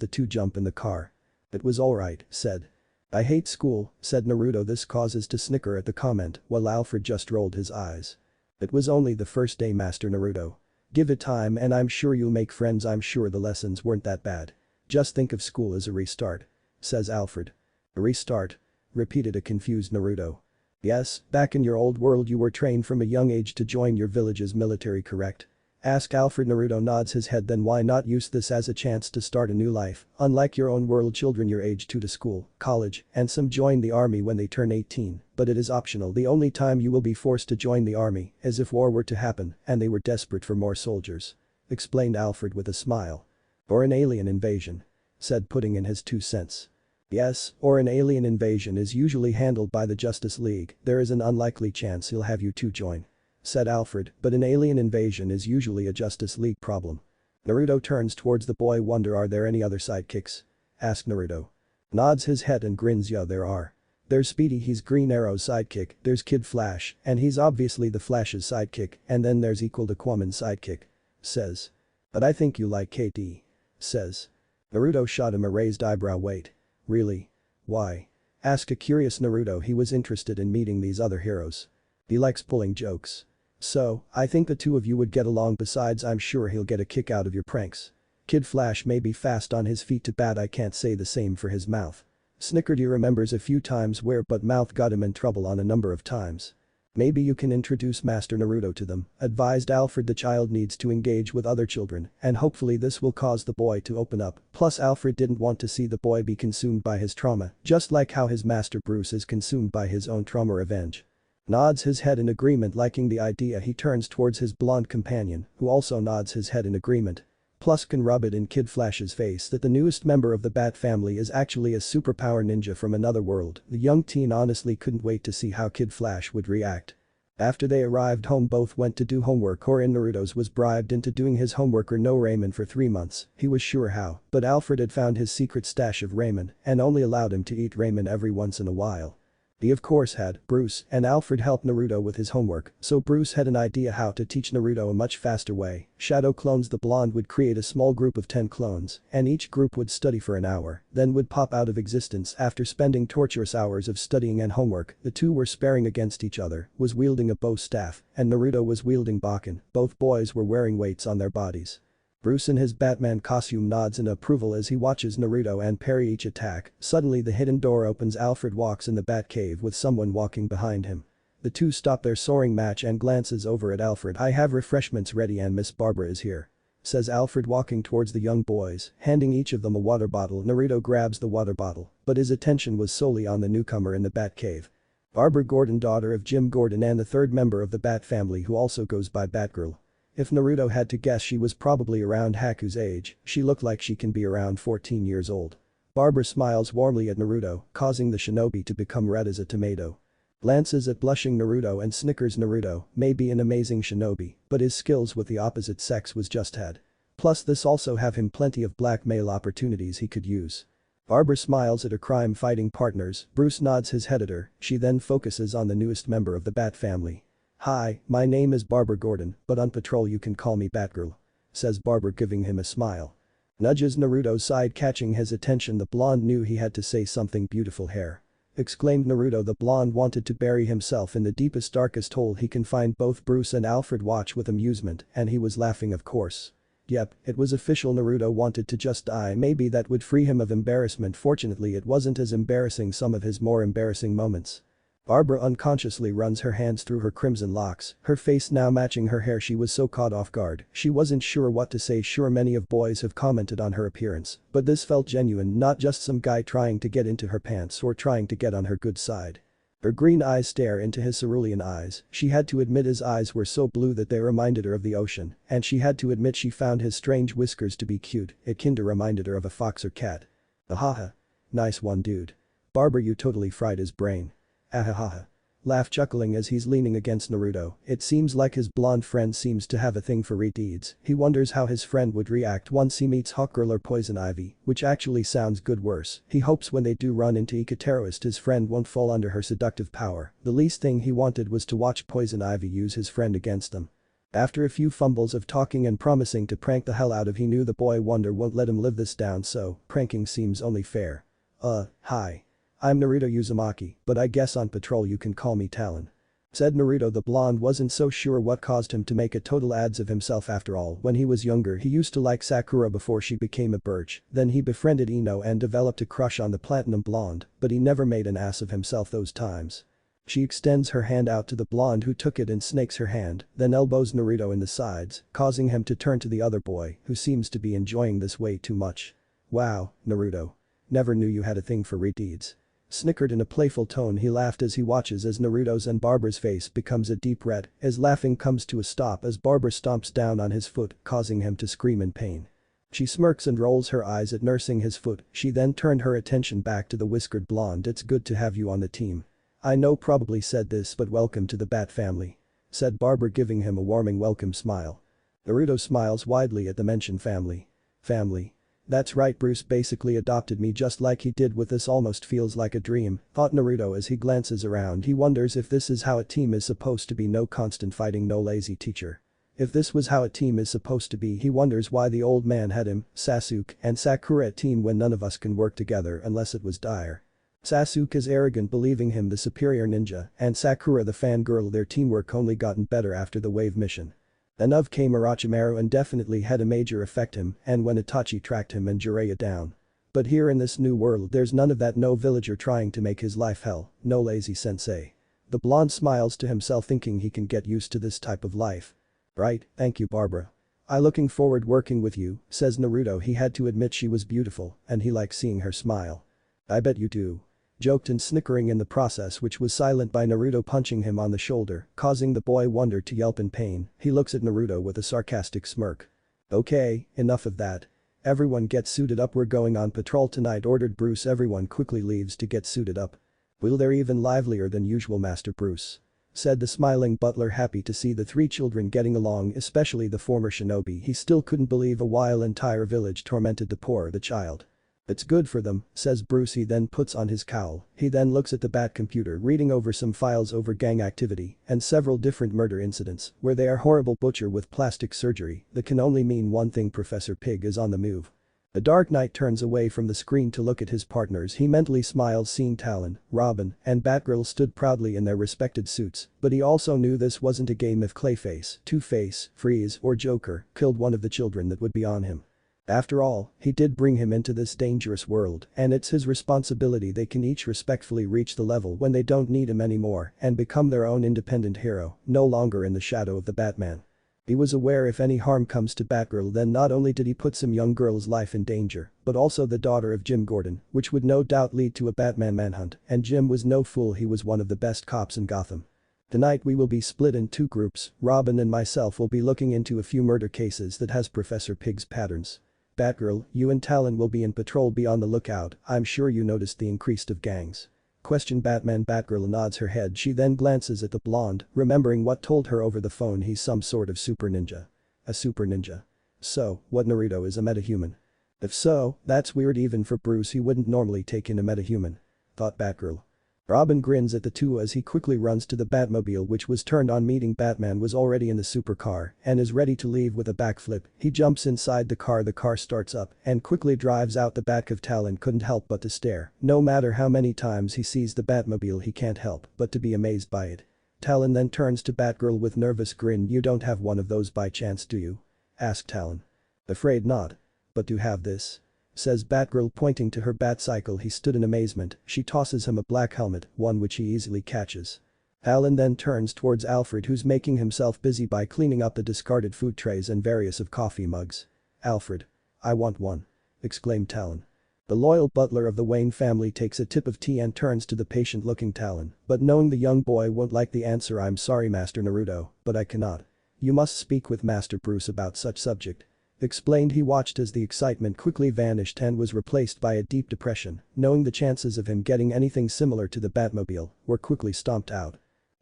the two jump in the car. It was alright, said I hate school, said Naruto. This causes to snicker at the comment while Alfred just rolled his eyes. It was only the first day, Master Naruto. Give it time and I'm sure you'll make friends. I'm sure the lessons weren't that bad. Just think of school as a restart. Says Alfred. A restart? Repeated a confused Naruto. Yes, back in your old world you were trained from a young age to join your village's military, correct? Asked Alfred. Naruto nods his head. Then why not use this as a chance to start a new life? Unlike your own world, children your age to school, college, and some join the army when they turn 18, but it is optional. The only time you will be forced to join the army is if war were to happen and they were desperate for more soldiers. Explained Alfred with a smile. Or an alien invasion. Said, putting in his 2 cents. Yes, or an alien invasion is usually handled by the Justice League. There is an unlikely chance he'll have you two join. Said Alfred, but an alien invasion is usually a Justice League problem. Naruto turns towards the boy. Wonder, are there any other sidekicks? Asked Naruto. Nods his head and grins. Yeah, there are. There's Speedy, he's Green Arrow's sidekick. There's Kid Flash, and he's obviously the Flash's sidekick, and then there's Equal to Aquaman's sidekick. Says. But I think you like KD. Says. Naruto shot him a raised eyebrow. Wait. Really? Why? Asked a curious Naruto. He was interested in meeting these other heroes. He likes pulling jokes. So, I think the two of you would get along. Besides, I'm sure he'll get a kick out of your pranks. Kid Flash may be fast on his feet to bat. I can't say the same for his mouth. Snickered. He remembers a few times where but mouth got him in trouble on a number of times. Maybe you can introduce Master Naruto to them, advised Alfred. The child needs to engage with other children, and hopefully this will cause the boy to open up. Plus Alfred didn't want to see the boy be consumed by his trauma, just like how his master Bruce is consumed by his own trauma revenge. Nods his head in agreement. Liking the idea, he turns towards his blonde companion, who also nods his head in agreement. Plus can rub it in Kid Flash's face that the newest member of the Bat family is actually a superpower ninja from another world. The young teen honestly couldn't wait to see how Kid Flash would react. After they arrived home, both went to do homework, or in Naruto's was bribed into doing his homework or no ramen for 3 months. He was sure how, but Alfred had found his secret stash of ramen and only allowed him to eat ramen every once in a while. He of course had. Bruce and Alfred helped Naruto with his homework, so Bruce had an idea how to teach Naruto a much faster way. Shadow clones. The blonde would create a small group of 10 clones, and each group would study for an hour, then would pop out of existence after spending torturous hours of studying and homework. The two were sparring against each other, was wielding a bow staff, and Naruto was wielding Bakken. Both boys were wearing weights on their bodies. Bruce in his Batman costume nods in approval as he watches Naruto and parry each attack. Suddenly the hidden door opens. Alfred walks in the Batcave with someone walking behind him. The two stop their soaring match and glances over at Alfred. I have refreshments ready and Miss Barbara is here. Says Alfred, walking towards the young boys, handing each of them a water bottle. Naruto grabs the water bottle, but his attention was solely on the newcomer in the Batcave. Barbara Gordon, daughter of Jim Gordon and the third member of the Bat family who also goes by Batgirl. If Naruto had to guess, she was probably around Haku's age. She looked like she can be around 14 years old. Barbara smiles warmly at Naruto, causing the shinobi to become red as a tomato. Glances at blushing Naruto and snickers. Naruto may be an amazing shinobi, but his skills with the opposite sex was just had. Plus this also have him plenty of blackmail opportunities he could use. Barbara smiles at her crime-fighting partners. Bruce nods his head at her. She then focuses on the newest member of the Bat family. Hi, my name is Barbara Gordon, but on patrol you can call me Batgirl. Says Barbara, giving him a smile. Nudges Naruto's side, catching his attention. The blonde knew he had to say something. Beautiful hair. Exclaimed Naruto. The blonde wanted to bury himself in the deepest darkest hole he can find. Both Bruce and Alfred watch with amusement, and he was laughing of course. Yep, it was official. Naruto wanted to just die. Maybe that would free him of embarrassment. Fortunately it wasn't as embarrassing some of his more embarrassing moments. Barbara unconsciously runs her hands through her crimson locks, her face now matching her hair. She was so caught off guard, she wasn't sure what to say. Sure, many of boys have commented on her appearance, but this felt genuine, not just some guy trying to get into her pants or trying to get on her good side. Her green eyes stare into his cerulean eyes. She had to admit his eyes were so blue that they reminded her of the ocean, and she had to admit she found his strange whiskers to be cute. It kinda reminded her of a fox or cat. Ahaha. Nice one, dude. Barbara, you totally fried his brain. Ahahaha. Laugh, chuckling as he's leaning against Naruto. It seems like his blonde friend seems to have a thing for redeeds. He wonders how his friend would react once he meets Hawkgirl or Poison Ivy, which actually sounds good. Worse, he hopes when they do run into Ikateroist his friend won't fall under her seductive power. The least thing he wanted was to watch Poison Ivy use his friend against them. After a few fumbles of talking and promising to prank the hell out of, he knew the boy wonder won't let him live this down, so pranking seems only fair. Hi. I'm Naruto Uzumaki, but I guess on patrol you can call me Talon. Said Naruto. The blonde wasn't so sure what caused him to make a total ads of himself. After all, when he was younger he used to like Sakura before she became a birch, then he befriended Ino and developed a crush on the platinum blonde, but he never made an ass of himself those times. She extends her hand out to the blonde who took it and snakes her hand, then elbows Naruto in the sides, causing him to turn to the other boy, who seems to be enjoying this way too much. Wow, Naruto. Never knew you had a thing for redeeds. Snickered in a playful tone. He laughed as he watches as Naruto's and Barbara's face becomes a deep red, his laughing comes to a stop as Barbara stomps down on his foot, causing him to scream in pain. She smirks and rolls her eyes at nursing his foot. She then turned her attention back to the whiskered blonde. It's good to have you on the team. I know probably said this, but welcome to the Bat family. Said Barbara, giving him a warming welcome smile. Naruto smiles widely at the mentioned family. Family. That's right, Bruce basically adopted me just like he did with us. Almost feels like a dream, thought Naruto as he glances around. He wonders if this is how a team is supposed to be. No constant fighting, no lazy teacher. If this was how a team is supposed to be, he wonders why the old man had him, Sasuke, and Sakura at team when none of us can work together unless it was dire. Sasuke is arrogant, believing him the superior ninja, and Sakura the fangirl. Their teamwork only gotten better after the wave mission. Then of came Orochimaru and definitely had a major effect him and when Itachi tracked him and Jiraiya down. But here in this new world there's none of that. No villager trying to make his life hell, no lazy sensei. The blonde smiles to himself thinking he can get used to this type of life. Right, thank you Barbara. I looking forward working with you, says Naruto. He had to admit she was beautiful and he likes seeing her smile. I bet you do. Joked and snickering in the process, which was silent by Naruto punching him on the shoulder, causing the boy wonder to yelp in pain. He looks at Naruto with a sarcastic smirk. Okay, enough of that. Everyone get suited up, we're going on patrol tonight, ordered Bruce. Everyone quickly leaves to get suited up. Well, they're even livelier than usual, Master Bruce. Said the smiling butler, happy to see the three children getting along, especially the former shinobi. He still couldn't believe a while entire village tormented the child. It's good for them, says Bruce. He then puts on his cowl. He then looks at the Bat computer, reading over some files over gang activity and several different murder incidents where they are horrible. Butcher with plastic surgery. That can only mean one thing: Professor Pig is on the move. The Dark Knight turns away from the screen to look at his partners. He mentally smiles, seeing Talon, Robin, and Batgirl stood proudly in their respected suits, but he also knew this wasn't a game. If Clayface, Two-Face, Freeze, or Joker killed one of the children, that would be on him. After all, he did bring him into this dangerous world and it's his responsibility. They can each respectfully reach the level when they don't need him anymore and become their own independent hero, no longer in the shadow of the Batman. He was aware if any harm comes to Batgirl, then not only did he put some young girl's life in danger, but also the daughter of Jim Gordon, which would no doubt lead to a Batman manhunt, and Jim was no fool. He was one of the best cops in Gotham. Tonight we will be split in two groups. Robin and myself will be looking into a few murder cases that has Professor Pig's patterns. Batgirl, you and Talon will be in patrol. Be on the lookout. I'm sure you noticed the increase of gangs. Question Batman. Batgirl nods her head. She then glances at the blonde, remembering what told her over the phone he's some sort of super ninja. A super ninja. So, what, Naruto is a metahuman? If so, that's weird even for Bruce. He wouldn't normally take in a metahuman. Thought Batgirl. Robin grins at the two as he quickly runs to the Batmobile, which was turned on. Meeting Batman was already in the supercar and is ready to leave with a backflip. He jumps inside the car starts up and quickly drives out the back of. Talon couldn't help but to stare. No matter how many times he sees the Batmobile, he can't help but to be amazed by it. Talon then turns to Batgirl with nervous grin. You don't have one of those by chance, do you? Asked Talon. Afraid not. But do have this? Says Batgirl, pointing to her Batcycle. He stood in amazement. She tosses him a black helmet, one which he easily catches. Talon then turns towards Alfred, who's making himself busy by cleaning up the discarded food trays and various of coffee mugs. Alfred. I want one. Exclaimed Talon. The loyal butler of the Wayne family takes a sip of tea and turns to the patient-looking Talon, but knowing the young boy won't like the answer. I'm sorry, Master Naruto, but I cannot. You must speak with Master Bruce about such subject. Explained. He watched as the excitement quickly vanished and was replaced by a deep depression, knowing the chances of him getting anything similar to the Batmobile were quickly stomped out.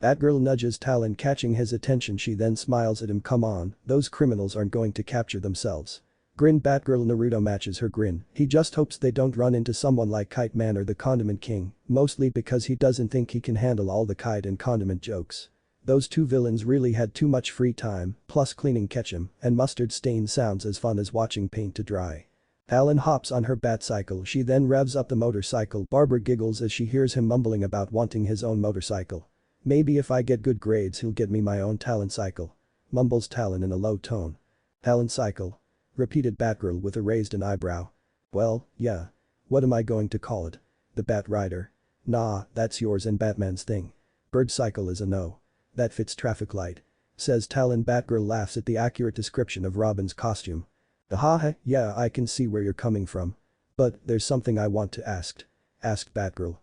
Batgirl nudges Talon, catching his attention. She then smiles at him. Come on, those criminals aren't going to capture themselves. Grin Batgirl. Naruto matches her grin. He just hopes they don't run into someone like Kite Man or the Condiment King, mostly because he doesn't think he can handle all the kite and condiment jokes. Those two villains really had too much free time, plus cleaning ketchup and mustard stain sounds as fun as watching paint to dry. Talon hops on her Batcycle. She then revs up the motorcycle. Barbara giggles as she hears him mumbling about wanting his own motorcycle. Maybe if I get good grades he'll get me my own Talon cycle. Mumbles Talon in a low tone. Talon cycle? Repeated Batgirl with a raised an eyebrow. Well, yeah. What am I going to call it? The Bat Rider? Nah, that's yours and Batman's thing. Bird cycle is a no. That fits traffic light. Says Talon. Batgirl laughs at the accurate description of Robin's costume. Haha, yeah, I can see where you're coming from. But there's something I want to ask. Asked Batgirl.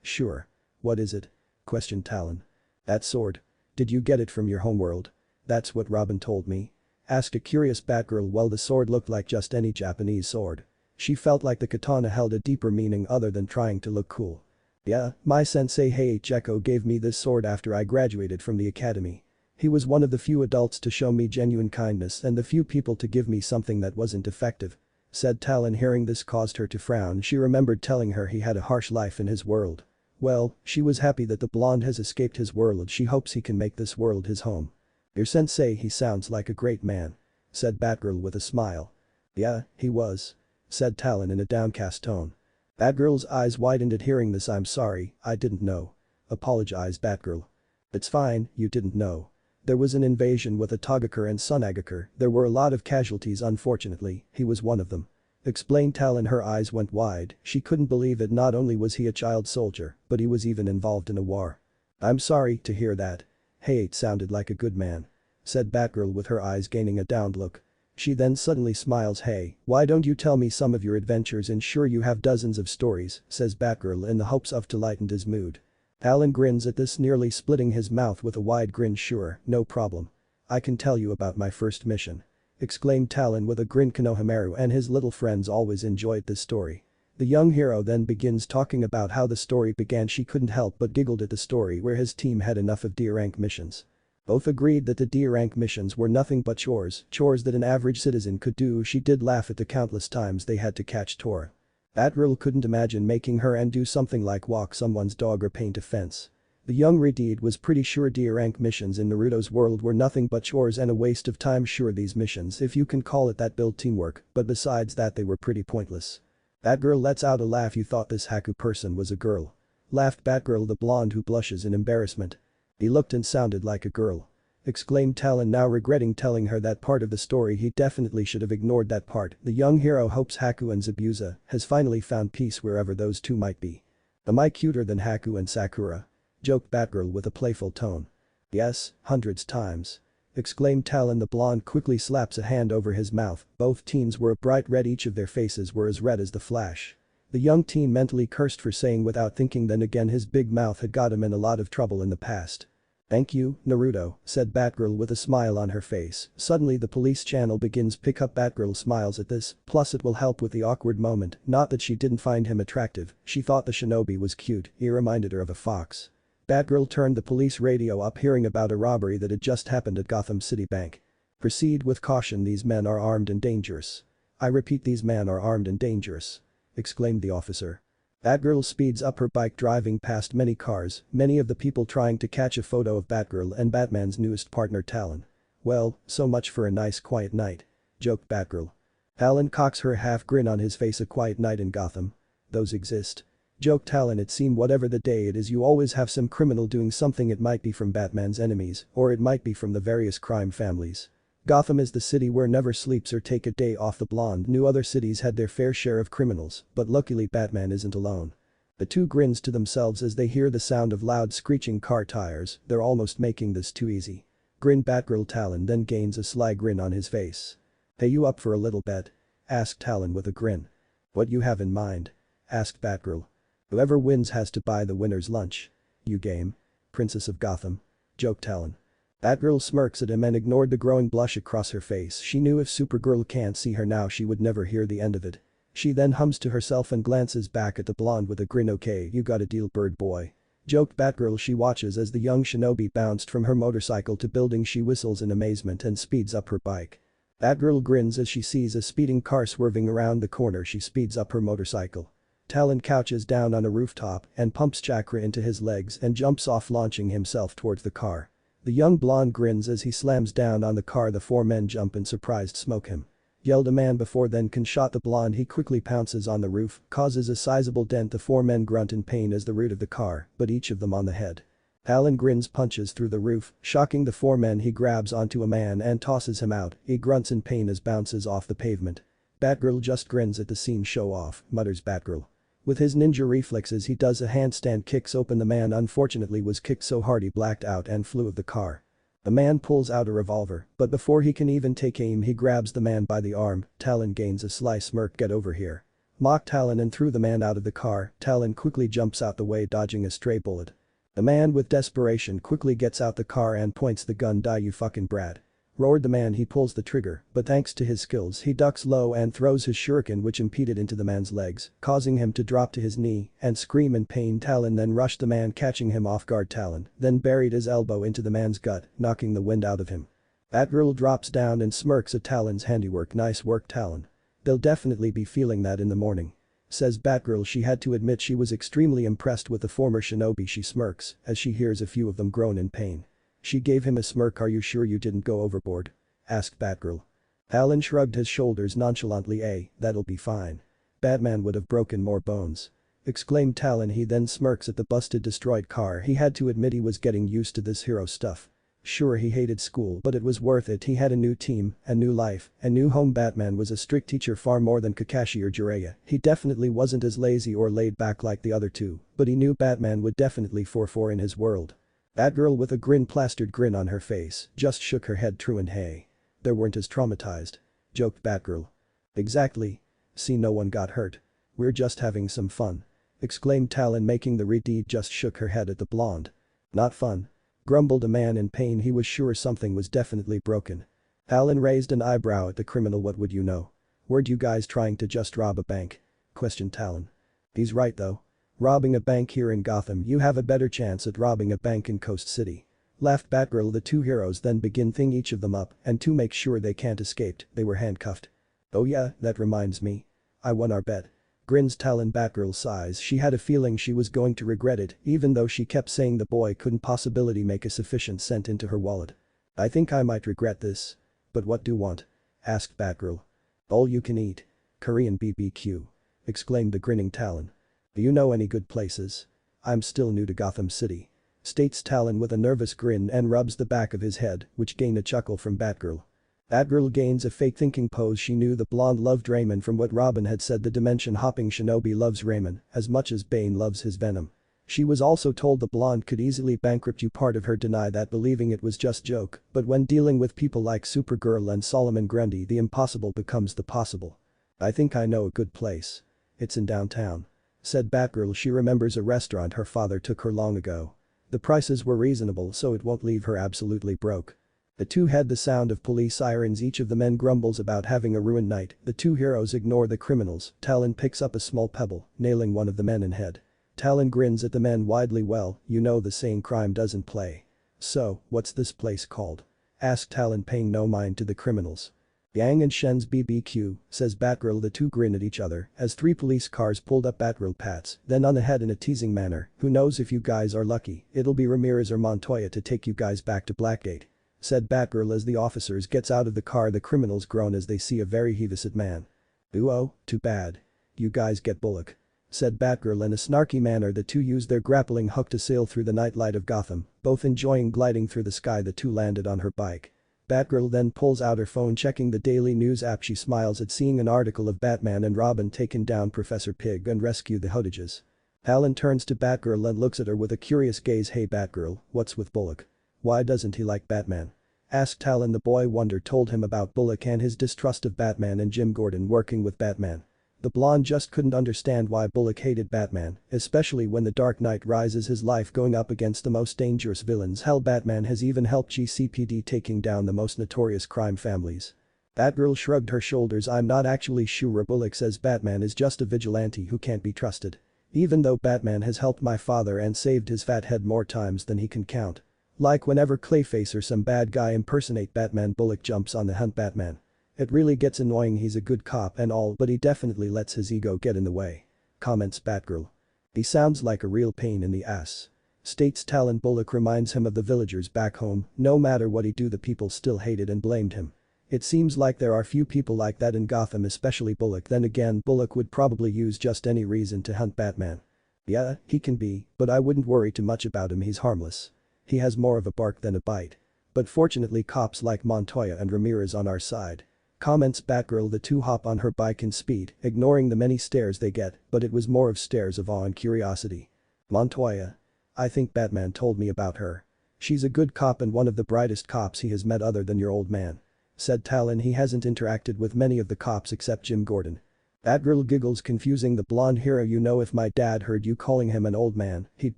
Sure. What is it? Questioned Talon. That sword. Did you get it from your homeworld? That's what Robin told me. Asked a curious Batgirl. Well, the sword looked like just any Japanese sword. She felt like the katana held a deeper meaning other than trying to look cool. Yeah, my sensei Heiichiko gave me this sword after I graduated from the academy. He was one of the few adults to show me genuine kindness and the few people to give me something that wasn't effective. Said Talon. Hearing this caused her to frown. She remembered telling her he had a harsh life in his world. Well, she was happy that the blonde has escaped his world. She hopes he can make this world his home. Your sensei, he sounds like a great man. Said Batgirl with a smile. Yeah, he was. Said Talon in a downcast tone. Batgirl's eyes widened at hearing this. I'm sorry, I didn't know. Apologized Batgirl. It's fine, you didn't know. There was an invasion with Atogakar and Sunagakar. There were a lot of casualties. Unfortunately, he was one of them. Explained Talon. Her eyes went wide. She couldn't believe it. Not only was he a child soldier, but he was even involved in a war. I'm sorry to hear that. Hey, it sounded like a good man. Said Batgirl with her eyes gaining a downed look. She then suddenly smiles. Hey, why don't you tell me some of your adventures and sure you have dozens of stories, says Batgirl in the hopes of to lighten his mood. Talon grins at this, nearly splitting his mouth with a wide grin. Sure, no problem. I can tell you about my first mission. Exclaimed Talon with a grin. Konohamaru and his little friends always enjoyed this story. The young hero then begins talking about how the story began. She couldn't help but giggled at the story where his team had enough of D-rank missions. Both agreed that the D-rank missions were nothing but chores that an average citizen could do. She did laugh at the countless times they had to catch Tora. Batgirl couldn't imagine making her and do something like walk someone's dog or paint a fence. The young Redeed was pretty sure D-rank missions in Naruto's world were nothing but chores and a waste of time. Sure, these missions, if you can call it that, build teamwork, but besides that they were pretty pointless. Batgirl lets out a laugh. You thought this Haku person was a girl. Laughed Batgirl, the blonde who blushes in embarrassment. He looked and sounded like a girl. Exclaimed Talon, now regretting telling her that part of the story. He definitely should have ignored that part. The young hero hopes Haku and Zabuza has finally found peace wherever those two might be. Am I cuter than Haku and Sakura? Joked Batgirl with a playful tone. Yes, hundreds times. Exclaimed Talon. The blonde quickly slaps a hand over his mouth. Both teens were a bright red. Each of their faces were as red as the Flash. The young teen mentally cursed for saying without thinking. Then again, his big mouth had got him in a lot of trouble in the past. Thank you, Naruto, said Batgirl with a smile on her face. Suddenly the police channel begins pick up. Batgirl smiles at this, plus it will help with the awkward moment. Not that she didn't find him attractive, she thought the shinobi was cute, he reminded her of a fox. Batgirl turned the police radio up, hearing about a robbery that had just happened at Gotham City Bank. Proceed with caution, these men are armed and dangerous. I repeat, these men are armed and dangerous. Exclaimed the officer. Batgirl speeds up her bike, driving past many cars, many of the people trying to catch a photo of Batgirl and Batman's newest partner Talon. Well, so much for a nice quiet night. Joked Batgirl. Talon cocks her half grin on his face. A quiet night in Gotham? Those exist. Joked Talon. It seems whatever the day it is, you always have some criminal doing something. It might be from Batman's enemies, or it might be from the various crime families. Gotham is the city where never sleeps or take a day off. The blonde knew other cities had their fair share of criminals, but luckily Batman isn't alone. The two grins to themselves as they hear the sound of loud screeching car tires. They're almost making this too easy. Grinned Batgirl. Talon then gains a sly grin on his face. Hey, you up for a little bet? Asked Talon with a grin. What you have in mind? Asked Batgirl. Whoever wins has to buy the winner's lunch. You game? Princess of Gotham. Joked Talon. Batgirl smirks at him and ignored the growing blush across her face. She knew if Supergirl can't see her now, she would never hear the end of it. She then hums to herself and glances back at the blonde with a grin. Okay, you got a deal, bird boy. Joked Batgirl. She watches as the young shinobi bounced from her motorcycle to building. She whistles in amazement and speeds up her bike. Batgirl grins as she sees a speeding car swerving around the corner. She speeds up her motorcycle. Talon couches down on a rooftop and pumps chakra into his legs and jumps off, launching himself towards the car. The young blonde grins as he slams down on the car. The four men jump and surprised smoke him. Yelled a man before then can shot the blonde. He quickly pounces on the roof, causes a sizable dent. The four men grunt in pain as the root of the car, but each of them on the head. Talon grins, punches through the roof, shocking the four men. He grabs onto a man and tosses him out. He grunts in pain as bounces off the pavement. Batgirl just grins at the scene. Show off, mutters Batgirl. With his ninja reflexes he does a handstand, kicks open the man. Unfortunately was kicked so hard he blacked out and flew of the car. The man pulls out a revolver, but before he can even take aim he grabs the man by the arm. Talon gains a sly smirk. Get over here. Mocked Talon and threw the man out of the car. Talon quickly jumps out the way, dodging a stray bullet. The man with desperation quickly gets out the car and points the gun. Die you fucking brat. Roared the man. He pulls the trigger, but thanks to his skills he ducks low and throws his shuriken, which impeded into the man's legs, causing him to drop to his knee and scream in pain. Talon then rushed the man, catching him off guard. Talon then buried his elbow into the man's gut, knocking the wind out of him. Batgirl drops down and smirks at Talon's handiwork. Nice work, Talon. They'll definitely be feeling that in the morning. Says Batgirl. She had to admit she was extremely impressed with the former shinobi. She smirks as she hears a few of them groan in pain. She gave him a smirk. Are you sure you didn't go overboard? Asked Batgirl. Talon shrugged his shoulders nonchalantly. That'll be fine. Batman would have broken more bones. Exclaimed Talon. He then smirks at the busted destroyed car. He had to admit he was getting used to this hero stuff. Sure, he hated school, but it was worth it. He had a new team, a new life, a new home. Batman was a strict teacher, far more than Kakashi or Jiraiya. He definitely wasn't as lazy or laid back like the other two, but he knew Batman would definitely 4-4 in his world. Batgirl, with a plastered grin on her face, just shook her head. True, and hey. They weren't as traumatized. Joked Batgirl. Exactly. See, no one got hurt. We're just having some fun. Exclaimed Talon, making the redeed. Just shook her head at the blonde. Not fun. Grumbled a man in pain. He was sure something was definitely broken. Talon raised an eyebrow at the criminal. What would you know? Weren't you guys trying to just rob a bank? Questioned Talon. He's right though. Robbing a bank here in Gotham, you have a better chance at robbing a bank in Coast City. Laughed Batgirl. The two heroes then begin thing each of them up, and to make sure they can't escape, they were handcuffed. Oh yeah, that reminds me. I won our bet. Grins Talon. Batgirl sighs. She had a feeling she was going to regret it, even though she kept saying the boy couldn't possibly make a sufficient cent into her wallet. I think I might regret this. But what do you want? Asked Batgirl. All you can eat. Korean BBQ. Exclaimed the grinning Talon. Do you know any good places? I'm still new to Gotham City. States Talon with a nervous grin and rubs the back of his head, which gained a chuckle from Batgirl. Batgirl gains a fake thinking pose. She knew the blonde loved Raymond from what Robin had said. The dimension-hopping shinobi loves Raymond as much as Bane loves his venom. She was also told the blonde could easily bankrupt you. Part of her denied that, believing it was just joke, but when dealing with people like Supergirl and Solomon Grundy, the impossible becomes the possible. I think I know a good place. It's in downtown. Said Batgirl. She remembers a restaurant her father took her long ago. The prices were reasonable, so it won't leave her absolutely broke. The two had the sound of police sirens. Each of the men grumbles about having a ruined night. The two heroes ignore the criminals. Talon picks up a small pebble, nailing one of the men in head. Talon grins at the men widely. Well, you know the saying, crime doesn't play. So, what's this place called? Asked Talon, paying no mind to the criminals. Yang and Shen's BBQ, says Batgirl. The two grin at each other as three police cars pulled up. Batgirl pats then on the head in a teasing manner. Who knows, if you guys are lucky, it'll be Ramirez or Montoya to take you guys back to Blackgate. Said Batgirl as the officers gets out of the car. The criminals groan as they see a very heavy-set man. Ooh, oh, too bad. You guys get Bullock. Said Batgirl in a snarky manner. The two used their grappling hook to sail through the nightlight of Gotham, both enjoying gliding through the sky. The two landed on her bike. Batgirl then pulls out her phone, checking the daily news app. She smiles at seeing an article of Batman and Robin taking down Professor Pig and rescue the Hodages. Talon turns to Batgirl and looks at her with a curious gaze. Hey Batgirl, what's with Bullock? Why doesn't he like Batman? Asked Talon. The boy wonder told him about Bullock and his distrust of Batman and Jim Gordon working with Batman. The blonde just couldn't understand why Bullock hated Batman, especially when the Dark Knight Rises his life going up against the most dangerous villains. Hell, Batman has even helped GCPD taking down the most notorious crime families. Batgirl shrugged her shoulders. I'm not actually sure. Bullock says Batman is just a vigilante who can't be trusted. Even though Batman has helped my father and saved his fat head more times than he can count. Like whenever Clayface or some bad guy impersonate Batman, Bullock jumps on the hunt. Batman. It really gets annoying. He's a good cop and all, but he definitely lets his ego get in the way. Comments Batgirl. He sounds like a real pain in the ass. States Talon. Bullock reminds him of the villagers back home. No matter what he do, the people still hated and blamed him. It seems like there are few people like that in Gotham, especially Bullock. Then again, Bullock would probably use just any reason to hunt Batman. Yeah, he can be, but I wouldn't worry too much about him, he's harmless. He has more of a bark than a bite. But fortunately cops like Montoya and Ramirez on our side. Comments Batgirl. The two hop on her bike in speed, ignoring the many stares they get, but it was more of stares of awe and curiosity. Montoya. I think Batman told me about her. She's a good cop and one of the brightest cops he has met other than your old man. Said Talon. He hasn't interacted with many of the cops except Jim Gordon. Batgirl giggles, confusing the blonde hero. You know, if my dad heard you calling him an old man, he'd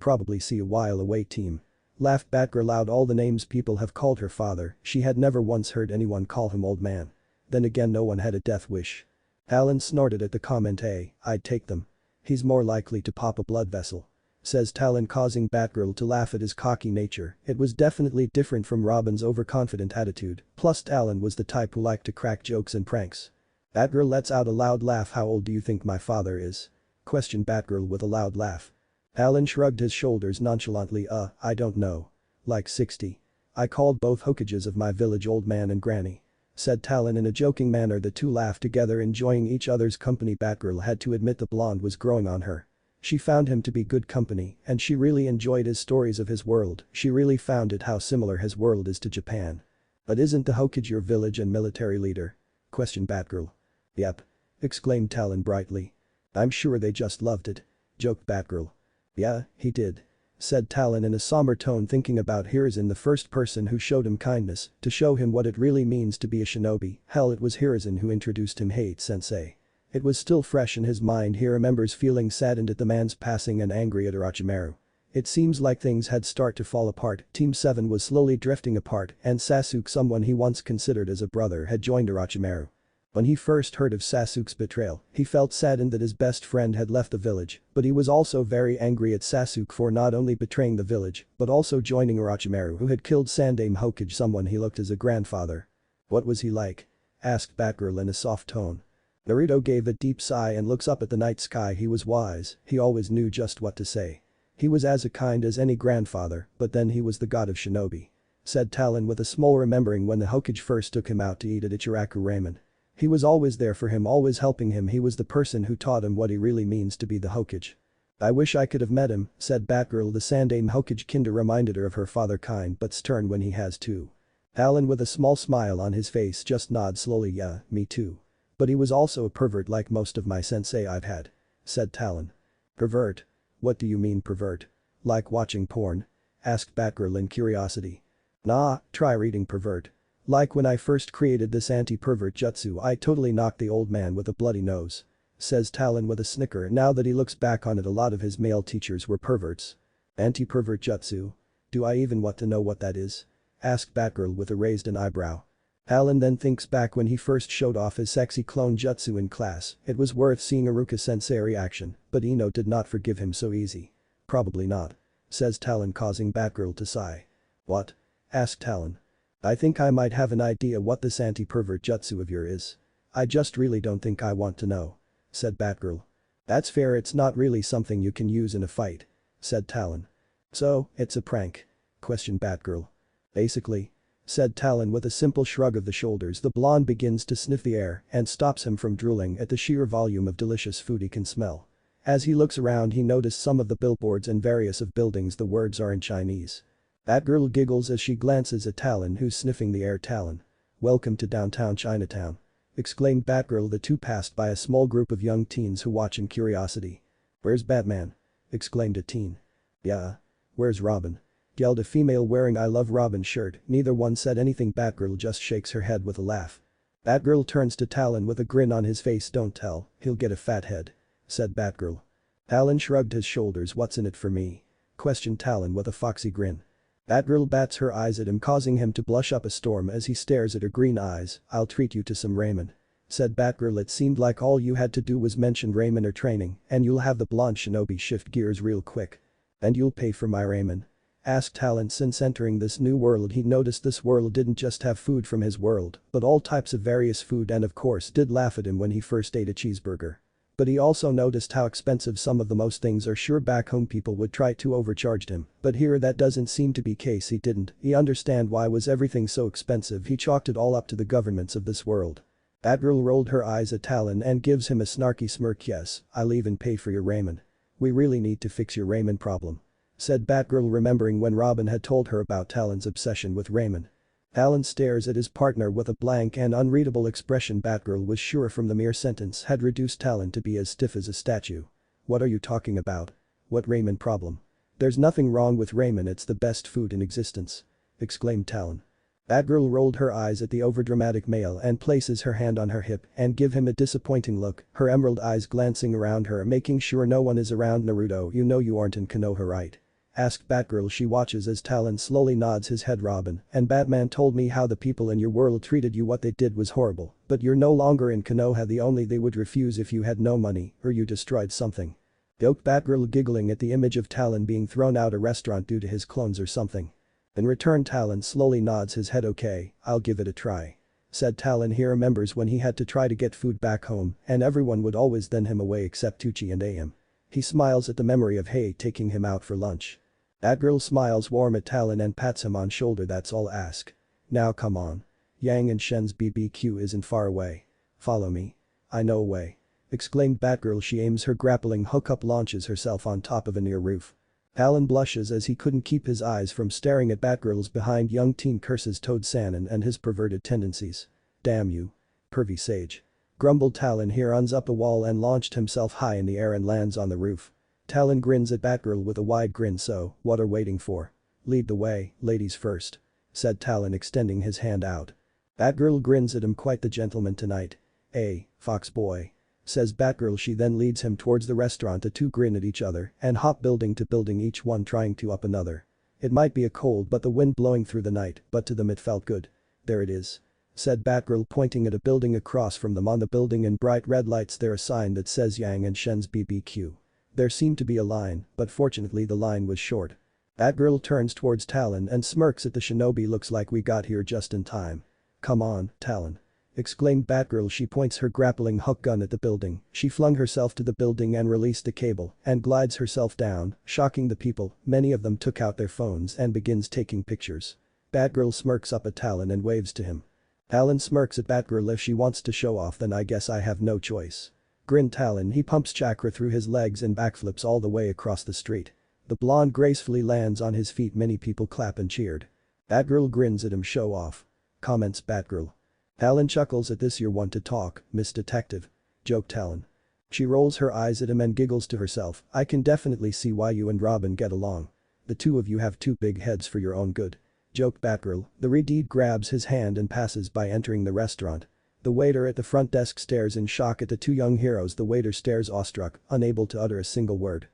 probably see a while away. Team. Laughed Batgirl out. All the names people have called her father, she had never once heard anyone call him old man. Then again, no one had a death wish. Talon snorted at the comment. Hey, I'd take them. He's more likely to pop a blood vessel. Says Talon, causing Batgirl to laugh at his cocky nature. It was definitely different from Robin's overconfident attitude, plus Talon was the type who liked to crack jokes and pranks. Batgirl lets out a loud laugh. How old do you think my father is? Questioned Batgirl with a loud laugh. Talon shrugged his shoulders nonchalantly. I don't know. Like 60. I called both Hokages of my village old man and granny. Said Talon in a joking manner. The two laughed together, enjoying each other's company. Batgirl had to admit the blonde was growing on her. She found him to be good company, and she really enjoyed his stories of his world. She really found it how similar his world is to Japan. But isn't the Hokage your village and military leader? Questioned Batgirl. Yep. Exclaimed Talon brightly. I'm sure they just loved it. Joked Batgirl. Yeah, he did. Said Talon in a somber tone, thinking about Hiruzen, the first person who showed him kindness, to show him what it really means to be a shinobi. Hell, it was Hiruzen who introduced him. Hate sensei. It was still fresh in his mind. He remembers feeling saddened at the man's passing and angry at Orochimaru. It seems like things had started to fall apart. Team 7 was slowly drifting apart, and Sasuke, someone he once considered as a brother, had joined Orochimaru. When he first heard of Sasuke's betrayal, he felt saddened that his best friend had left the village, but he was also very angry at Sasuke for not only betraying the village, but also joining Orochimaru, who had killed Sandaime Hokage, someone he looked as a grandfather. What was he like? Asked Batgirl in a soft tone. Naruto gave a deep sigh and looks up at the night sky. He was wise, he always knew just what to say. He was as kind as any grandfather, but then he was the god of shinobi. Said Talon with a smile, remembering when the Hokage first took him out to eat at Ichiraku Ramen. He was always there for him, always helping him. He was the person who taught him what he really means to be the Hokage. I wish I could have met him, said Batgirl. The Sandaime Hokage kinda reminded her of her father, kind but stern when he has to. Talon with a small smile on his face just nods slowly. Yeah, me too. But he was also a pervert like most of my sensei I've had. Said Talon. Pervert? What do you mean pervert? Like watching porn? Asked Batgirl in curiosity. Nah, try reading pervert. Like when I first created this anti-pervert jutsu, I totally knocked the old man with a bloody nose. Says Talon with a snicker. Now that he looks back on it, a lot of his male teachers were perverts. Anti-pervert jutsu? Do I even want to know what that is? Asked Batgirl with a raised an eyebrow. Talon then thinks back when he first showed off his sexy clone jutsu in class. It was worth seeing Iruka-sensei reaction, but Ino did not forgive him so easy. Probably not. Says Talon, causing Batgirl to sigh. What? Asked Talon. I think I might have an idea what this anti-pervert jutsu of yours is. I just really don't think I want to know. Said Batgirl. That's fair, it's not really something you can use in a fight. Said Talon. So, it's a prank? Questioned Batgirl. Basically. Said Talon with a simple shrug of the shoulders. The blonde begins to sniff the air and stops him from drooling at the sheer volume of delicious food he can smell. As he looks around, he noticed some of the billboards and various of buildings. The words are in Chinese. Batgirl giggles as she glances at Talon, who's sniffing the air. Talon. Welcome to downtown Chinatown. Exclaimed Batgirl. The two passed by a small group of young teens who watch in curiosity. Where's Batman? Exclaimed a teen. Yeah. Where's Robin? Yelled a female wearing I Love Robin shirt. Neither one said anything. Batgirl just shakes her head with a laugh. Batgirl turns to Talon with a grin on his face. Don't tell, he'll get a fat head. Said Batgirl. Talon shrugged his shoulders. What's in it for me? Questioned Talon with a foxy grin. Batgirl bats her eyes at him, causing him to blush up a storm as he stares at her green eyes. I'll treat you to some ramen. Said Batgirl. It seemed like all you had to do was mention ramen or training, and you'll have the blonde shinobi shift gears real quick. And you'll pay for my ramen? Asked Talon. Since entering this new world, he noticed this world didn't just have food from his world, but all types of various food, and of course did laugh at him when he first ate a cheeseburger. But he also noticed how expensive some of the most things are. Sure, back home people would try to overcharge him, but here that doesn't seem to be case. He didn't he understand why was everything so expensive. He chalked it all up to the governments of this world. Batgirl rolled her eyes at Talon and gives him a snarky smirk. Yes, I'll even pay for your ramen. We really need to fix your ramen problem, said Batgirl, remembering when Robin had told her about Talon's obsession with ramen. Talon stares at his partner with a blank and unreadable expression. Batgirl was sure from the mere sentence had reduced Talon to be as stiff as a statue. What are you talking about? What ramen problem? There's nothing wrong with ramen, it's the best food in existence, exclaimed Talon. Batgirl rolled her eyes at the overdramatic male and places her hand on her hip and give him a disappointing look, her emerald eyes glancing around her, making sure no one is around. Naruto, you know you aren't in Konoha, right? Asked Batgirl. She watches as Talon slowly nods his head. Robin and Batman told me how the people in your world treated you. What they did was horrible, but you're no longer in Konoha. The only they would refuse if you had no money or you destroyed something. Joked Batgirl, giggling at the image of Talon being thrown out a restaurant due to his clones or something. In return, Talon slowly nods his head. Okay, I'll give it a try, said Talon. He remembers when he had to try to get food back home and everyone would always then him away except Tucci and Am. He smiles at the memory of Hay taking him out for lunch. Batgirl smiles warm at Talon and pats him on shoulder. That's all, ask. Now come on. Yang and Shen's BBQ isn't far away. Follow me. I know a way, exclaimed Batgirl. She aims her grappling hook up, launches herself on top of a near roof. Talon blushes as he couldn't keep his eyes from staring at Batgirl's behind. Young teen curses Toad Sannon and his perverted tendencies. Damn you. Pervy sage, grumbled Talon. He runs up a wall and launched himself high in the air and lands on the roof. Talon grins at Batgirl with a wide grin. So, what are waiting for? Lead the way, ladies first, said Talon, extending his hand out. Batgirl grins at him. Quite the gentleman tonight. Hey, fox boy, says Batgirl. She then leads him towards the restaurant. The two grin at each other and hop building to building, each one trying to up another. It might be a cold but the wind blowing through the night, but to them it felt good. There it is, said Batgirl, pointing at a building across from them. On the building in bright red lights there a sign that says Yang and Shen's BBQ. There seemed to be a line, but fortunately the line was short. Batgirl turns towards Talon and smirks at the shinobi. Looks like we got here just in time. Come on, Talon, exclaimed Batgirl. She points her grappling hook gun at the building. She flung herself to the building and released the cable and glides herself down, shocking the people. Many of them took out their phones and begins taking pictures. Batgirl smirks up at Talon and waves to him. Talon smirks at Batgirl. If she wants to show off, then I guess I have no choice, grinned Talon. He pumps chakra through his legs and backflips all the way across the street. The blonde gracefully lands on his feet. Many people clap and cheered. Batgirl grins at him. Show off, comments Batgirl. Talon chuckles at this. You're one to talk, Miss Detective, joked Talon. She rolls her eyes at him and giggles to herself. I can definitely see why you and Robin get along. The two of you have two big heads for your own good, joked Batgirl. The Redeed grabs his hand and passes by, entering the restaurant. The waiter at the front desk stares in shock at the two young heroes. The waiter stares awestruck, unable to utter a single word.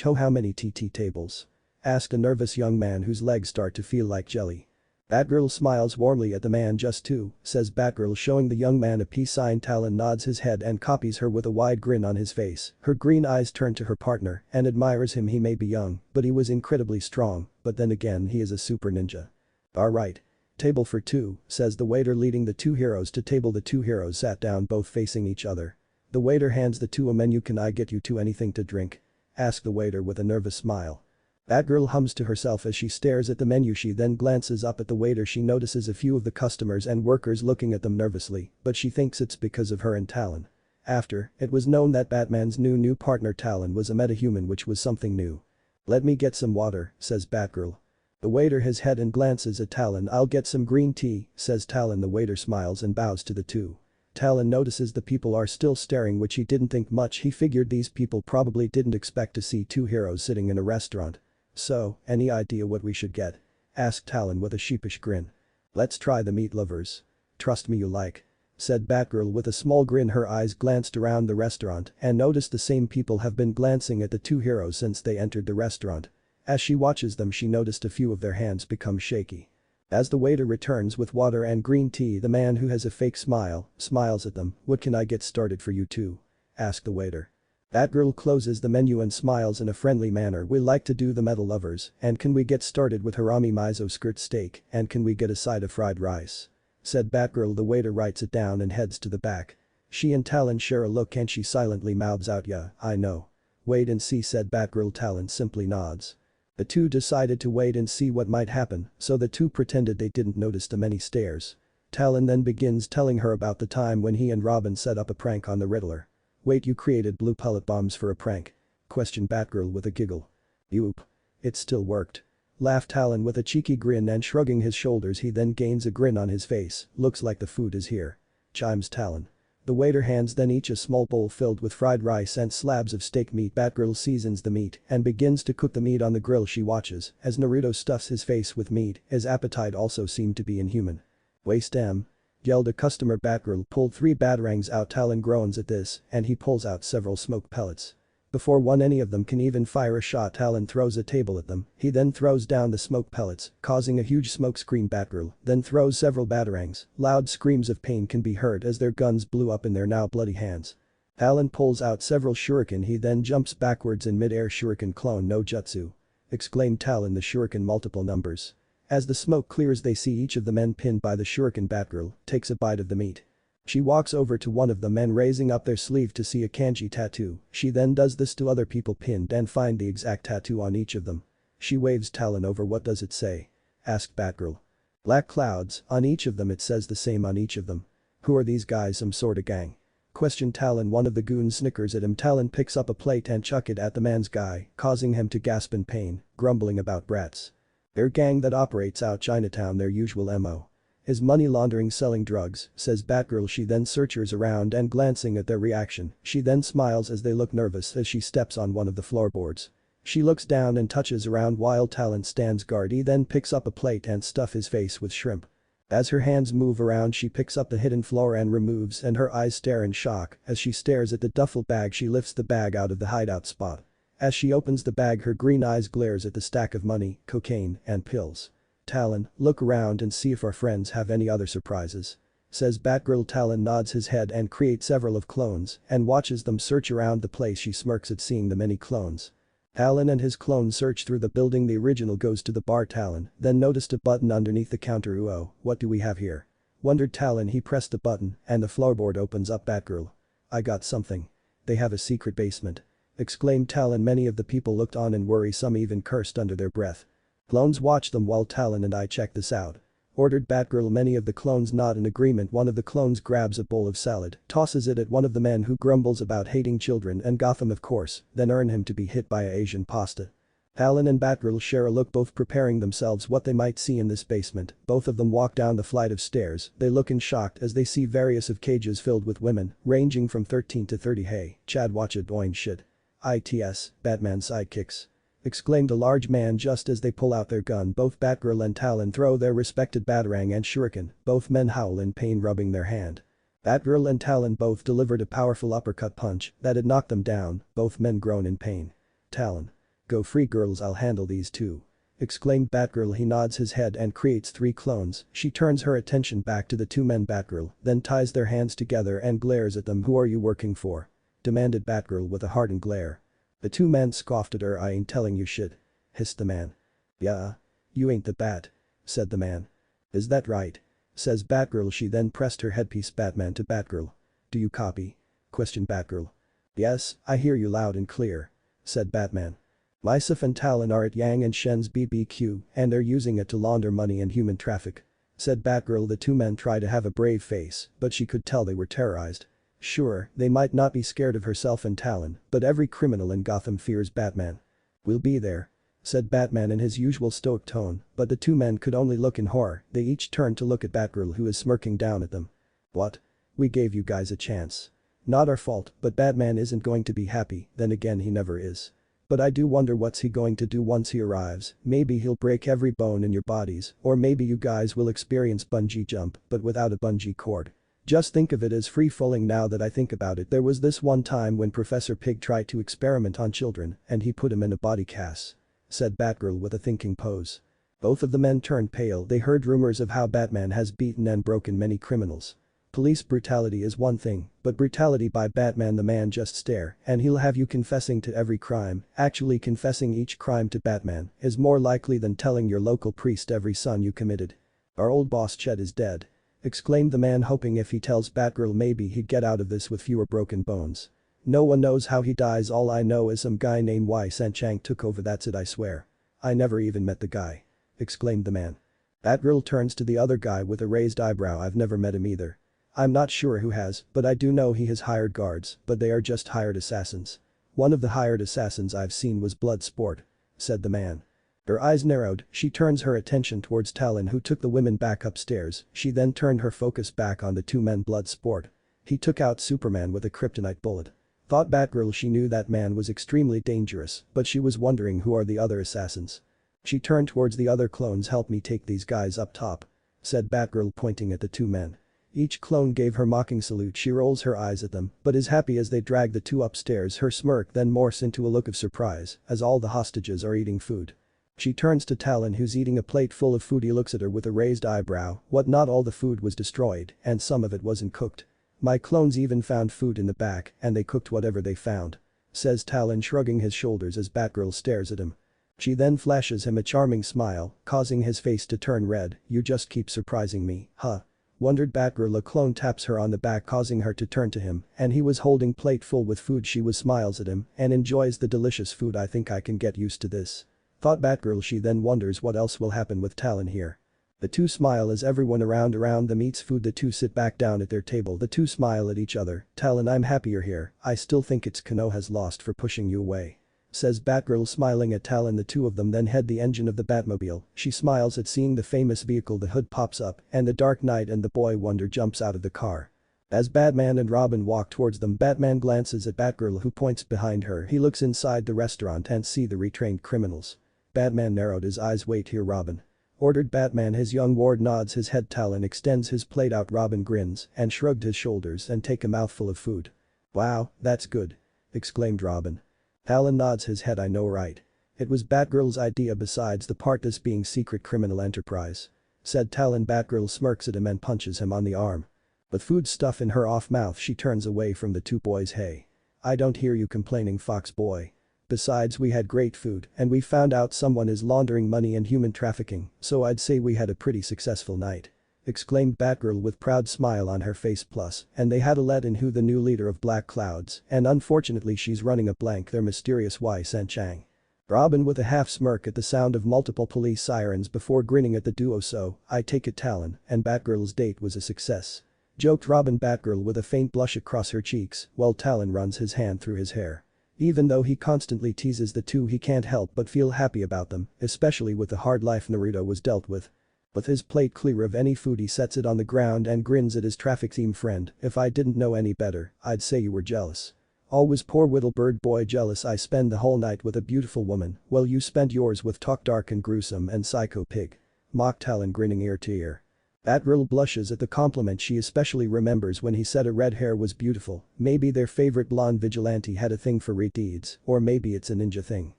Ho, how many TT tables? Asked a nervous young man whose legs start to feel like jelly. Batgirl smiles warmly at the man. Just two, says Batgirl, showing the young man a peace sign. Talon nods his head and copies her with a wide grin on his face. Her green eyes turn to her partner and admires him. He may be young, but he was incredibly strong, but then again he is a super ninja. Alright. Table for two, says the waiter, leading the two heroes to table. The two heroes sat down, both facing each other. The waiter hands the two a menu. Can I get you two anything to drink? Asked the waiter with a nervous smile. Batgirl hums to herself as she stares at the menu. She then glances up at the waiter. She notices a few of the customers and workers looking at them nervously, but she thinks it's because of her and Talon. After, it was known that Batman's new partner Talon was a metahuman, which was something new. Let me get some water, says Batgirl. The waiter his head and glances at Talon. I'll get some green tea, says Talon. The waiter smiles and bows to the two. Talon notices the people are still staring, which he didn't think much. He figured these people probably didn't expect to see two heroes sitting in a restaurant. So, any idea what we should get? Asked Talon with a sheepish grin. Let's try the meat lovers. Trust me, you like, said Batgirl with a small grin. Her eyes glanced around the restaurant and noticed the same people have been glancing at the two heroes since they entered the restaurant. As she watches them, she noticed a few of their hands become shaky. As the waiter returns with water and green tea, the man who has a fake smile smiles at them. What can I get started for you two? Asked the waiter. Batgirl closes the menu and smiles in a friendly manner. We like to do the metal lovers, and can we get started with harami miso skirt steak, and can we get a side of fried rice? Said Batgirl. The waiter writes it down and heads to the back. She and Talon share a look and she silently mouths out, "Yeah, I know." "Wait and see," said Batgirl. Talon simply nods. The two decided to wait and see what might happen, so the two pretended they didn't notice the many stares. Talon then begins telling her about the time when he and Robin set up a prank on the Riddler. "Wait, you created blue pellet bombs for a prank?" questioned Batgirl with a giggle. "Yoop. It still worked," laughed Talon with a cheeky grin, and shrugging his shoulders he then gains a grin on his face. "Looks like the food is here," chimes Talon. The waiter hands then each a small bowl filled with fried rice and slabs of steak meat. Batgirl seasons the meat and begins to cook the meat on the grill. She watches as Naruto stuffs his face with meat. His appetite also seemed to be inhuman. "Waste em," yelled a customer. Batgirl pulled 3 batarangs out. Talon groans at this and he pulls out several smoke pellets. Before any of them can even fire a shot, Talon throws a table at them. He then throws down the smoke pellets, causing a huge smoke screen. Batgirl then throws several batarangs. Loud screams of pain can be heard as their guns blew up in their now bloody hands. Talon pulls out several shuriken. He then jumps backwards in mid-air. "Shuriken clone no jutsu," exclaimed Talon. The shuriken multiple numbers. As the smoke clears they see each of the men pinned by the shuriken. Batgirl takes a bite of the meat. She walks over to one of the men, raising up their sleeve to see a kanji tattoo. She then does this to other people pinned and find the exact tattoo on each of them. She waves Talon over. "What does it say?" asked Batgirl. "Black clouds, on each of them." "It says the same on each of them." "Who are these guys, some sort of gang?" questioned Talon. One of the goons snickers at him. Talon picks up a plate and chuck it at the man's guy, causing him to gasp in pain, grumbling about brats. "They're a gang that operates out Chinatown. Their usual MO is money laundering, selling drugs," says Batgirl. She then searches around and glancing at their reaction, she then smiles as they look nervous as she steps on one of the floorboards. She looks down and touches around while Talon stands guard. He then picks up a plate and stuff his face with shrimp. As her hands move around she picks up the hidden floor and removes, and her eyes stare in shock. As she stares at the duffel bag she lifts the bag out of the hideout spot. As she opens the bag her green eyes glares at the stack of money, cocaine, and pills. "Talon, look around and see if our friends have any other surprises," says Batgirl. Talon nods his head and creates several of clones and watches them search around the place. She smirks at seeing the many clones. Talon and his clone search through the building. The original goes to the bar. Talon then noticed a button underneath the counter. "Oh, what do we have here?" wondered Talon. He pressed the button and the floorboard opens up. "Batgirl, I got something. They have a secret basement," exclaimed Talon. Many of the people looked on in worry, some even cursed under their breath. "Clones, watch them while Talon and I check this out," ordered Batgirl. Many of the clones nod in agreement. One of the clones grabs a bowl of salad, tosses it at one of the men who grumbles about hating children and Gotham of course, then earn him to be hit by a Asian pasta. Talon and Batgirl share a look, both preparing themselves what they might see in this basement. Both of them walk down the flight of stairs. They look in shock as they see various of cages filled with women, ranging from 13 to 30. "Hey, Chad, watch it, oin shit. ITS, Batman sidekicks," exclaimed a large man just as they pull out their gun. Both Batgirl and Talon throw their respected batarang and shuriken. Both men howl in pain, rubbing their hand. Batgirl and Talon both delivered a powerful uppercut punch that had knocked them down. Both men groan in pain. "Talon, go free girls, I'll handle these two," exclaimed Batgirl. He nods his head and creates 3 clones. She turns her attention back to the 2 men. Batgirl then ties their hands together and glares at them. "Who are you working for?" demanded Batgirl with a hardened glare. The 2 men scoffed at her. "I ain't telling you shit," hissed the man. "Yeah? You ain't the Bat," said the man. "Is that right?" says Batgirl. She then pressed her headpiece. Batman to Batgirl. "Do you copy?" questioned Batgirl. "Yes, I hear you loud and clear," said Batman. "Lysif and Talon are at Yang and Shen's BBQ and they're using it to launder money and human traffic," said Batgirl. The 2 men tried to have a brave face, but she could tell they were terrorized. Sure, they might not be scared of herself and Talon, but every criminal in Gotham fears Batman. "We'll be there," said Batman in his usual stoic tone, but the 2 men could only look in horror. They each turned to look at Batgirl, who is smirking down at them. "What? We gave you guys a chance. Not our fault, but Batman isn't going to be happy. Then again, he never is. But I do wonder what's he going to do once he arrives. Maybe he'll break every bone in your bodies, or maybe you guys will experience bungee jump, but without a bungee cord. Just think of it as free-falling. Now that I think about it, there was this one time when Professor Pig tried to experiment on children and he put him in a body cast," said Batgirl with a thinking pose. Both of the men turned pale. They heard rumors of how Batman has beaten and broken many criminals. Police brutality is one thing, but brutality by Batman, the man just stare and he'll have you confessing to every crime. Actually confessing each crime to Batman is more likely than telling your local priest every son you committed. Our old boss Chet is dead," exclaimed the man, hoping if he tells Batgirl maybe he'd get out of this with fewer broken bones. No one knows how he dies, all I know is some guy named Wei Chang took over, that's it, I swear. I never even met the guy. Exclaimed the man. Batgirl turns to the other guy with a raised eyebrow, I've never met him either. I'm not sure who has, but I do know he has hired guards, but they are just hired assassins. One of the hired assassins I've seen was Bloodsport, said the man. Her eyes narrowed, she turns her attention towards Talon, who took the women back upstairs. She then turned her focus back on the two men. Bloodsport. He took out Superman with a kryptonite bullet. Thought Batgirl she knew that man was extremely dangerous, but she was wondering who are the other assassins. She turned towards the other clones, help me take these guys up top, said Batgirl, pointing at the two men. Each clone gave her mocking salute, she rolls her eyes at them, but is happy as they drag the two upstairs. Her smirk then morphs into a look of surprise, as all the hostages are eating food. She turns to Talon, who's eating a plate full of food. He looks at her with a raised eyebrow. What, not all the food was destroyed, and some of it wasn't cooked. My clones even found food in the back, and they cooked whatever they found, says Talon, shrugging his shoulders as Batgirl stares at him. She then flashes him a charming smile, causing his face to turn red. You just keep surprising me, huh? Wondered Batgirl. A clone taps her on the back, causing her to turn to him, and he was holding plate full with food. She was smiles at him and enjoys the delicious food. I think I can get used to this, thought Batgirl. She then wonders what else will happen with Talon here. The two smile as everyone around them eats food. The two sit back down at their table. The two smile at each other. Talon, I'm happy you're here. I still think it's Kanoha's lost for pushing you away, says Batgirl, smiling at Talon. The two of them then head the engine of the Batmobile. She smiles at seeing the famous vehicle. The hood pops up and the Dark Knight and the Boy Wonder jumps out of the car. As Batman and Robin walk towards them, Batman glances at Batgirl, who points behind her. He looks inside the restaurant and see the retrained criminals. Batman narrowed his eyes. Wait here, Robin, ordered Batman. His young ward nods his head. Talon extends his plate out. Robin grins and shrugged his shoulders and take a mouthful of food. Wow, that's good, exclaimed Robin. Talon nods his head. I know, right? It was Batgirl's idea, besides the part this being secret criminal enterprise, said Talon. Batgirl smirks at him and punches him on the arm. With food stuff in her off mouth, she turns away from the two boys. Hey, I don't hear you complaining, Fox boy. Besides, we had great food and we found out someone is laundering money and human trafficking, so I'd say we had a pretty successful night, exclaimed Batgirl with proud smile on her face. Plus, and they had a let in who the new leader of Black Clouds, and unfortunately she's running a blank, their mysterious Wei Chang. Robin with a half smirk at the sound of multiple police sirens before grinning at the duo. So, I take it Talon and Batgirl's date was a success, joked Robin. Batgirl with a faint blush across her cheeks while Talon runs his hand through his hair. Even though he constantly teases the two, he can't help but feel happy about them, especially with the hard life Naruto was dealt with. With his plate clear of any food, he sets it on the ground and grins at his traffic team friend. If I didn't know any better, I'd say you were jealous. Always poor little bird boy jealous. I spend the whole night with a beautiful woman, well you spent yours with talk dark and gruesome and psycho pig, mocked Talon, grinning ear to ear. Batgirl blushes at the compliment. She especially remembers when he said her red hair was beautiful. Maybe their favorite blonde vigilante had a thing for deeds, or maybe it's a ninja thing.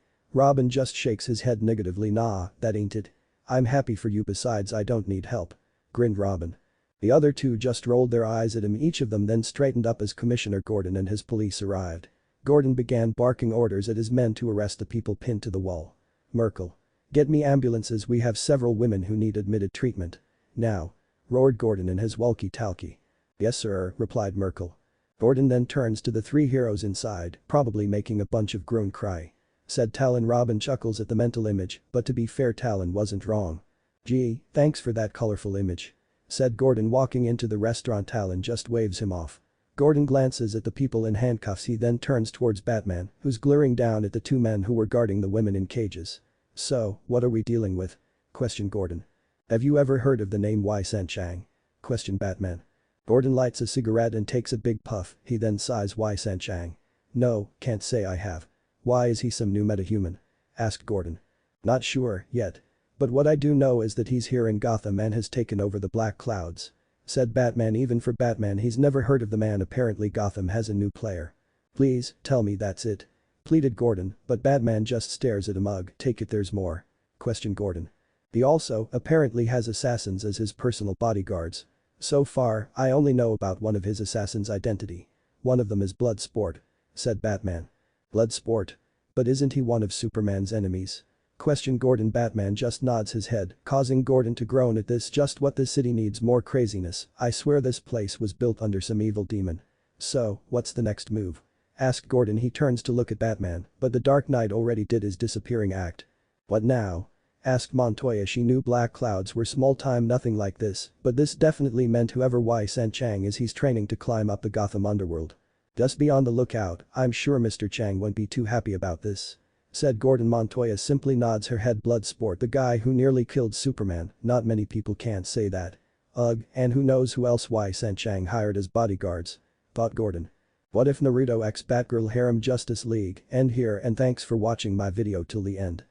Robin just shakes his head negatively. Nah, that ain't it. I'm happy for you, besides I don't need help, grinned Robin. The other two just rolled their eyes at him. Each of them then straightened up as Commissioner Gordon and his police arrived. Gordon began barking orders at his men to arrest the people pinned to the wall. Merkel, get me ambulances, we have several women who need admitted treatment. Now, roared Gordon in his walkie-talkie. Yes sir, replied Merkel. Gordon then turns to the three heroes inside, probably making a bunch of groan cry, said Talon. Robin chuckles at the mental image, but to be fair, Talon wasn't wrong. Gee, thanks for that colorful image, said Gordon, walking into the restaurant. Talon just waves him off. Gordon glances at the people in handcuffs. He then turns towards Batman, who's glaring down at the two men who were guarding the women in cages. So, what are we dealing with? Questioned Gordon. Have you ever heard of the name Wei Chang? Questioned Batman. Gordon lights a cigarette and takes a big puff. He then sighs. Wei Chang? No, can't say I have. Why, is he some new metahuman? Asked Gordon. Not sure, yet. But what I do know is that he's here in Gotham and has taken over the Black Clouds, said Batman. Even for Batman, he's never heard of the man. Apparently Gotham has a new player. Please, tell me that's it, pleaded Gordon, but Batman just stares at him. Ugh, take it there's more? Questioned Gordon. He also, apparently has assassins as his personal bodyguards. So far, I only know about one of his assassins' identity. One of them is Bloodsport, said Batman. Bloodsport? But isn't he one of Superman's enemies? Question Gordon. Batman just nods his head, causing Gordon to groan at this. Just what this city needs, more craziness. I swear this place was built under some evil demon. So, what's the next move? Asked Gordon. He turns to look at Batman, but the Dark Knight already did his disappearing act. What now? Asked Montoya. She knew black clouds were small time, nothing like this, but this definitely meant whoever Y sent Chang is. He's training to climb up the Gotham underworld. Just be on the lookout. I'm sure Mr. Chang won't be too happy about this. Said Gordon. Montoya simply nods her head. Bloodsport, the guy who nearly killed Superman, not many people can't say that. Ugh, and who knows who else Y sent Chang hired as bodyguards. Thought Gordon. What if Naruto x Batgirl Harem Justice League? End here and thanks for watching my video till the end.